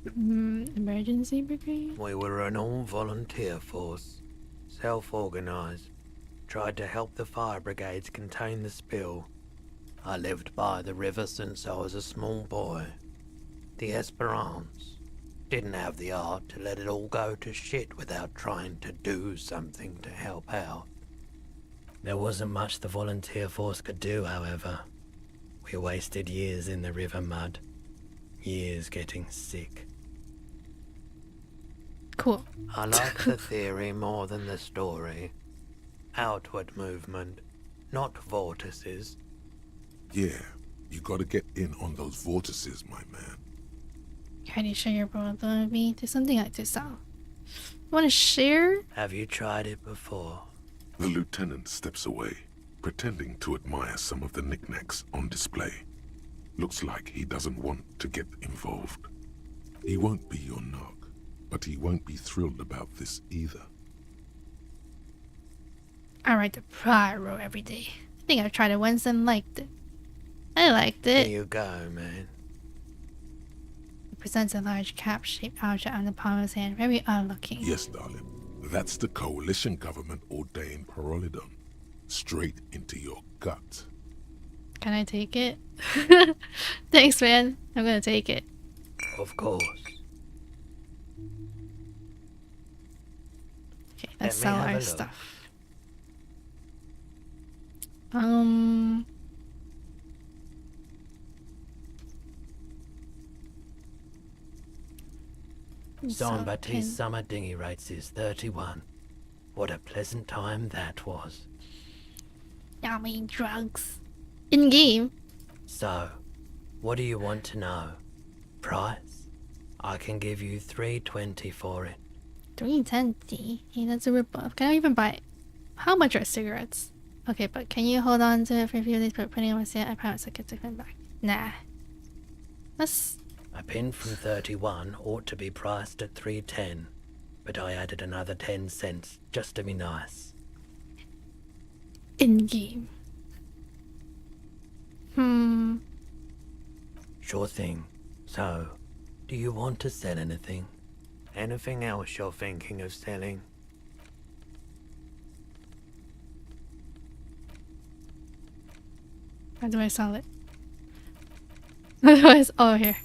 Emergency Brigade? We were an all-volunteer force, self-organized. Tried to help the fire brigades contain the spill. I lived by the river since I was a small boy. The Esperance didn't have the art to let it all go to shit without trying to do something to help out. There wasn't much the volunteer force could do, however. We wasted years in the river mud. Years getting sick. Cool. I like the theory more than the story. Outward movement, not vortices. Yeah, you gotta get in on those vortices, my man. Can you share your Parolidon with me? There's something I like to sell. Want to share? Have you tried it before? The lieutenant steps away, pretending to admire some of the knickknacks on display. Looks like he doesn't want to get involved. He won't be your knock, but he won't be thrilled about this either. I ride the Pyro every day. I think I've tried it once and liked it. I liked it. Here you go, man. He presents a large cap-shaped object on the palm of his hand, very odd-looking. Yes, darling. That's the coalition government ordained Parolidon. Straight into your gut. Can I take it? Thanks, man. I'm gonna take it. Of course. Okay, let's Let me sell have a our look. stuff. Jean-Baptiste's summer dinghy rates is 31. What a pleasant time that was. Yummy drugs. In game. So, what do you want to know? Price? I can give you $3.20 for it. $3.20? Hey, that's a ripoff. Can I even buy it? How much are cigarettes? Okay, but can you hold on to it for a few days, but putting on my sale? I promise I'll get it back. Nah. Let's A pin from 31 ought to be priced at 310, but I added another 10 cents just to be nice. In-game. Sure thing. So, do you want to sell anything? Anything else you're thinking of selling? How do I sell it? How do I... Oh, here.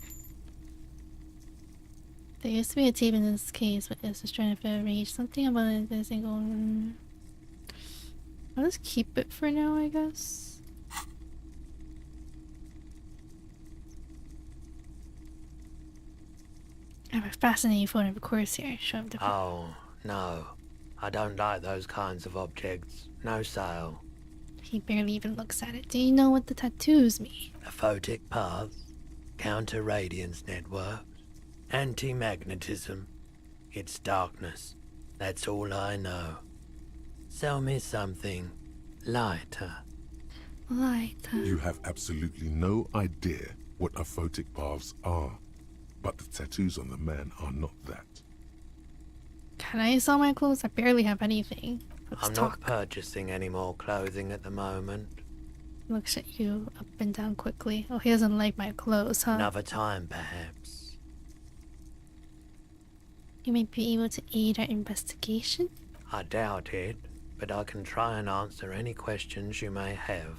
There used to be a tape in this case, but it's just trying to fit reach. Something about it this single. I'll just keep it for now, I guess. I have a fascinating photo, of course, here. Show him the photo. Oh, no. I don't like those kinds of objects. No sale. He barely even looks at it. Do you know what the tattoos mean? Aphotic paths, counter-radiance networks, anti-magnetism. It's darkness. That's all I know. Sell me something lighter. Lighter. You have absolutely no idea what aphotic paths are, but the tattoos on the man are not that. Can I sell my clothes? I barely have anything. I'm not purchasing any more clothing at the moment. Looks at you up and down quickly. Oh, he doesn't like my clothes, huh? Another time, perhaps. You may be able to aid our investigation? I doubt it, but I can try and answer any questions you may have.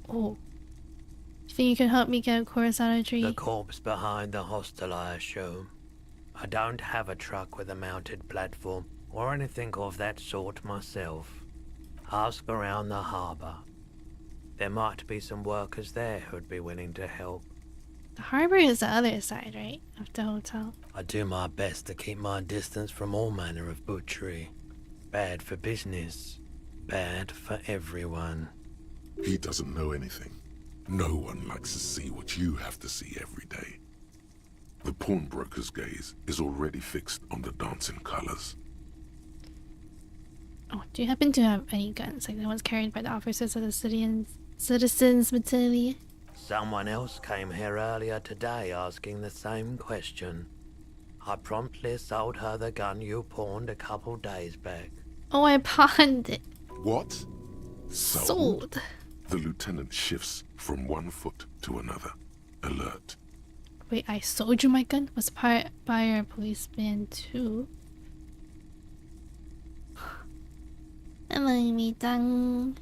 Oh. You think you can help me get a course out of tree? The corpse behind the hostel, I assume. I don't have a truck with a mounted platform or anything of that sort myself. Ask around the harbour. There might be some workers there who'd be willing to help. The harbour is the other side, right? Of the hotel. I do my best to keep my distance from all manner of butchery. Bad for business. Bad for everyone. He doesn't know anything. No one likes to see what you have to see every day. The pawnbroker's gaze is already fixed on the dancing colors. Oh, do you happen to have any guns, like the ones carried by the officers of the citizens battalion? Someone else came here earlier today asking the same question. I promptly sold her the gun you pawned a couple days back. Oh, I pawned it. What? Sold. The lieutenant shifts from one foot to another. Alert. Wait, I sold you my gun? Was by a policeman too? 감사합니다.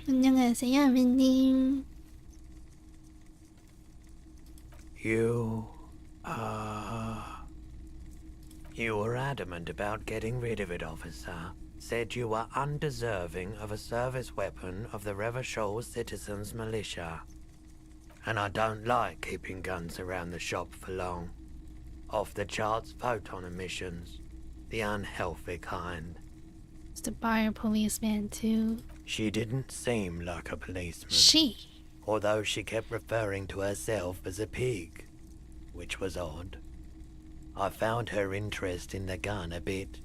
안녕하세요, 빈님. You were adamant about getting rid of it, officer. Said you were undeserving of a service weapon of the Revachol Citizens Militia. And I don't like keeping guns around the shop for long. Off-the-charts photon emissions. The unhealthy kind. It's the buyer policeman too. She didn't seem like a policeman. She? Although she kept referring to herself as a pig, which was odd. I found her interest in the gun a bit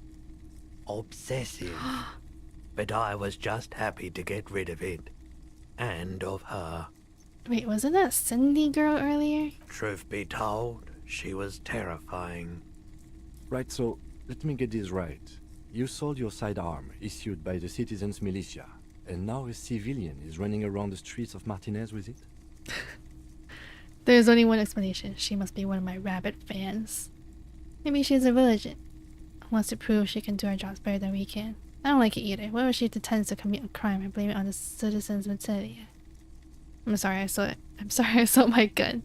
obsessive, but I was just happy to get rid of it. And of her. Wait, wasn't that Cindy girl earlier? Truth be told, she was terrifying. Right, so let me get this right. You sold your sidearm, issued by the Citizens Militia, and now a civilian is running around the streets of Martinez with it? There's only one explanation. She must be one of my rabbit fans. Maybe she's a villager. Wants to prove she can do her jobs better than we can. I don't like it either. What if she intends to commit a crime and blame it on the Citizens Battalion? I'm sorry, I saw it. I'm sorry, I saw my gun.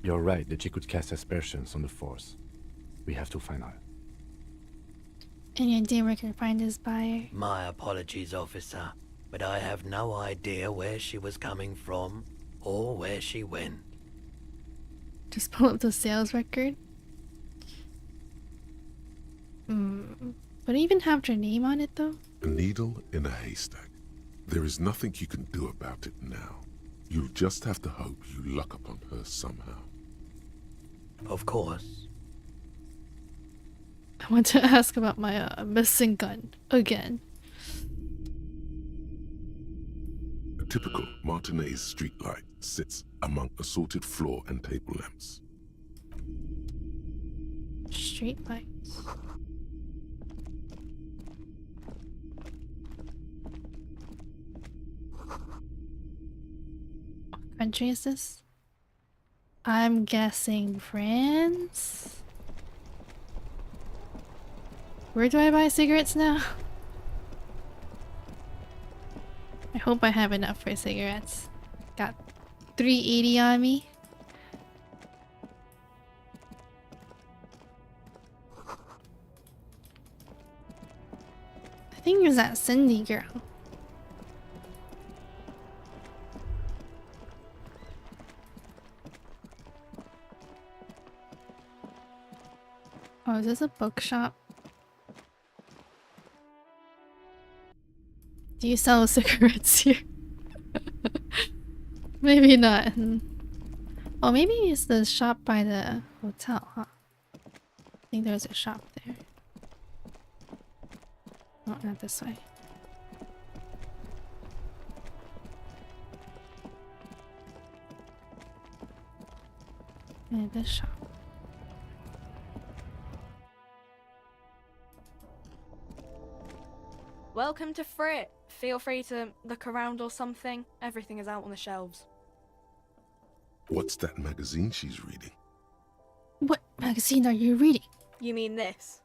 You're right that she could cast aspersions on the force. We have to find her. Any idea where I can find this buyer? My apologies, officer, but I have no idea where she was coming from or where she went. Just pull up the sales record. Would it even have her name on it though? A needle in a haystack. There is nothing you can do about it now. You'll just have to hope you luck upon her somehow. Of course. I want to ask about my missing gun again. A typical Martinez streetlight sits among assorted floor and table lamps. Street lights. What country is this? I'm guessing France? Where do I buy cigarettes now? I hope I have enough for cigarettes. Got 380 on me. I think it was that Cindy girl. Oh, is this a bookshop? Do you sell cigarettes here? Maybe not. Oh, maybe it's the shop by the hotel, huh? I think there's a shop there. Oh, not this way. Yeah, this shop. Welcome to Frit. Feel free to look around or something. Everything is out on the shelves. What's that magazine she's reading? What magazine are you reading? You mean this?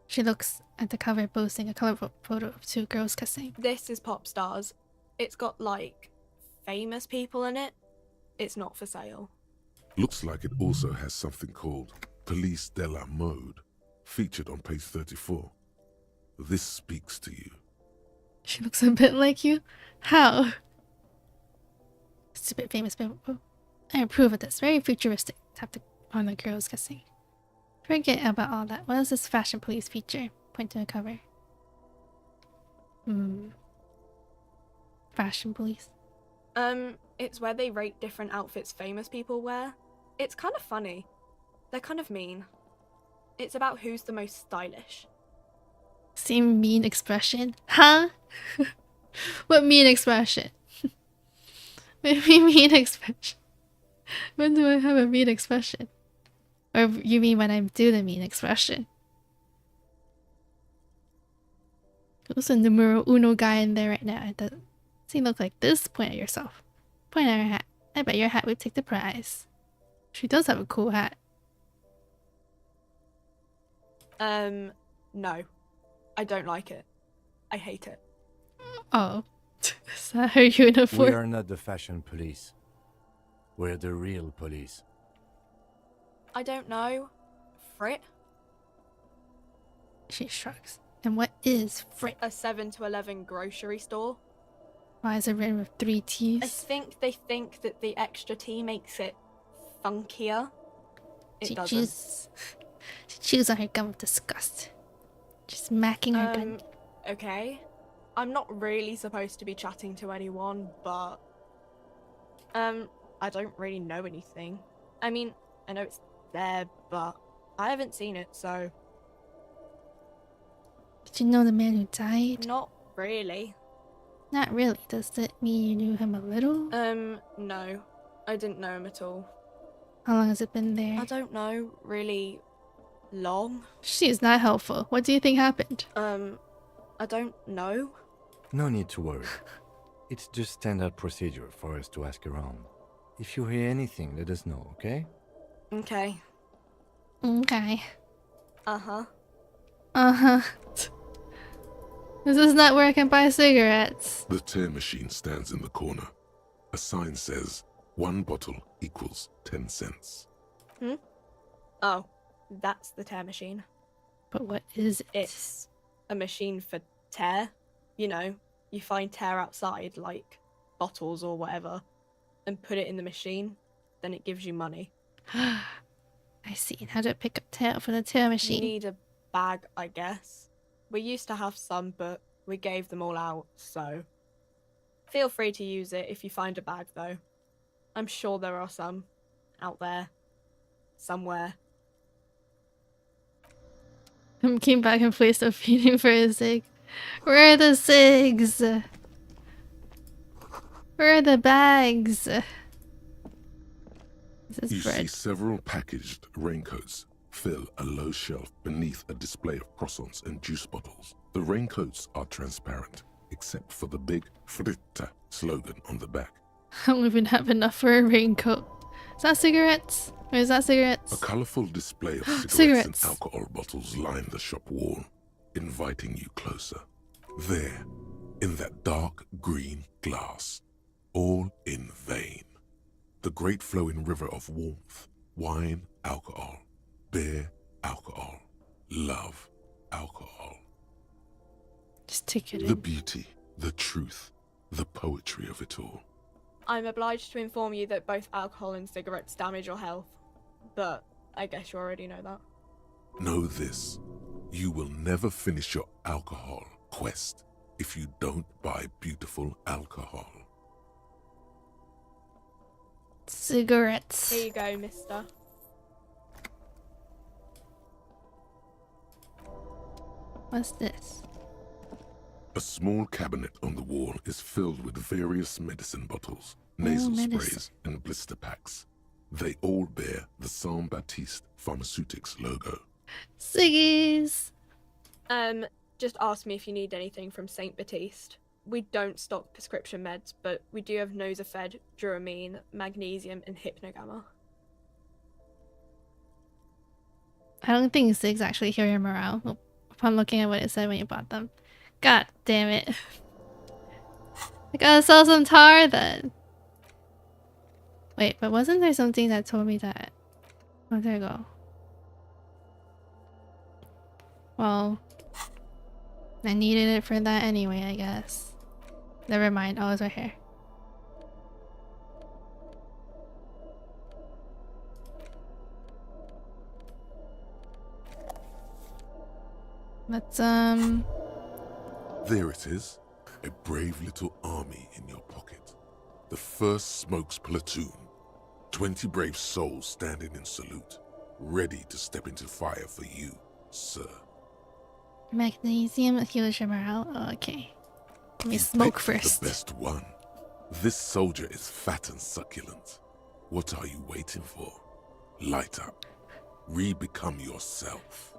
She looks at the cover, posting a colorful photo of two girls kissing. This is Pop Stars. It's got, like, famous people in it. It's not for sale. Looks like it also has something called Police de la Mode, featured on page 34. This speaks to you. She looks a bit like you? How? Stupid famous people. I approve of this. Very futuristic. Tap on the girls kissing. Forget about all that. What is this fashion police feature? Point to the cover. Fashion police. It's where they rate different outfits famous people wear. It's kind of funny. They're kind of mean. It's about who's the most stylish. Same mean expression? Huh? What mean expression? Maybe mean expression. When do I have a mean expression? Or you mean when I do the mean expression? Who's the numero uno guy in there right now? It doesn't look like this. Point at yourself. Point at her hat. I bet your hat would take the prize. She does have a cool hat. No. I don't like it. I hate it. Oh. Is that her uniform? We are not the fashion police. We're the real police. I don't know. Frit? She shrugs. And what is Frit? A 7 to 11 grocery store. Why is it written with 3 T's? I think they think that the extra T makes it funkier. It doesn't. She chews on her gum with disgust. Just smacking her gun. Okay. I'm not really supposed to be chatting to anyone, but... I don't really know anything. I mean, I know it's there, but I haven't seen it, so... Did you know the man who died? Not really. Not really. Does that mean you knew him a little? No. I didn't know him at all. How long has it been there? I don't know. Really long. She is not helpful. What do you think happened? I don't know. No need to worry. It's just standard procedure for us to ask around. If you hear anything, let us know, okay? Okay. Okay. Uh-huh. Uh-huh. This is not where I can buy cigarettes. The tear machine stands in the corner. A sign says, 1 bottle equals 10 cents. Oh, that's the tear machine. But what is it? It's a machine for tear. You know, you find tear outside, like bottles or whatever, and put it in the machine, then it gives you money. I see. And how do I pick up tear for the tear machine? You need a bag, I guess. We used to have some, but we gave them all out, so... Feel free to use it if you find a bag, though. I'm sure there are some out there. Somewhere. I'm came back and placed a feeding for a cig. Where are the cigs? Where are the bags? You see several packaged raincoats fill a low shelf beneath a display of croissants and juice bottles. The raincoats are transparent, except for the big Fritta slogan on the back. I don't even have enough for a raincoat. Is that cigarettes? Or is that cigarettes? A colourful display of cigarettes, Cigarettes. and alcohol bottles line the shop wall, inviting you closer. There, in that dark green glass, all in vain. The great flowing river of warmth, wine, alcohol, beer, alcohol, love, alcohol. Just take it in. The beauty, the truth, the poetry of it all. I'm obliged to inform you that both alcohol and cigarettes damage your health, but I guess you already know that. Know this, you will never finish your alcohol quest if you don't buy beautiful alcohol. Cigarettes. Here you go, mister. What's this? A small cabinet on the wall is filled with various medicine bottles, nasal sprays, and blister packs. They all bear the Saint Baptiste Pharmaceutics logo. Ciggies! Just ask me if you need anything from Saint Baptiste. We don't stock prescription meds, but we do have Nosafed, Duramine, Magnesium, and Hypnogamma. I don't think cigs actually heal your morale. If I'm looking at what it said when you bought them. God damn it. I gotta sell some tar then. Wait, but wasn't there something that told me that? Oh, there you go. Well, I needed it for that anyway, I guess. Never mind. Oh, it's right here. Let's, There it is, a brave little army in your pocket. The first Smokes platoon. 20 brave souls standing in salute, ready to step into fire for you, sir. Magnesium heals your morale. Oh, okay. Let me smoke Pick first. The best one. This soldier is fat and succulent. What are you waiting for? Light up. Re-become yourself.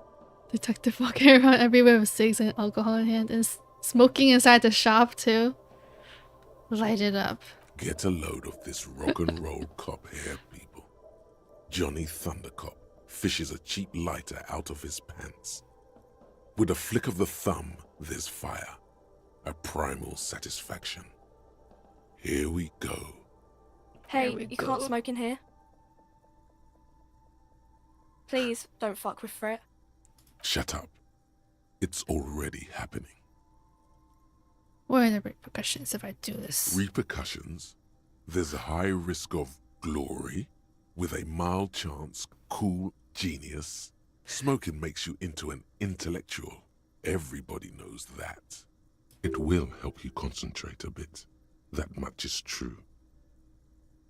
Detective walking around everywhere with cigs and alcohol in hand and smoking inside the shop too. Light it up. Get a load of this rock and roll cop here, people. Johnny Thundercop fishes a cheap lighter out of his pants. With a flick of the thumb, there's fire. A primal satisfaction. Here we go. Hey, you can't smoke in here. Please, don't fuck with Frit. Shut up. It's already happening. What are the repercussions if I do this? Repercussions? There's a high risk of glory, with a mild chance, cool genius. Smoking makes you into an intellectual. Everybody knows that. It will help you concentrate a bit. That much is true.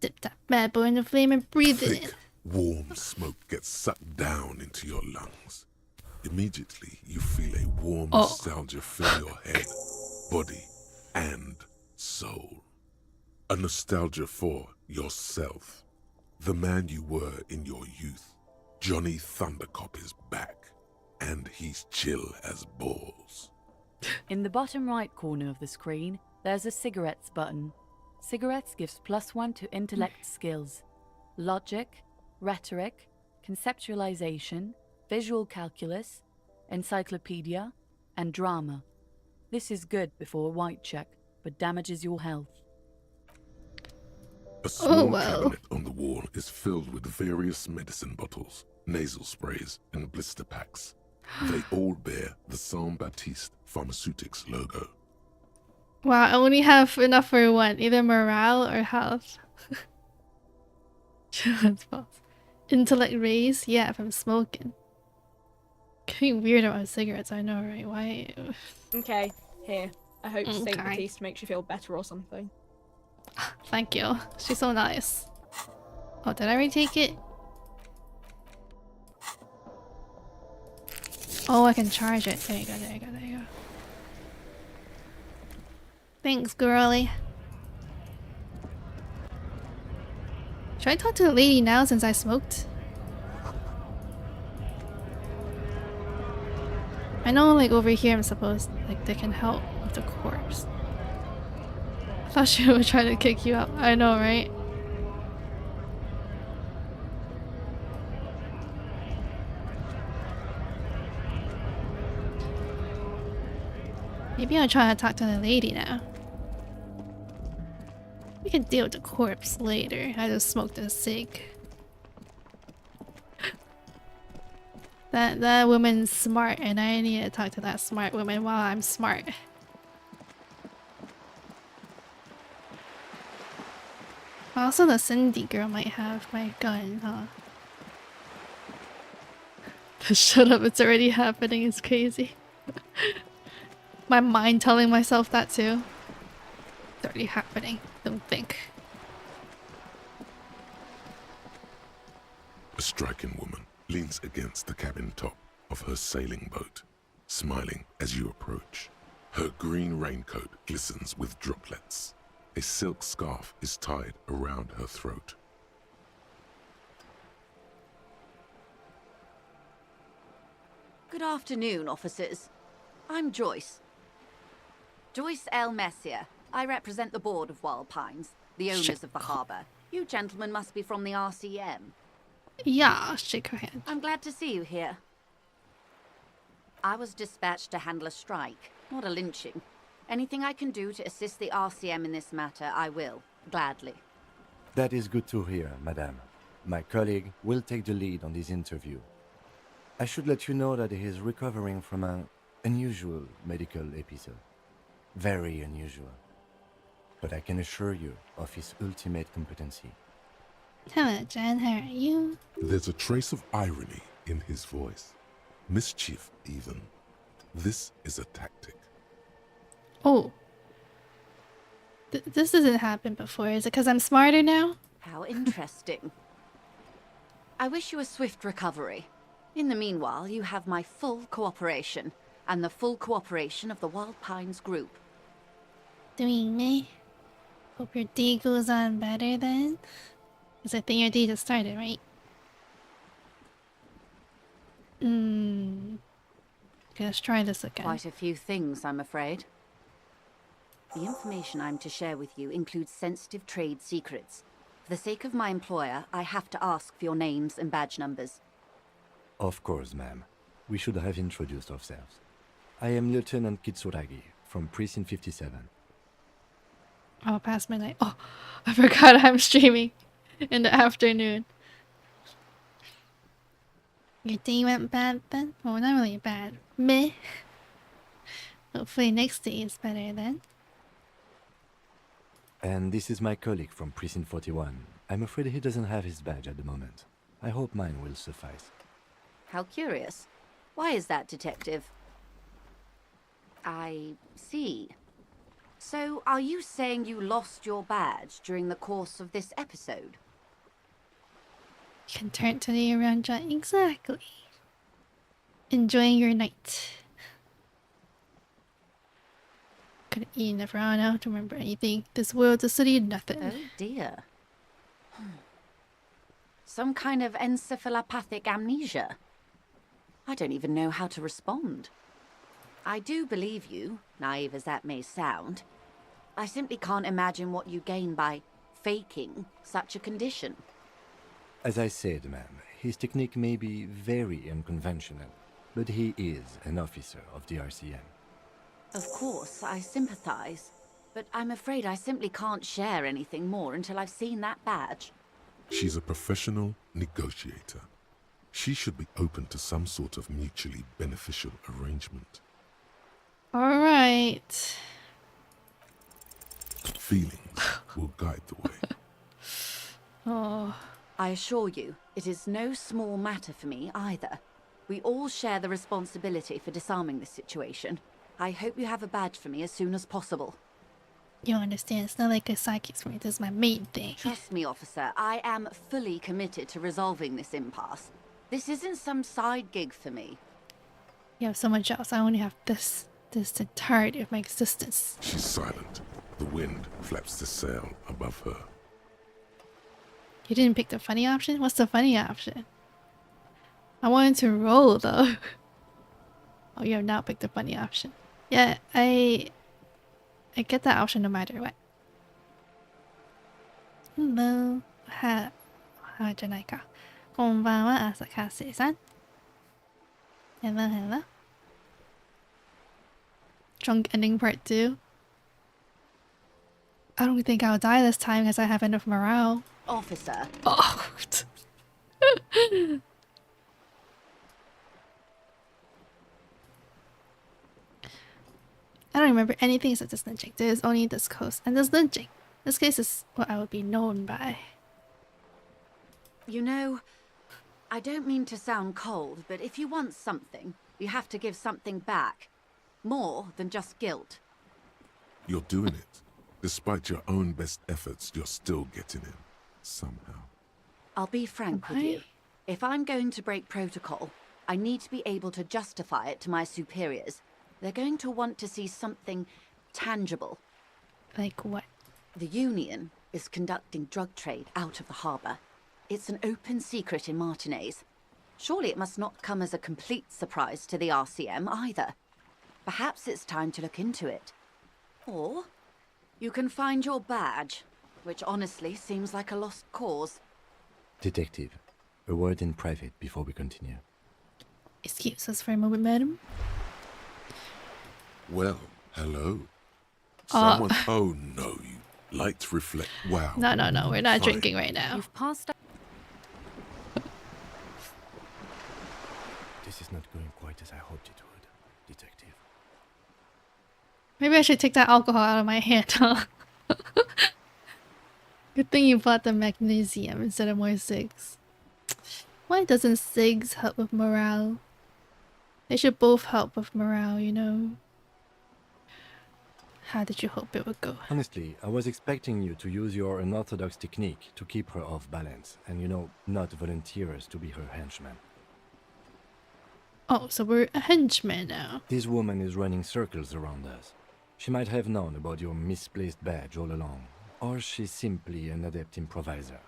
Dip that bad boy in the flame and breathe it in. Thick, warm smoke gets sucked down into your lungs. Immediately, you feel a warm nostalgia fill your head, body, and soul. A nostalgia for yourself. The man you were in your youth. Johnny Thundercop is back, and he's chill as balls. In the bottom right corner of the screen, there's a cigarettes button. Cigarettes gives +1 to intellect skills. Logic, rhetoric, conceptualization, visual calculus, encyclopedia, and drama. This is good before a white check, but damages your health. A small cabinet on the wall is filled with various medicine bottles, nasal sprays, and blister packs. They all bear the Saint Baptiste Pharmaceutics logo. Wow, I only have enough for one, either morale or health. Intellect raise? Yeah, if I'm smoking. Getting weird about cigarettes, I know, right? Why? Okay, here. I hope Saint Baptiste makes you feel better or something. Thank you. She's so nice. Oh, did I retake it? Oh, I can charge it. There you go, there you go, there you go. Thanks, girly. Should I talk to the lady now since I smoked? I know, like, over here I'm supposed, like, they can help with the corpse. I thought she would try to kick you out. I know, right? Maybe I'll try to talk to the lady now. We can deal with the corpse later. I just smoked a cig. That woman's smart, and I need to talk to that smart woman while I'm smart. Also, the Cindy girl might have my gun, huh? Shut up, it's already happening, it's crazy. My mind telling myself that too. It's already happening, don't think. A striking woman leans against the cabin top of her sailing boat, smiling as you approach. Her green raincoat glistens with droplets. A silk scarf is tied around her throat. Good afternoon, officers. I'm Joyce. Joyce L. Messier. I represent the board of Wild Pines, the owners of the harbour. You gentlemen must be from the RCM. Yeah, shake her hand. I'm glad to see you here. I was dispatched to handle a strike, not a lynching. Anything I can do to assist the RCM in this matter, I will, gladly. That is good to hear, madame. My colleague will take the lead on this interview. I should let you know that he is recovering from an unusual medical episode. Very unusual. But I can assure you of his ultimate competency. Hello, Jen. How are you? There's a trace of irony in his voice. Mischief, even. This is a tactic. Oh. This hasn't happened before. Is it because I'm smarter now? How interesting. I wish you a swift recovery. In the meanwhile, you have my full cooperation, and the full cooperation of the Wild Pines group. Doing me? Hope your day goes on better then? Because I think your day just started, right? Let's try this again. Quite a few things, I'm afraid. The information I'm to share with you includes sensitive trade secrets. For the sake of my employer, I have to ask for your names and badge numbers. Of course, ma'am. We should have introduced ourselves. I am Lieutenant Kitsuragi from Precinct 57. Oh, past midnight. Oh, I forgot I'm streaming in the afternoon. Your day went bad then? Well, not really bad. Meh. Hopefully next day is better then. And this is my colleague from Precinct 41. I'm afraid he doesn't have his badge at the moment. I hope mine will suffice. How curious. Why is that, Detective? I see. So, are you saying you lost your badge during the course of this episode? You can turn today around, John. Exactly. Enjoying your night. Couldn't eat, never on out to remember anything. This world, the city, nothing. Oh dear. Some kind of encephalopathic amnesia. I don't even know how to respond. I do believe you, naive as that may sound. I simply can't imagine what you gain by faking such a condition. As I said, ma'am, his technique may be very unconventional, but he is an officer of the RCM. Of course, I sympathize, but I'm afraid I simply can't share anything more until I've seen that badge. She's a professional negotiator. She should be open to some sort of mutually beneficial arrangement. Alright. Feelings will guide the way. Oh. I assure you, it is no small matter for me either. We all share the responsibility for disarming this situation. I hope you have a badge for me as soon as possible. You understand, it's not like a psychic for me, this is my main thing. Trust me, officer, I am fully committed to resolving this impasse. This isn't some side gig for me. You have so much else, I only have this entirety of my existence. She's silent. The wind flaps the sail above her. You didn't pick the funny option? What's the funny option? I wanted to roll though. Oh, you have not picked the funny option. Yeah, I get that option no matter what. Hello. じゃないか。こんばんは、朝活さん。Hello, hello. Drunk ending part 2. I don't think I'll die this time because I have enough morale. Officer. Oh. I don't remember anything except this lynching. There's only this coast and this lynching. This case is what I would be known by. You know, I don't mean to sound cold, but if you want something, you have to give something back. More than just guilt. You're doing it. Despite your own best efforts, you're still getting in. Somehow. I'll be frank with you. If I'm going to break protocol, I need to be able to justify it to my superiors. They're going to want to see something tangible. Like what? The Union is conducting drug trade out of the harbour. It's an open secret in Martinez. Surely it must not come as a complete surprise to the RCM either. Perhaps it's time to look into it. Or you can find your badge, which honestly seems like a lost cause. Detective, a word in private before we continue. Excuse us for a moment, madam. Well, hello. Someone. Oh no, you lights reflect. Wow. No, we're not drinking right now. You've passed. This is not going quite as I hoped it would, Detective. Maybe I should take that alcohol out of my hand, huh? Good thing you bought the magnesium instead of more cigs. Why doesn't cigs help with morale? They should both help with morale, you know? How did you hope it would go? Honestly, I was expecting you to use your unorthodox technique to keep her off balance and, you know, not volunteer us to be her henchman. Oh, so we're a henchman now. This woman is running circles around us. She might have known about your misplaced badge all along, or she's simply an adept improviser.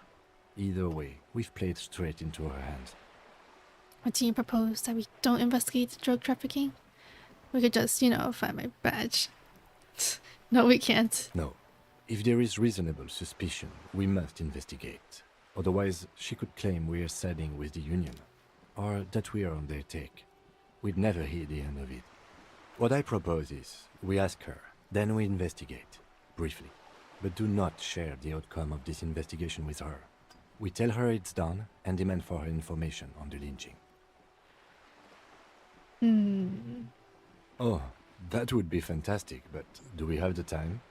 Either way, we've played straight into her hands. What do you propose? That we don't investigate the drug trafficking? We could just, you know, find my badge. No, we can't. No. If there is reasonable suspicion, we must investigate. Otherwise, she could claim we are siding with the Union, or that we are on their take. We'd never hear the end of it. What I propose is, we ask her, then we investigate, briefly. But do not share the outcome of this investigation with her. We tell her it's done and demand for her information on the lynching. Oh, that would be fantastic, but do we have the time?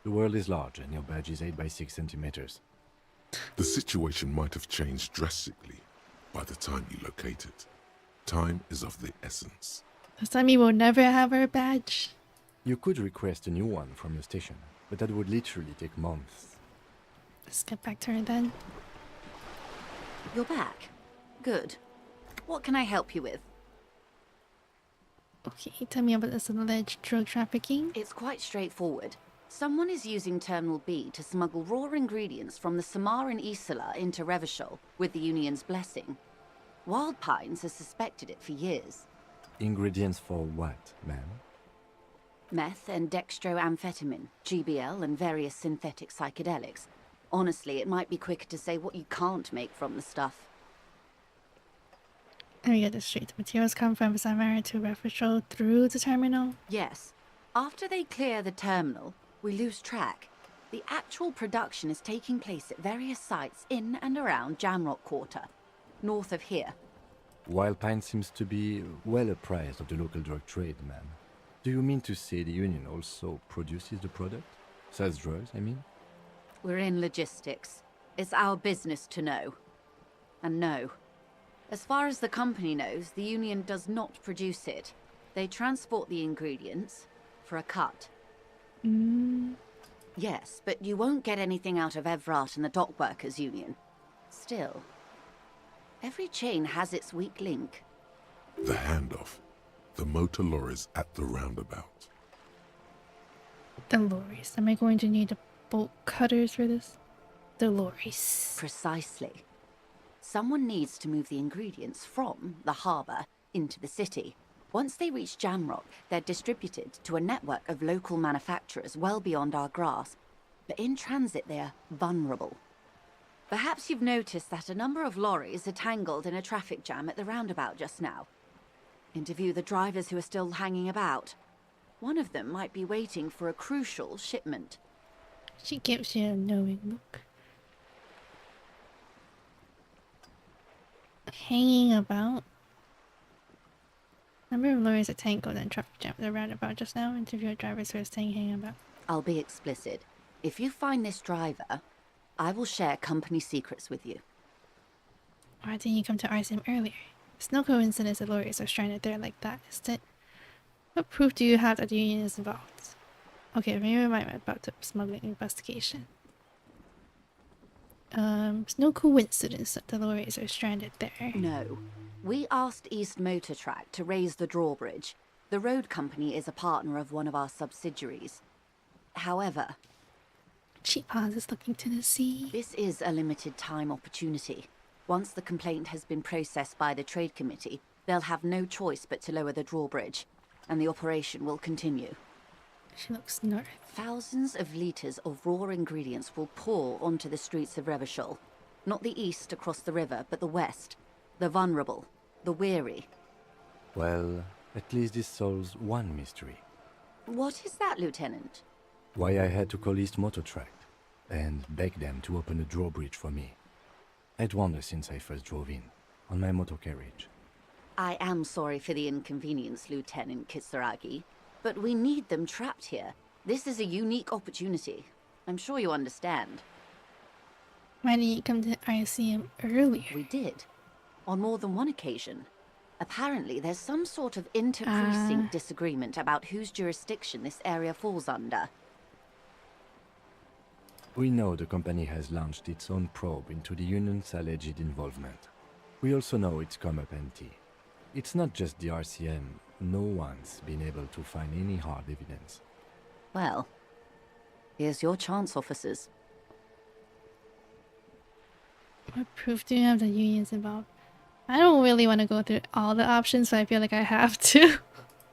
The world is large and your badge is 8 by 6 centimeters. The situation might have changed drastically by the time you locate it. Time is of the essence. Does that mean we'll never have our badge? You could request a new one from the station, but that would literally take months. Let's get back to her then. You're back. Good. What can I help you with? Okay, tell me about this alleged drug trafficking. It's quite straightforward. Someone is using Terminal B to smuggle raw ingredients from the Samar and Isola into Revachol with the Union's blessing. Wild Pines has suspected it for years. Ingredients for what, ma'am? Meth and dextroamphetamine, GBL and various synthetic psychedelics. Honestly, it might be quicker to say what you can't make from the stuff. Let me get this straight. The materials come from Samara to Revachol through the terminal? Yes. After they clear the terminal, we lose track. The actual production is taking place at various sites in and around Jamrock Quarter, north of here. Wild Pine seems to be well apprised of the local drug trade, ma'am. Do you mean to say the Union also produces the product? Sells drugs, I mean? We're in logistics. It's our business to know. And no. As far as the company knows, the Union does not produce it. They transport the ingredients for a cut. Yes, but you won't get anything out of Evrat and the Dock Workers Union. Still, every chain has its weak link. The handoff. The motor lorries at the roundabout. The lorries. Am I going to need the bolt cutters for this? the lorries. Precisely. Someone needs to move the ingredients from the harbour into the city. Once they reach Jamrock, they're distributed to a network of local manufacturers well beyond our grasp. But in transit, they're vulnerable. Perhaps you've noticed that a number of lorries are tangled in a traffic jam at the roundabout just now. Interview the drivers who are still hanging about. One of them might be waiting for a crucial shipment. She gives you a knowing look. Hanging about. Number of lorries are tangled in traffic jam at the roundabout just now. Interview drivers who are staying hanging about. I'll be explicit. If you find this driver, I will share company secrets with you. Why didn't you come to Elysium earlier? It's no coincidence that lorries are stranded there like that, is it? What proof do you have that the union is involved? Okay, maybe I'm about the smuggling investigation. It's no coincidence that the lorries are stranded there. No. We asked East Motor Track to raise the drawbridge. The road company is a partner of one of our subsidiaries. However... She pauses, looking to the sea. This is a limited time opportunity. Once the complaint has been processed by the Trade Committee, they'll have no choice but to lower the drawbridge, and the operation will continue. She looks north. Thousands of litres of raw ingredients will pour onto the streets of Revachol. Not the east across the river, but the west. The vulnerable, the weary. Well, at least this solves one mystery. What is that, Lieutenant? Why I had to call East Motor Track and beg them to open a drawbridge for me. I'd wondered since I first drove in, on my motor carriage. I am sorry for the inconvenience, Lieutenant Kisaragi, but we need them trapped here. This is a unique opportunity. I'm sure you understand. Why didn't you come to Elysium earlier? We did. On more than one occasion. Apparently, there's some sort of inter-precinct disagreement about whose jurisdiction this area falls under. We know the company has launched its own probe into the union's alleged involvement. We also know it's come up empty. It's not just the RCM. No one's been able to find any hard evidence. Well, here's your chance, officers. What proof do you have that union's involved? I don't really want to go through all the options, but I feel like I have to.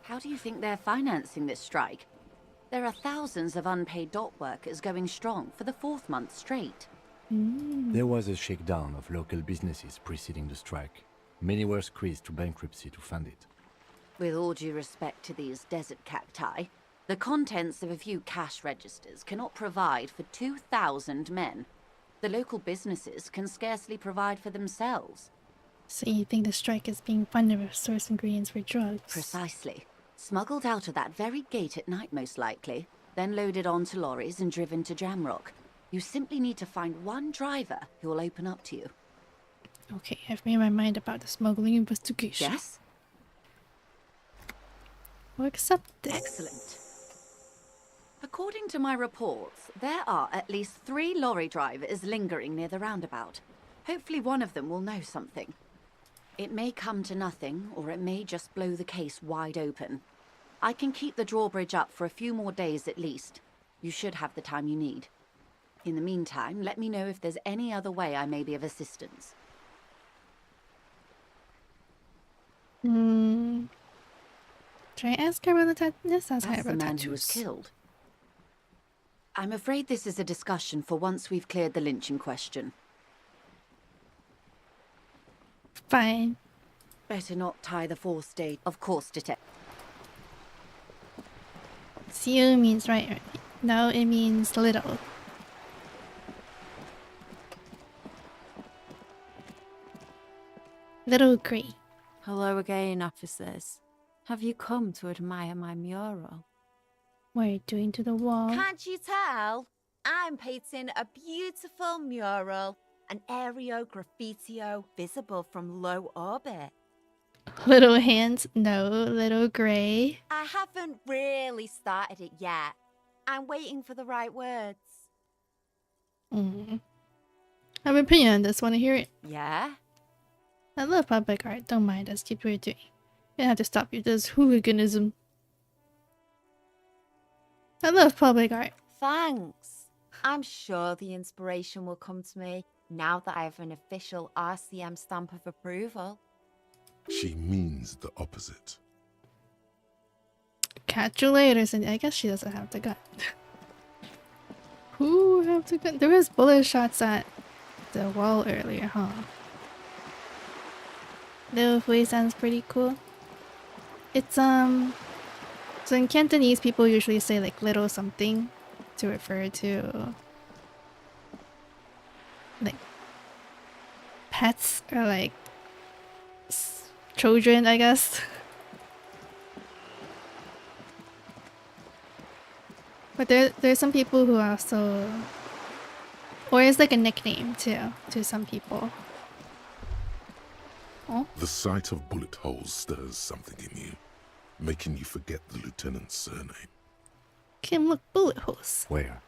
How do you think they're financing this strike? There are thousands of unpaid dock workers going strong for the 4th month straight. There was a shakedown of local businesses preceding the strike. Many were squeezed to bankruptcy to fund it. With all due respect to these desert cacti, the contents of a few cash registers cannot provide for 2,000 men. The local businesses can scarcely provide for themselves. So you think the strike is being funded with source ingredients for drugs? Precisely. Smuggled out of that very gate at night, most likely, then loaded onto lorries and driven to Jamrock. You simply need to find one driver who will open up to you. Okay, I've made my mind about the smuggling investigation. Yes? We'll accept it. Excellent. According to my reports, there are at least 3 lorry drivers lingering near the roundabout. Hopefully one of them will know something. It may come to nothing, or it may just blow the case wide open. I can keep the drawbridge up for a few more days at least. You should have the time you need. In the meantime, let me know if there's any other way I may be of assistance. Should I ask her about the tattoos? That's the man who was killed. I'm afraid this is a discussion for once we've cleared the lynching question. Fine. Better not tie the 4th stage. Of course, detective. Few means right. No, it means little. Little grey. Hello again, officers. Have you come to admire my mural? What are you doing to the wall? Can't you tell? I'm painting a beautiful mural, an aereo graffitio visible from low orbit. Little hands, no, little grey. I haven't really started it yet. I'm waiting for the right words. I have an opinion on this. Want to hear it? Yeah? I love public art. Don't mind us. Keep what you're doing. You don't have to stop you. This hooliganism. I love public art. Thanks. I'm sure the inspiration will come to me now that I have an official RCM stamp of approval. She means the opposite. Catch you later, Cindy. I guess she doesn't have the gun. Who have the gun? There was bullet shots at the wall earlier, huh? Little Fui sounds pretty cool. It's so in Cantonese people usually say like little something to refer to like pets or like children, I guess. But there's some people who also, or it's like a nickname too to some people. Oh? The sight of bullet holes stirs something in you, making you forget the lieutenant's surname. Kim, look, bullet holes. Where?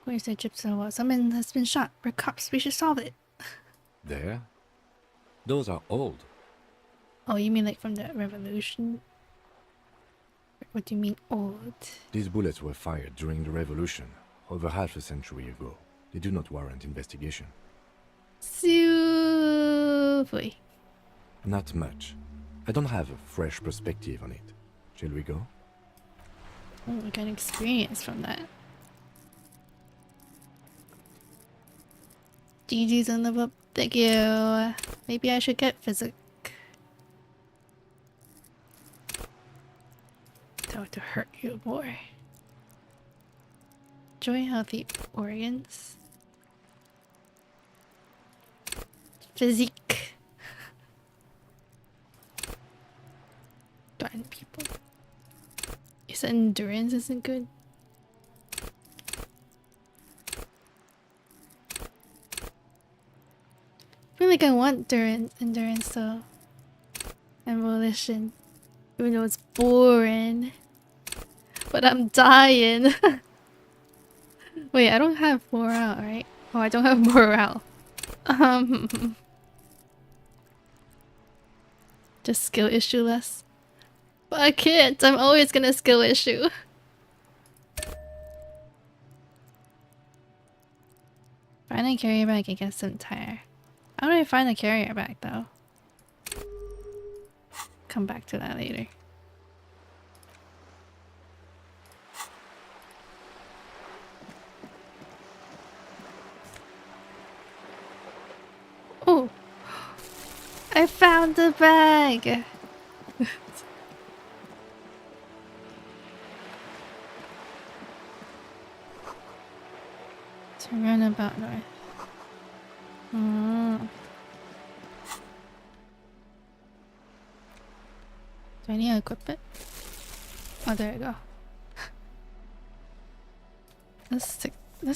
Where's the gypsum wall? Someone has been shot. We're cops. We should solve it. There? Those are old. Oh, you mean like from the revolution? What do you mean old? These bullets were fired during the revolution, over half a century ago. They do not warrant investigation. Seriously? Not much. I don't have a fresh perspective on it. Shall we go? Oh, we got experience from that. GG's on level up. Thank you. Maybe I should get physics. That would hurt you more. Enjoy healthy organs. Physique. Darn people. You said endurance isn't good? I feel like I want endurance though. And volition. Even though it's boring. But I'm dying. Wait, I don't have morale, right? Oh, I don't have morale. Just skill issue less. But I can't. I'm always gonna skill issue. Find a carrier bag against some tire. How do I find a carrier bag though? Come back to that later. Oh! I found the bag! Turn about north. Do I need to equip it? Oh, there we go. Let's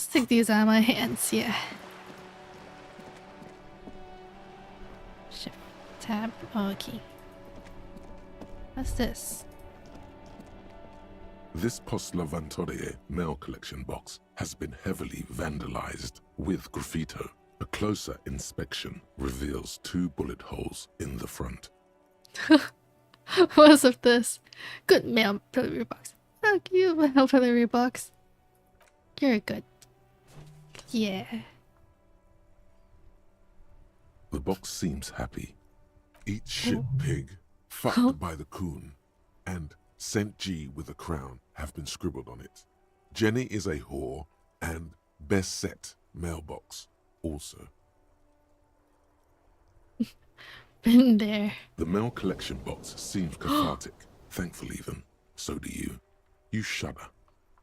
take these out of my hands, yeah. Shift, tab, okay. What's this? This Post Lavantorie mail collection box has been heavily vandalized with graffito. A closer inspection reveals 2 bullet holes in the front. What's of this? Good mail delivery box. Fuck you, mail delivery box. You're good. Yeah. The box seems happy. Eat shit, pig. Fucked by the coon. And St. G with a crown have been scribbled on it. Jenny is a whore, and best set mailbox also. Been there. The mail collection box seems cathartic. Thankfully then, so do you. You shudder.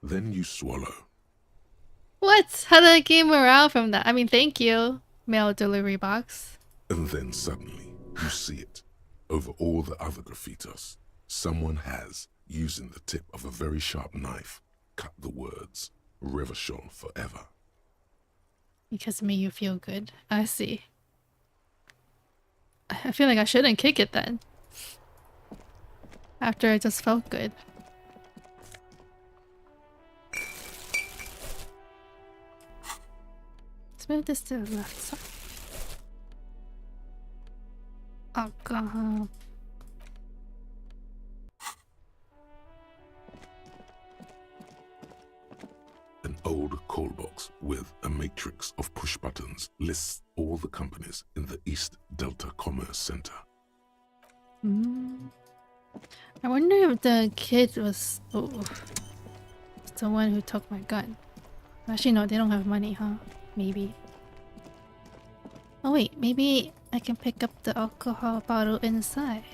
Then you swallow. What? How did I gain morale from that? I mean, thank you, mail delivery box. And then suddenly, you see it. Over all the other graffitos, someone has, using the tip of a very sharp knife, cut the words, Revachol forever. Because it made you feel good. I see. I feel like I shouldn't kick it then. After it just felt good. Let's move this to the left side. Oh god. An old matrix of push buttons lists all the companies in the East Delta Commerce Center. I wonder if the kid was the one who took my gun. Actually, no, they don't have money, huh? Maybe. Oh wait, maybe I can pick up the alcohol bottle inside.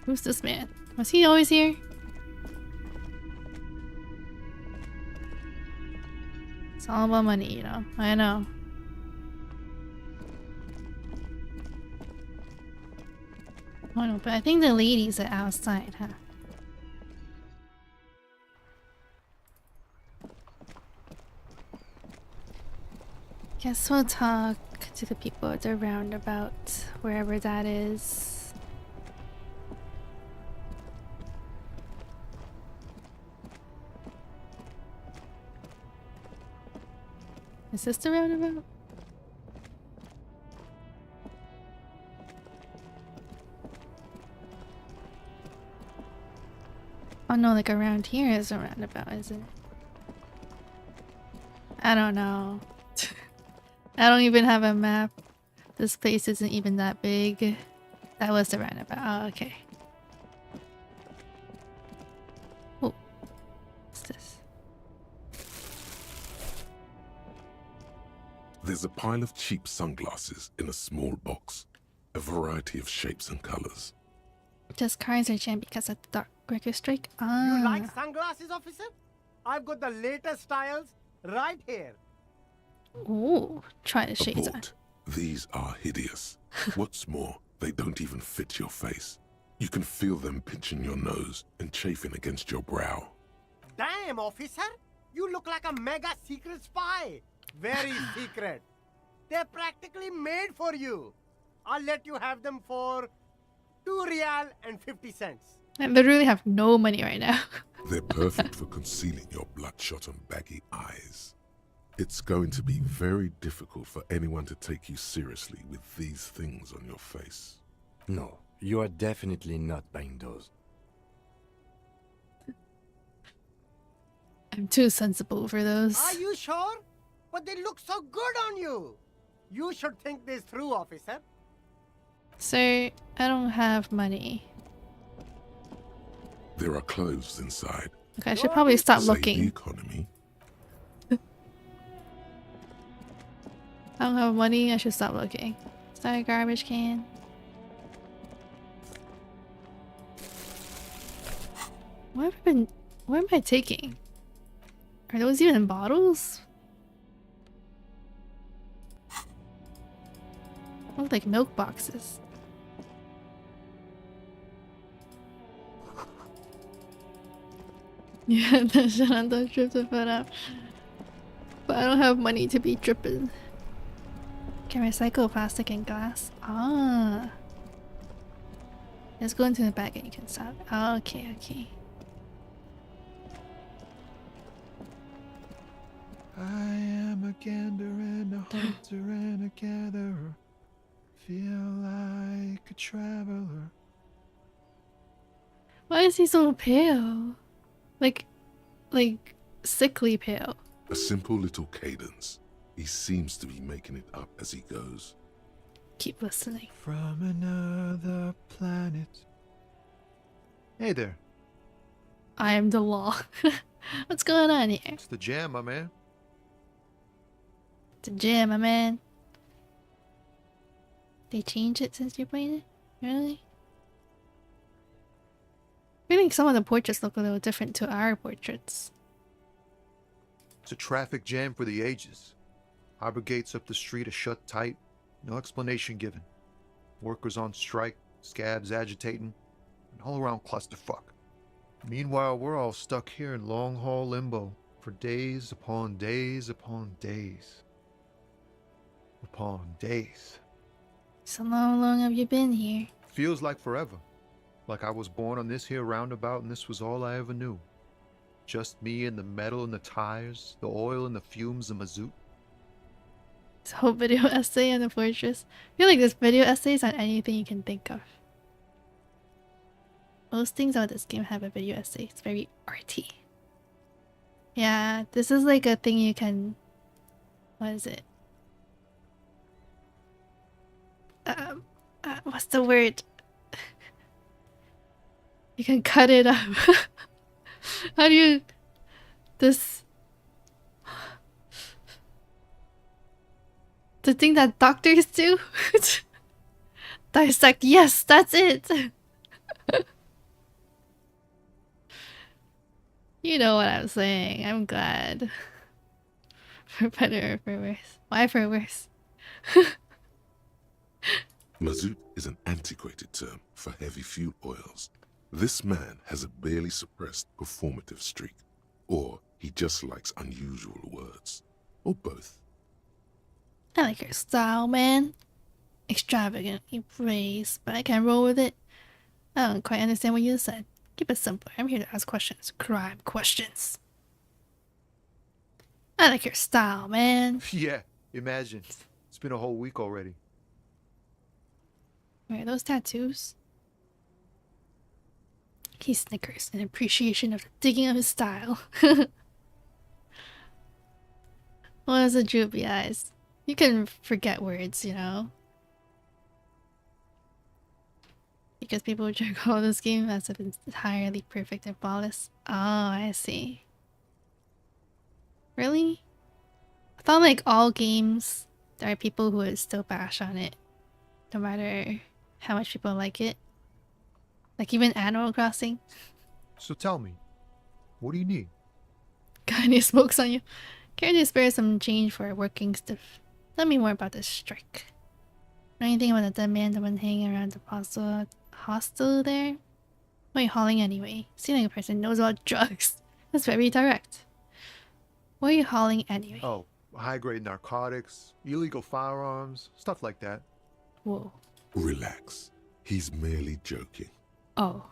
Who's this man? Was he always here? It's all about money, you know. I know. Oh no, but I think the ladies are outside, huh? Guess we'll talk to the people at the roundabout, wherever that is. Is this the roundabout? Oh no, like around here is a roundabout, isn't it? I don't know. I don't even have a map. This place isn't even that big. That was the roundabout. Oh, okay. Oh. What's this? There's a pile of cheap sunglasses in a small box. A variety of shapes and colors. Just cars are jammed because of the dark worker strike. You like sunglasses, officer? I've got the latest styles right here. Ooh, try the shades on. Abort. These are hideous. What's more, they don't even fit your face. You can feel them pinching your nose and chafing against your brow. Damn, officer! You look like a mega secret spy. Very secret. They're practically made for you. I'll let you have them for 2 real and 50 cents. I literally have no money right now. They're perfect for concealing your bloodshot and baggy eyes. It's going to be very difficult for anyone to take you seriously with these things on your face. No, you are definitely not buying those. I'm too sensible for those. Are you sure? But they look so good on you. You should think this through, officer. Sir, I don't have money. There are clothes inside. Okay, I should probably stop Save the looking. economy. I don't have money, I should stop looking. Is that a garbage can? What am I taking? Are those even bottles? Look like milk boxes. Yeah, the Shananda drip to put up. But I don't have money to be dripping. Can recycle plastic and glass. Ah. Let's go into the bag and you can stop. Oh, okay, okay. I am a gander and a hunter and a gatherer. Feel like a traveler. Why is he so pale? Like sickly pale. A simple little cadence. He seems to be making it up as he goes. Keep listening. From another planet. Hey there. I am the law. What's going on here? It's the jam, my man. The gym, my man. They changed it since you played it? Really? I think some of the portraits look a little different to our portraits. It's a traffic jam for the ages. Harbor gates up the street are shut tight. No explanation given. Workers on strike, scabs agitating, an all-around clusterfuck. Meanwhile, we're all stuck here in long-haul limbo for days upon days upon days. Upon days. So how long have you been here? Feels like forever. Like I was born on this here roundabout and this was all I ever knew. Just me and the metal and the tires, the oil and the fumes of mazout. This whole video essay on the fortress. I feel like there's video essays on anything you can think of. Most things about this game have a video essay. It's very arty. Yeah, this is like a thing you can... What is it? What's the word? You can cut it up. How do you... This... The thing that doctors do? Dissect. Yes, that's it! You know what I'm saying. I'm glad. For better or for worse. Why for worse? Mazout is an antiquated term for heavy fuel oils. This man has a barely suppressed performative streak. Or he just likes unusual words. Or both. I like your style, man. Extravagantly praised, but I can't roll with it. I don't quite understand what you said. Keep it simple. I'm here to ask questions. Crime questions. I like your style, man. Yeah, imagine. It's been a whole week already. Wait, are those tattoos? He snickers in appreciation of the digging of his style. What is the droopy eyes? You can forget words, you know? Because people would call this game as if it's entirely perfect and flawless. Oh, I see. Really? I thought like all games, there are people who would still bash on it. No matter how much people like it. Like even Animal Crossing. So tell me, what do you need? Got any smokes on you? Care to spare some change for working stuff? Tell me more about this strike. Know anything about the dead man that went hanging around the hostel there? What are you hauling anyway? Seem like a person knows about drugs. That's very direct. What are you hauling anyway? Oh, high-grade narcotics, illegal firearms, stuff like that. Whoa. Relax. He's merely joking. Oh.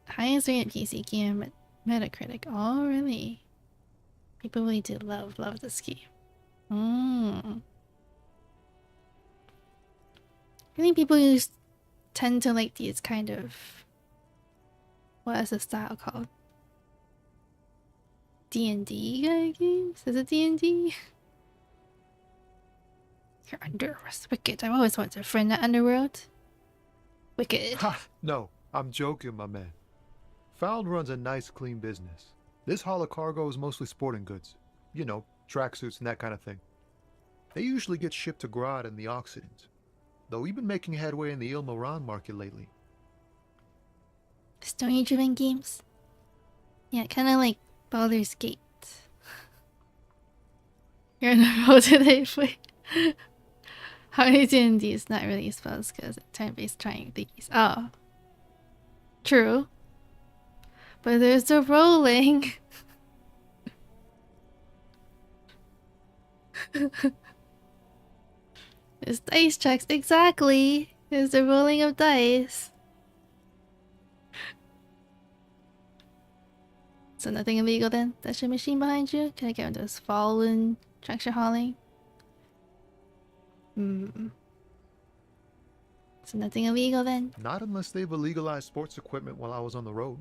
Highest rated PC game at Metacritic. Oh, really? People really do love this game. I think people tend to like these kind of... What is the style called? D&D games? Is it D&D? You're under arrest. Wicked. I've always wanted a friend at Underworld. Wicked. Ha! No, I'm joking, my man. Found runs a nice, clean business. This haul of cargo is mostly sporting goods. You know, tracksuits and that kind of thing. They usually get shipped to Grad and the Occident. Though we've been making headway in the Il Moran market lately. Story-driven games? Yeah, kind of like Baldur's Gate. You're in a row today, wait. How many D&D is not really spells because it's turn-based trying thingies. Oh. True. But there's the rolling. There's dice checks. Exactly. There's the rolling of dice. So nothing illegal then? That's your machine behind you? Can I get into this fallen tractor hauling? So nothing illegal then? Not unless they've illegalized sports equipment while I was on the road.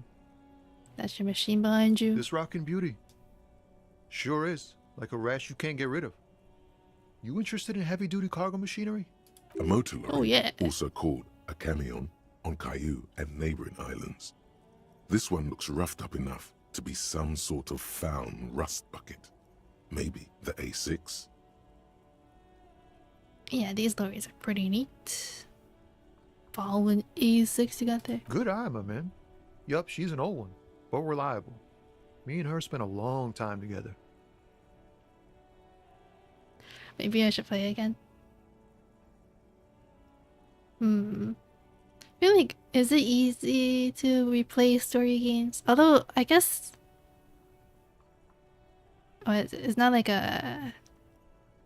That's your machine behind you? This rockin' beauty. Sure is. Like a rash you can't get rid of. You interested in heavy-duty cargo machinery? A motor lorry, yeah. also called a camion, on Caillou and neighboring islands. This one looks roughed up enough to be some sort of found rust bucket. Maybe the A6? Yeah, these lorries are pretty neat. Fallen A6 you got there. Good eye, my man. Yup, she's an old one, but reliable. Me and her spent a long time together. Maybe I should play again. I feel like, is it easy to replay story games? Although, I guess... Oh, it's not like a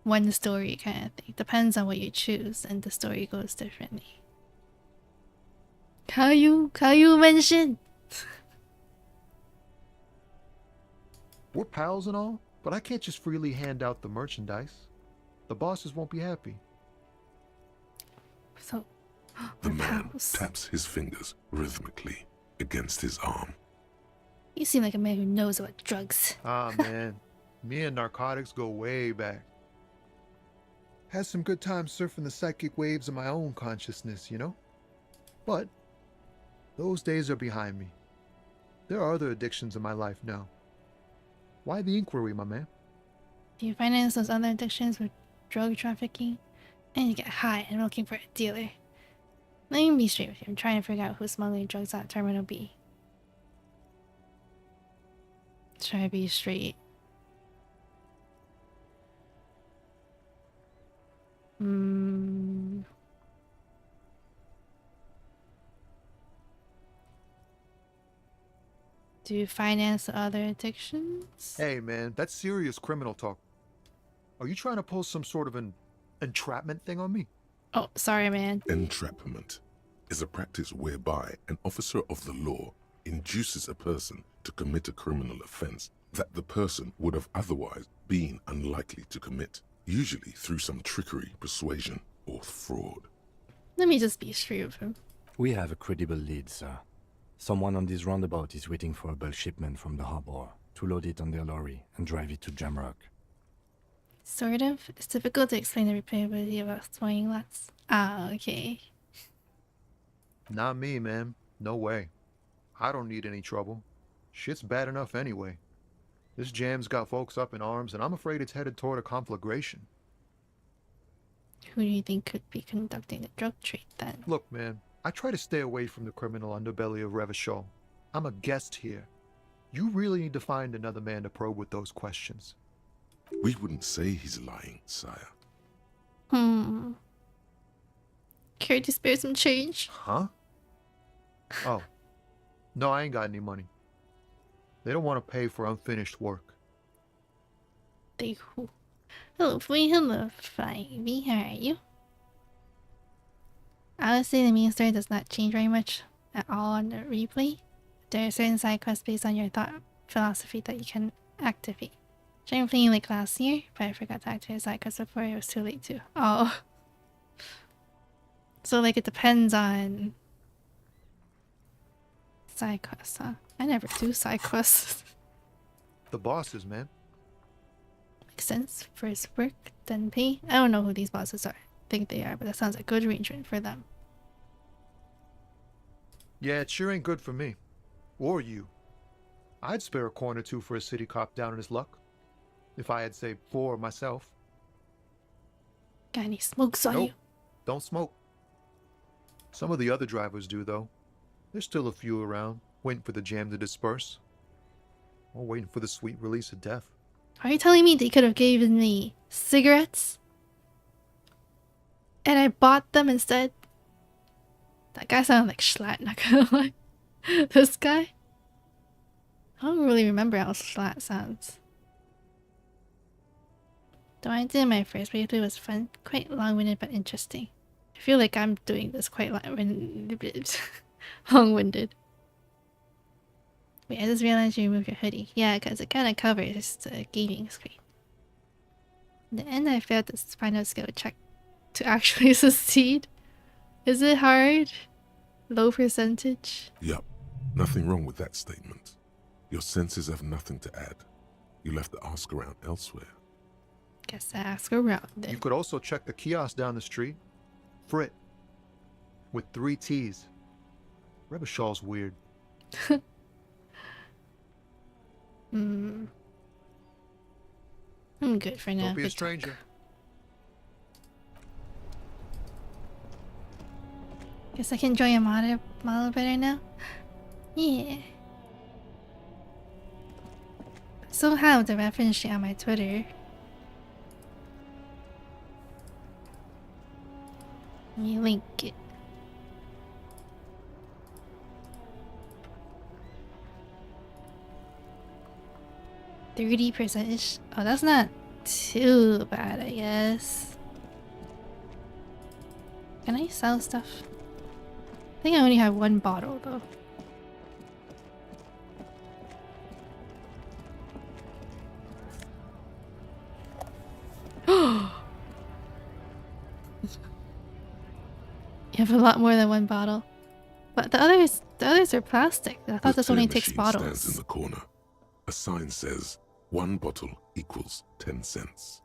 one story kind of thing. Depends on what you choose, and the story goes differently. Caillou mentioned! We're pals and all, but I can't just freely hand out the merchandise. The bosses won't be happy. So, The man taps his fingers rhythmically against his arm. You seem like a man who knows about drugs. Ah, man. Me and narcotics go way back. Had some good times surfing the psychic waves of my own consciousness, you know? But those days are behind me. There are other addictions in my life now. Why the inquiry, my man? Do you finance those other addictions with drug trafficking? And you get high and looking for a dealer. Let me be straight with you. I'm trying to figure out who's smuggling drugs at Terminal B. Try to be straight. Do you finance other addictions? Hey, man, that's serious criminal talk. Are you trying to pull some sort of an entrapment thing on me? Oh, sorry, man. Entrapment is a practice whereby an officer of the law induces a person to commit a criminal offense that the person would have otherwise been unlikely to commit, usually through some trickery, persuasion, or fraud. Let me just be straight with him. We have a credible lead, sir. Someone on this roundabout is waiting for a bulk shipment from the harbor to load it on their lorry and drive it to Jamrock. Sort of. It's difficult to explain the replayability of exploring lots. Ah, okay. Not me, man. No way. I don't need any trouble. Shit's bad enough anyway. This jam's got folks up in arms, and I'm afraid it's headed toward a conflagration. Who do you think could be conducting the drug trade then? Look, man, I try to stay away from the criminal underbelly of Revachol. I'm a guest here. You really need to find another man to probe with those questions. We wouldn't say he's lying, sire. Care to spare some change? Huh? Oh. No, I ain't got any money. They don't want to pay for unfinished work. They who? Hello, Flea. Hello, Fivey. How are you? I would say the main story does not change very much at all on the replay. There are certain side quests based on your thought philosophy that you can activate. Tried playing like last year, but I forgot to activate side quests before it was too late to. Oh. So like it depends on side quests, huh? I never do side quests. The bosses, man. Makes sense. First work, then pay. I don't know who these bosses are. I think they are, but that sounds like a good arrangement for them. Yeah, it sure ain't good for me. Or you. I'd spare a coin or two for a city cop down in his luck. If I had saved 4 myself. Got any smokes on you? Don't smoke. Some of the other drivers do, though. There's still a few around, waiting for the jam to disperse. Or waiting for the sweet release of death. Are you telling me they could have given me cigarettes? And I bought them instead? That guy sounded like Schlatt, not gonna lie. This guy? I don't really remember how Schlatt sounds. Though I did my first playthrough, was fun. Quite long-winded but interesting. I feel like I'm doing this quite long-winded. Wait, I just realized you removed your hoodie. Yeah, because it kind of covers the gaming screen. In the end, I failed this final skill check to actually succeed. Is it hard? Low percentage? Yup. Nothing wrong with that statement. Your senses have nothing to add. You'll have to ask around elsewhere. Guess I ask around then. You could also check the kiosk down the street. Frit. With 3 T's. Revachol's weird. I'm good for now. Don't be a Good stranger. talk. Guess I can enjoy your model better now? Yeah. So how the reference sheet on my Twitter. Let me link it. %. Oh, that's not too bad, I guess. Can I sell stuff? I think I only have 1 bottle though. You have a lot more than one bottle. But the others are plastic. I thought this only takes bottles. Stands in the corner. A sign says, 1 bottle equals 10 cents.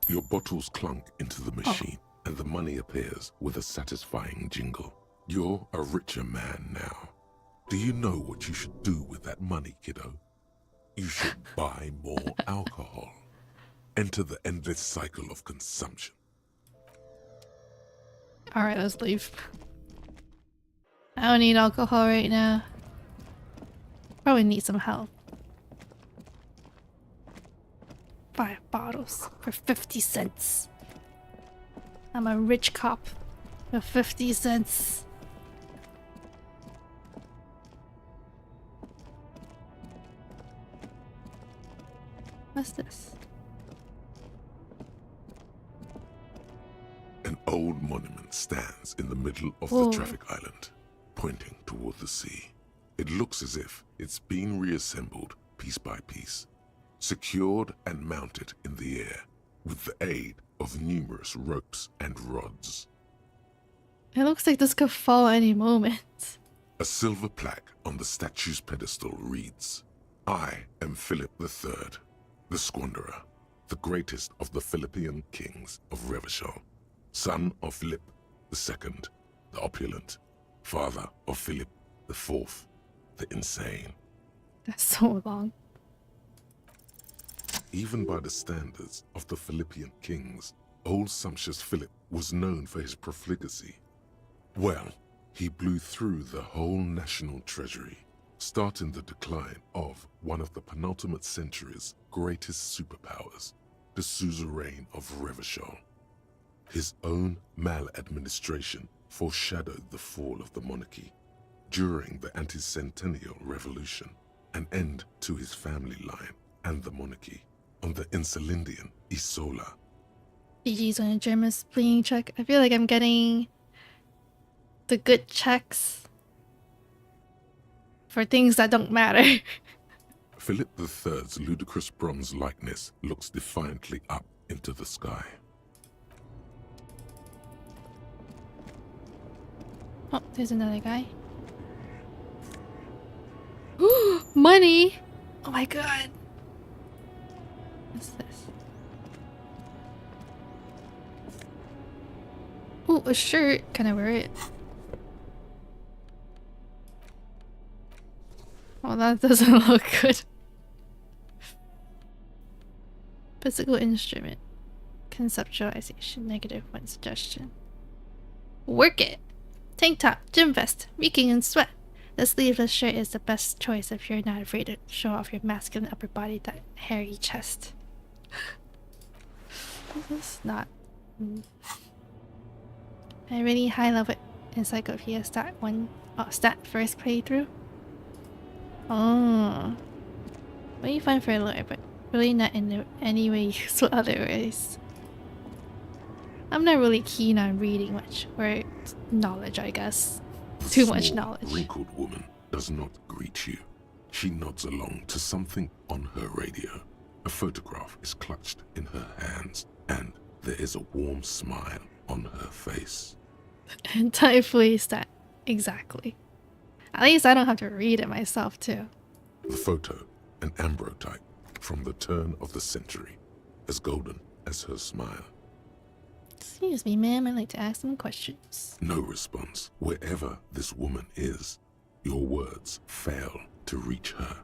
Your bottles clunk into the machine, and the money appears with a satisfying jingle. You're a richer man now. Do you know what you should do with that money, kiddo? You should buy more alcohol. Enter the endless cycle of consumption. Alright, let's leave. I don't need alcohol right now. Probably need some help. 5 bottles for 50 cents. I'm a rich cop for 50 cents. What's this? An old monument stands in the middle of Whoa. the traffic island, pointing toward the sea. It looks as if it's been reassembled piece by piece, secured and mounted in the air with the aid of numerous ropes and rods. It looks like this could fall any moment. A silver plaque on the statue's pedestal reads, I am Philip III, the Squanderer, the greatest of the Philippian kings of Revachol, son of Philip II, the opulent, father of Philip IV, the insane. That's so long. Even by the standards of the Philippian kings, old sumptuous Philip was known for his profligacy. Well, he blew through the whole national treasury, starting the decline of one of the penultimate century's greatest superpowers, the suzerain of Revachol. His own maladministration foreshadowed the fall of the monarchy during the anti-centennial revolution, an end to his family line and the monarchy on the Insulindian Isola. GG's on a German spleen check. I feel like I'm getting the good checks for things that don't matter. Philip III's ludicrous bronze likeness looks defiantly up into the sky. Oh, there's another guy. Money! Oh my god. What's this? Oh, a shirt. Can I wear it? Oh, that doesn't look good. Physical instrument. Conceptualization. -1 suggestion. Work it! Tank top, gym vest, reeking in sweat. The sleeveless shirt is the best choice if you're not afraid to show off your masculine upper body, that hairy chest. This is not... I really high level encyclopedia stat first playthrough. Oh. Really fun for a lawyer, but really not in any way useful otherwise. I'm not really keen on reading much, or knowledge, I guess. Too much knowledge. A wrinkled woman does not greet you. She nods along to something on her radio. A photograph is clutched in her hands, and there is a warm smile on her face. Typefully stat. Exactly. At least I don't have to read it myself, too. The photo, an ambrotype from the turn of the century, as golden as her smile. Excuse me, ma'am. I'd like to ask some questions. No response. Wherever this woman is, your words fail to reach her.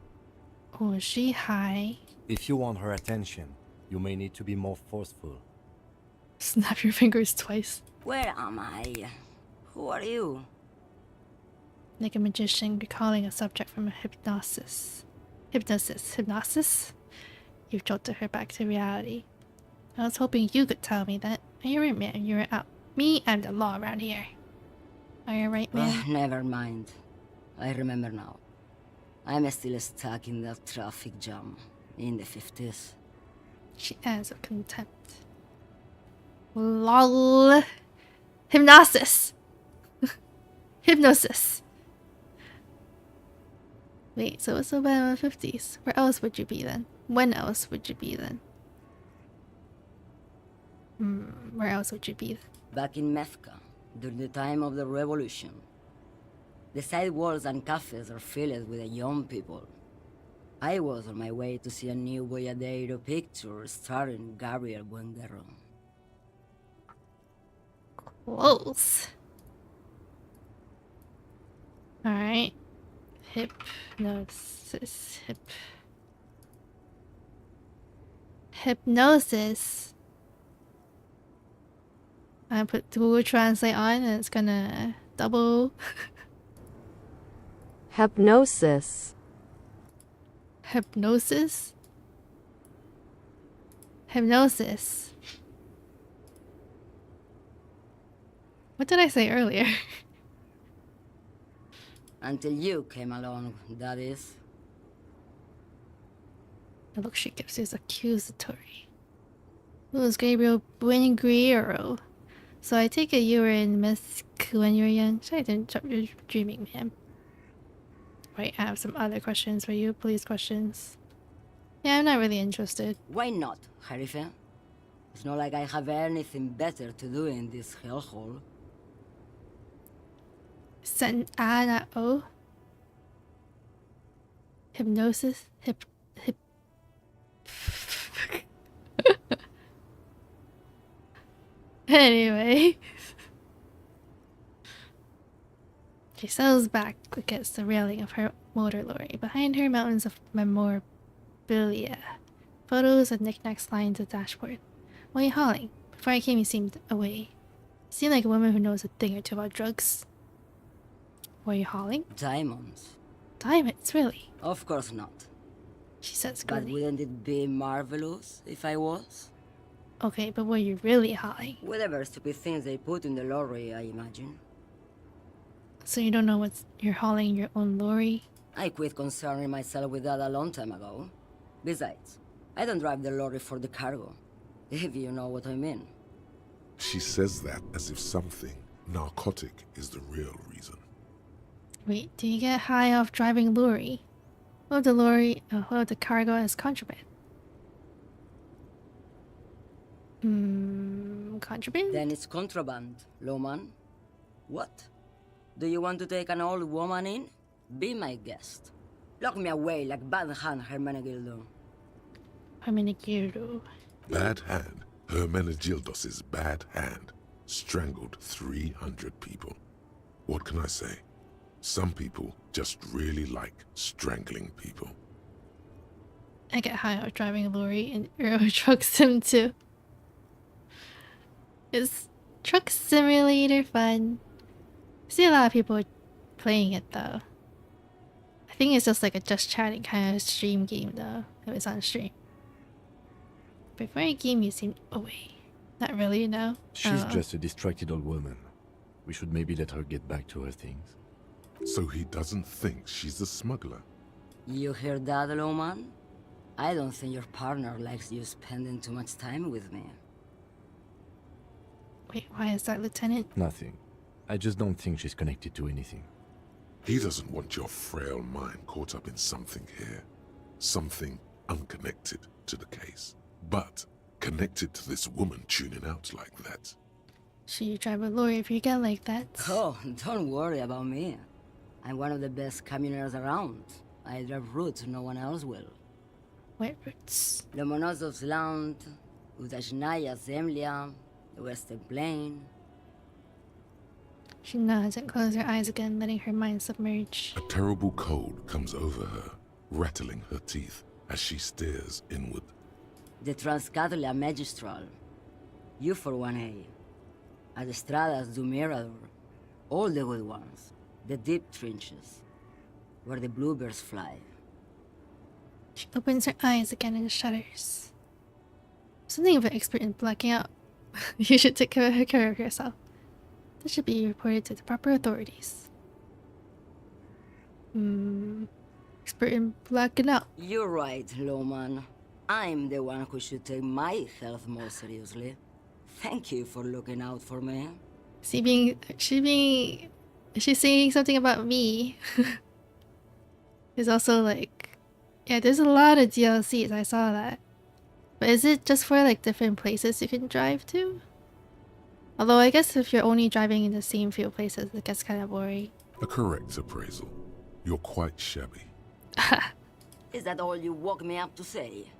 Oh, is she high? If you want her attention, you may need to be more forceful. Snap your fingers twice. Where am I? Who are you? Like a magician recalling a subject from a hypnosis. Hypnosis? You've jolted her back to reality. I was hoping you could tell me that. You're in, man. You're out. Me, I'm the law around here. Are you right, man? Never mind. I remember now. I'm still stuck in that traffic jam in the 50s. She adds with contempt. LOL. Hypnosis. Hypnosis. Wait, so what's so bad in the 50s? Where else would you be then? When else would you be then? Where else would you be? Back in Mefka, during the time of the revolution. The sidewalks and cafes are filled with the young people. I was on my way to see a new Boyadero picture starring Gabriel Buenguerro. Close. Alright. Hypnosis. Hypnosis. I put Google Translate on and it's gonna double. Hypnosis. Hypnosis? Hypnosis. What did I say earlier? Until you came along, that is. The look she gives is accusatory. Who's Gabriel Buenguerro? So I take it you were in Misk when you were young. Should I interrupt your dreaming, ma'am? Wait, I have some other questions for you. Police questions. Yeah, I'm not really interested. Why not, Harife? It's not like I have anything better to do in this hellhole. O. Hypnosis? Anyway. She settles back against the railing of her motor lorry. Behind her, mountains of memorabilia. Photos and knickknacks line the dashboard. Why are you hauling? Before I came, you seemed away. You seem like a woman who knows a thing or two about drugs. Why are you hauling? Diamonds. Diamonds, really? Of course not. She says But coolly. wouldn't it be marvelous if I was? Okay, but were you really hauling? Whatever stupid things they put in the lorry, I imagine. So you don't know what you're hauling in your own lorry? I quit concerning myself with that a long time ago. Besides, I don't drive the lorry for the cargo, if you know what I mean. She says that as if something narcotic is the real reason. Wait, do you get high off driving lorry? What if the lorry, what if the cargo is contraband? Contraband? Then it's contraband, Lowman. What? Do you want to take an old woman in? Be my guest. Lock me away like Bad Hand Hermenegildo. Hermenegildo. Bad Hand, Hermenegildos' bad hand, strangled 300 people. What can I say? Some people just really like strangling people. I get high off driving a lorry in Euro Truck Sim 2. Is Truck Simulator fun? I see a lot of people playing it though. I think it's just like a just chatting kind of stream game though, if it's on stream. Before a game you seemed away. Not really, you know? She's just a distracted old woman. We should maybe let her get back to her things. So he doesn't think she's a smuggler. You hear that, Lowman? I don't think your partner likes you spending too much time with me. Wait, why is that, Lieutenant? Nothing. I just don't think she's connected to anything. He doesn't want your frail mind caught up in something here. Something unconnected to the case. But connected to this woman tuning out like that. Should you drive a lorry if you get like that? Oh, don't worry about me. I'm one of the best camioners around. I drive routes no one else will. What routes? Lomonosov's Land, Udachnaya Zemlya, the Western Plain. She nods and closes her eyes again, letting her mind submerge. A terrible cold comes over her, rattling her teeth as she stares inward. The Transcatolia Magistral. You for 1A. Adestradas du Mirador. All the good ones. The deep trenches. Where the bluebirds fly. She opens her eyes again and shudders. Something of an expert in blacking out. You should take care of yourself. This should be reported to the proper authorities. Expert in blacking out. You're right, Lowman. I'm the one who should take my health more seriously. Thank you for looking out for me. Is she saying something about me? It's also like, yeah, there's a lot of DLCs, I saw that. But is it just for like different places you can drive to? Although I guess if you're only driving in the same few places, it gets kind of boring. A correct appraisal. You're quite shabby. Is that all you woke me up to say?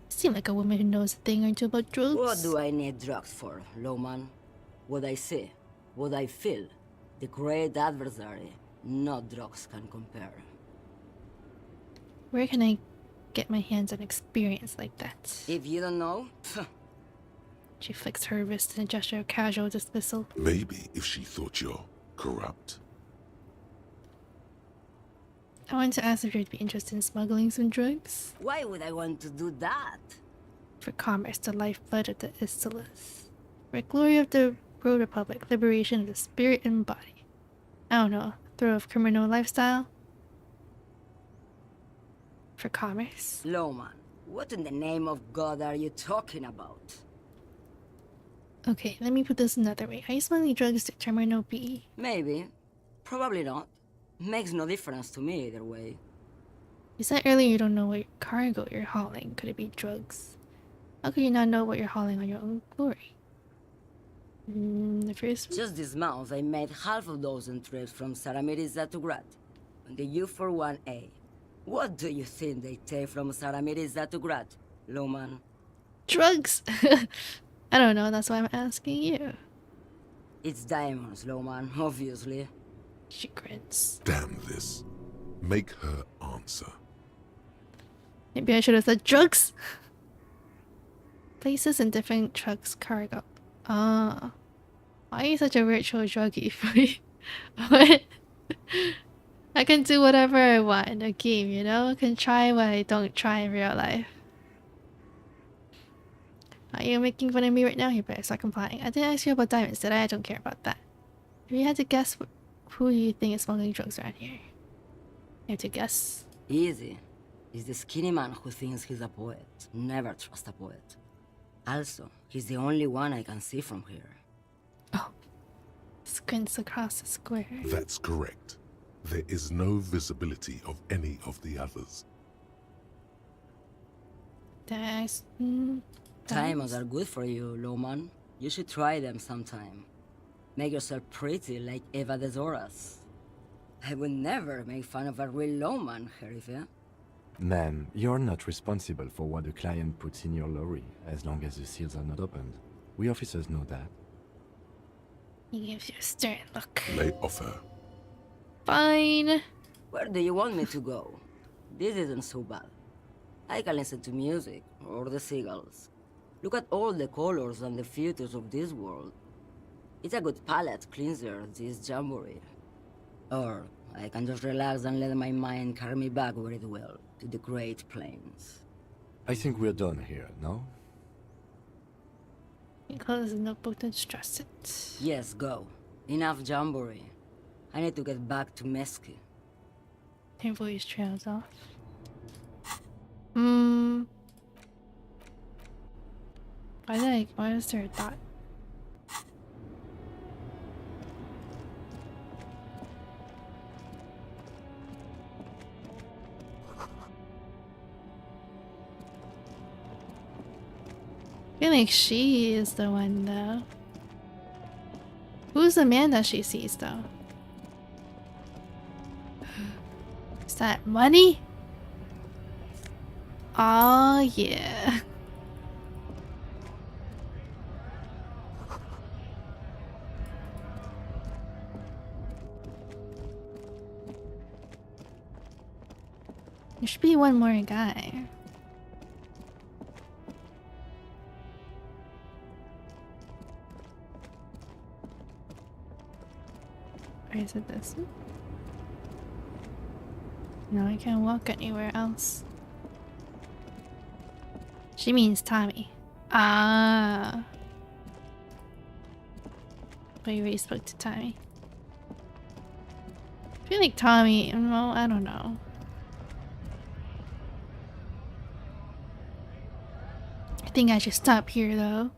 Seem like a woman who knows a thing or two about drugs. What do I need drugs for, Lowman? What I see, what I feel. The great adversary. No drugs can compare. Where can I get my hands on experience like that? If you don't know, She flicks her wrist in a gesture of casual dismissal. Maybe if she thought you're corrupt. I wanted to ask if you'd be interested in smuggling some drugs. why would I want to do that? For commerce, the lifeblood of the Istilas. For glory of the World Republic, liberation of the spirit and body. I don't know, throw of criminal lifestyle? For commerce? Lowman, what in the name of God are you talking about? Okay, let me put this another way. Are you smuggling drugs to Terminal B? Maybe. Probably not. Makes no difference to me either way. You said earlier you don't know what cargo you're hauling. Could it be drugs? How could you not know what you're hauling on your own glory? The first one? Just this month, I made half a dozen trips from Saramiriza to Grad on the U41A. What do you think they take from Saramiriza to Grad, Lowman? Drugs! I don't know, that's why I'm asking you. It's diamonds, Lowman, obviously. She grins. Damn this. Make her answer. Maybe I should have said drugs? Places in different trucks cargo. Ah. Why are you such a virtual druggie? What? I can do whatever I want in a game, you know? I can try what I don't try in real life. Are you making fun of me right now? You better start complying. I didn't ask you about diamonds, did I? I don't care about that. If you had to guess, who do you think is smuggling drugs around here? You have to guess. Easy. He's the skinny man who thinks he's a poet. Never trust a poet. Also, he's the only one I can see from here. Oh. Squints across the square. That's correct. There is no visibility of any of the others. Diamonds are good for you, Lowman. You should try them sometime. Make yourself pretty like Eva de Zoras. I would never make fun of a real Lowman, Sheriff. Ma'am, you're not responsible for what the client puts in your lorry, as long as the seals are not opened. We officers know that. He gives you a stern look. Lay off her. Fine. Where do you want me to go? This isn't so bad. I can listen to music, or the seagulls. Look at all the colors and the futures of this world. It's a good palate cleanser, this jamboree. Or I can just relax and let my mind carry me back where it will, to the Great Plains. I think we're done here, no? He closes the notebook and stress it. Yes, go. Enough jamboree. I need to get back to Mesky. Her voice trails off. Why is there a dot? I feel like she is the one though. Who's the man that she sees though? Is that money? Oh yeah. There should be one more guy. Or is it this one? No, I can't walk anywhere else. She means Tommy. Ah. But you already spoke to Tommy. I feel like Tommy, well, I don't know. I think I should stop here though.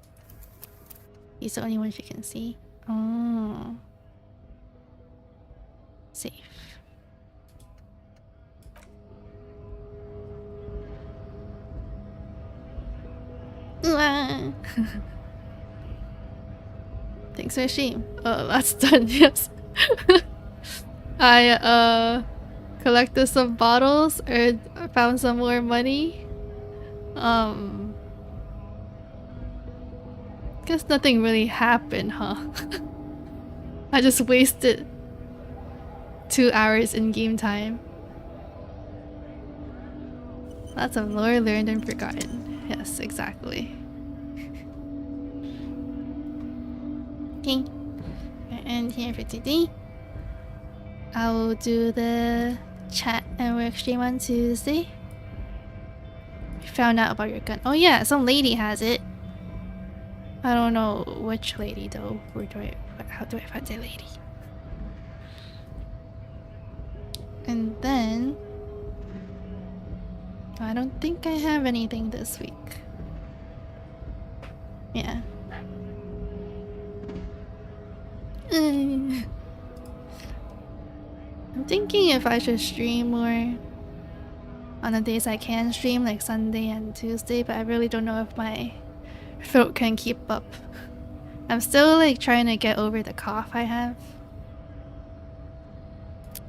He's the only one she can see. Oh. Safe. Thanks for stream. Oh, that's done, yes. I collected some bottles or found some more money. Guess nothing really happened, huh? I just wasted 2 hours in game time. Lots of lore learned and forgotten. Yes, exactly. Okay, and here for today. I will do the chat and work stream on Tuesday. We found out about your gun. Oh yeah, some lady has it. I don't know which lady though. How do I find the lady? And then I don't think I have anything this week. Yeah. I'm thinking if I should stream more on the days I can stream, like Sunday and Tuesday, but I really don't know if my throat can keep up. I'm still like trying to get over the cough I have.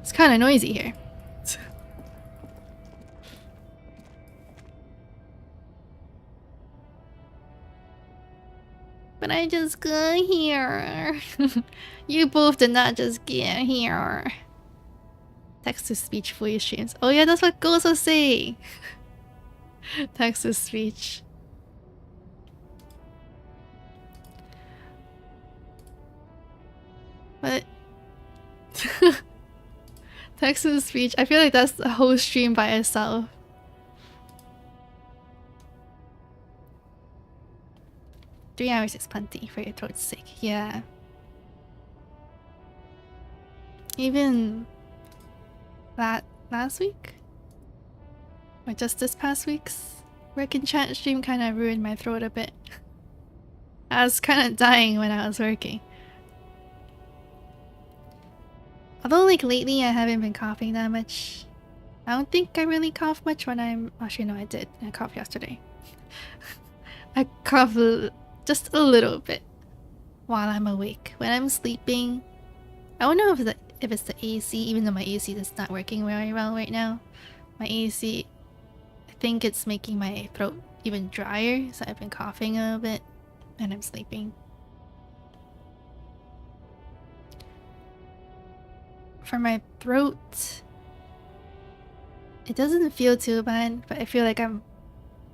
It's kind of noisy here. But I just got here. You both did not just get here. Text-to-speech voice streams. Oh yeah, that's what Ghost was saying. Text-to-speech. But text-to-speech, I feel like that's the whole stream by itself. Three hours is plenty for your throat's sake. Yeah. Even that last week? Or just this past week's work and chat stream kind of ruined my throat a bit. I was kind of dying when I was working. Although like lately I haven't been coughing that much. I don't think I really cough much when I'm... Actually no, I did. I coughed yesterday. I cough just a little bit while I'm awake. When I'm sleeping, I don't know if it's the AC, even though my AC is not working very well right now. My AC, I think it's making my throat even drier, so I've been coughing a little bit when I'm sleeping. For my throat, it doesn't feel too bad, but I feel like I'm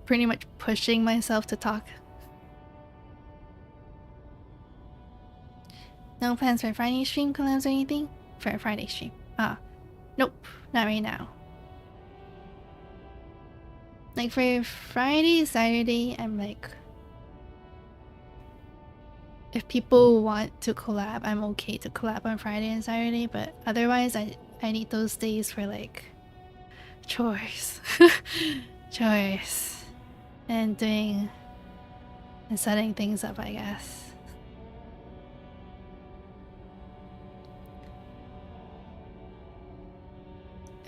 pretty much pushing myself to talk. No plans for Friday stream collabs or anything? For a Friday stream? Nope, not right now. Like for Friday, Saturday, I'm like... If people want to collab, I'm okay to collab on Friday and Saturday, but otherwise I need those days for like... chores. Chores. And doing... and setting things up, I guess.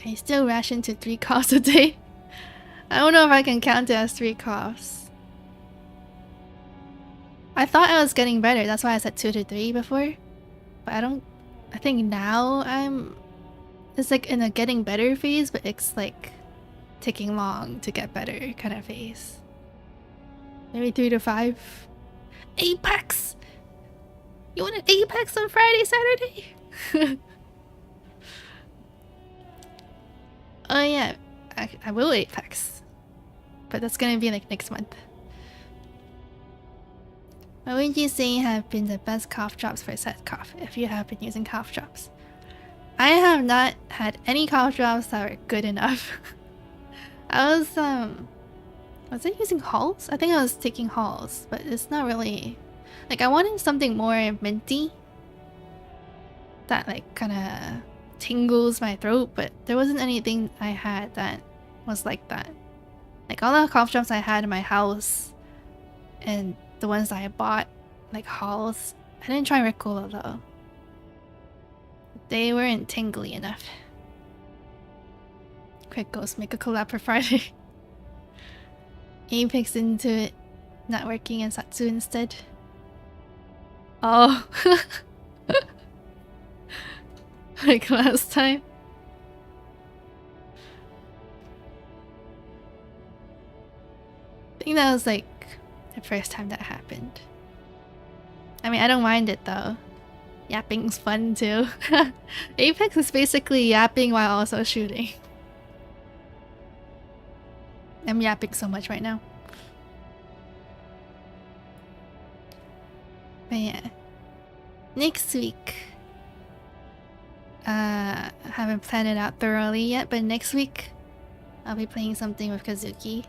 I still ration to 3 coughs a day. I don't know if I can count it as 3 coughs. I thought I was getting better, that's why I said 2 to 3 before. But I think now it's like in a getting better phase, but it's like taking long to get better kind of phase. Maybe 3 to 5. Apex! You want an Apex on Friday, Saturday? Oh yeah, I will Apex. But that's gonna be like next month. What would you say have been the best cough drops for set cough, if you have been using cough drops? I have not had any cough drops that were good enough. I was I using Halls? I think I was taking Halls, but it's not really... Like I wanted something more minty. That like kinda tingles my throat, but there wasn't anything I had that was like that. Like all the cough drops I had in my house and the ones that I bought, like Halls, I didn't try Ricola though. They weren't tingly enough. Quick Ghost, make a collab for Friday. Apex into it, not working in Satsu instead. Oh. Like last time. I think that was like the first time that happened. I mean, I don't mind it though. Yapping's fun too. Apex is basically yapping while also shooting. I'm yapping so much right now. But yeah. Next week. I haven't planned it out thoroughly yet, but next week I'll be playing something with Kazuki.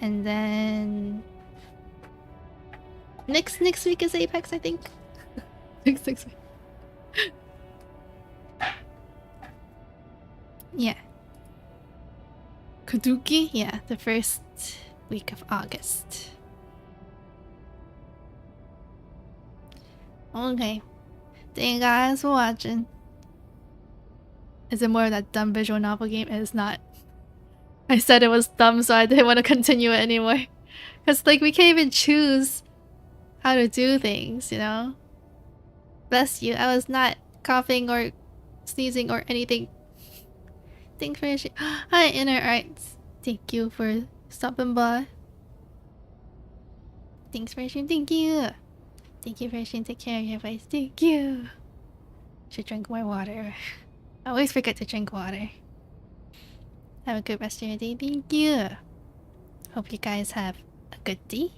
And then next week is Apex, I think. next week. Yeah. Kazuki? Yeah, the first week of August. Okay. Thank you guys for watching. Is it more of that dumb visual novel game? It is not. I said it was dumb, so I didn't want to continue it anymore. Because, like, we can't even choose how to do things, you know? Bless you. I was not coughing or sneezing or anything. Thanks for sharing. Hi, Inner Arts. Thank you for stopping by. Thanks for sharing. Thank you. Thank you for sharing. Take care of your voice. Thank you. Should drink more water. I always forget to drink water. Have a good rest of your day. Thank you. Hope you guys have a good day,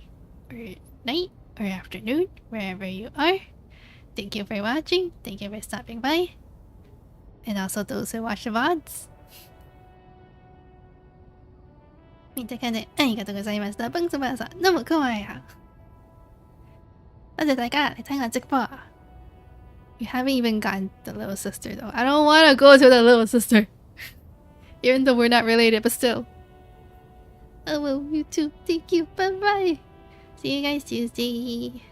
or night, or afternoon, wherever you are. Thank you for watching. Thank you for stopping by. And also those who watch the VODs. 見てくれてありがとうございました。幫助幫手都冇錯呀。多謝大家嚟睇我直播。You haven't even gotten the little sister though. I don't want to go to the little sister. Even though we're not related, but still. I love you too. Thank you. Bye bye. See you guys Tuesday.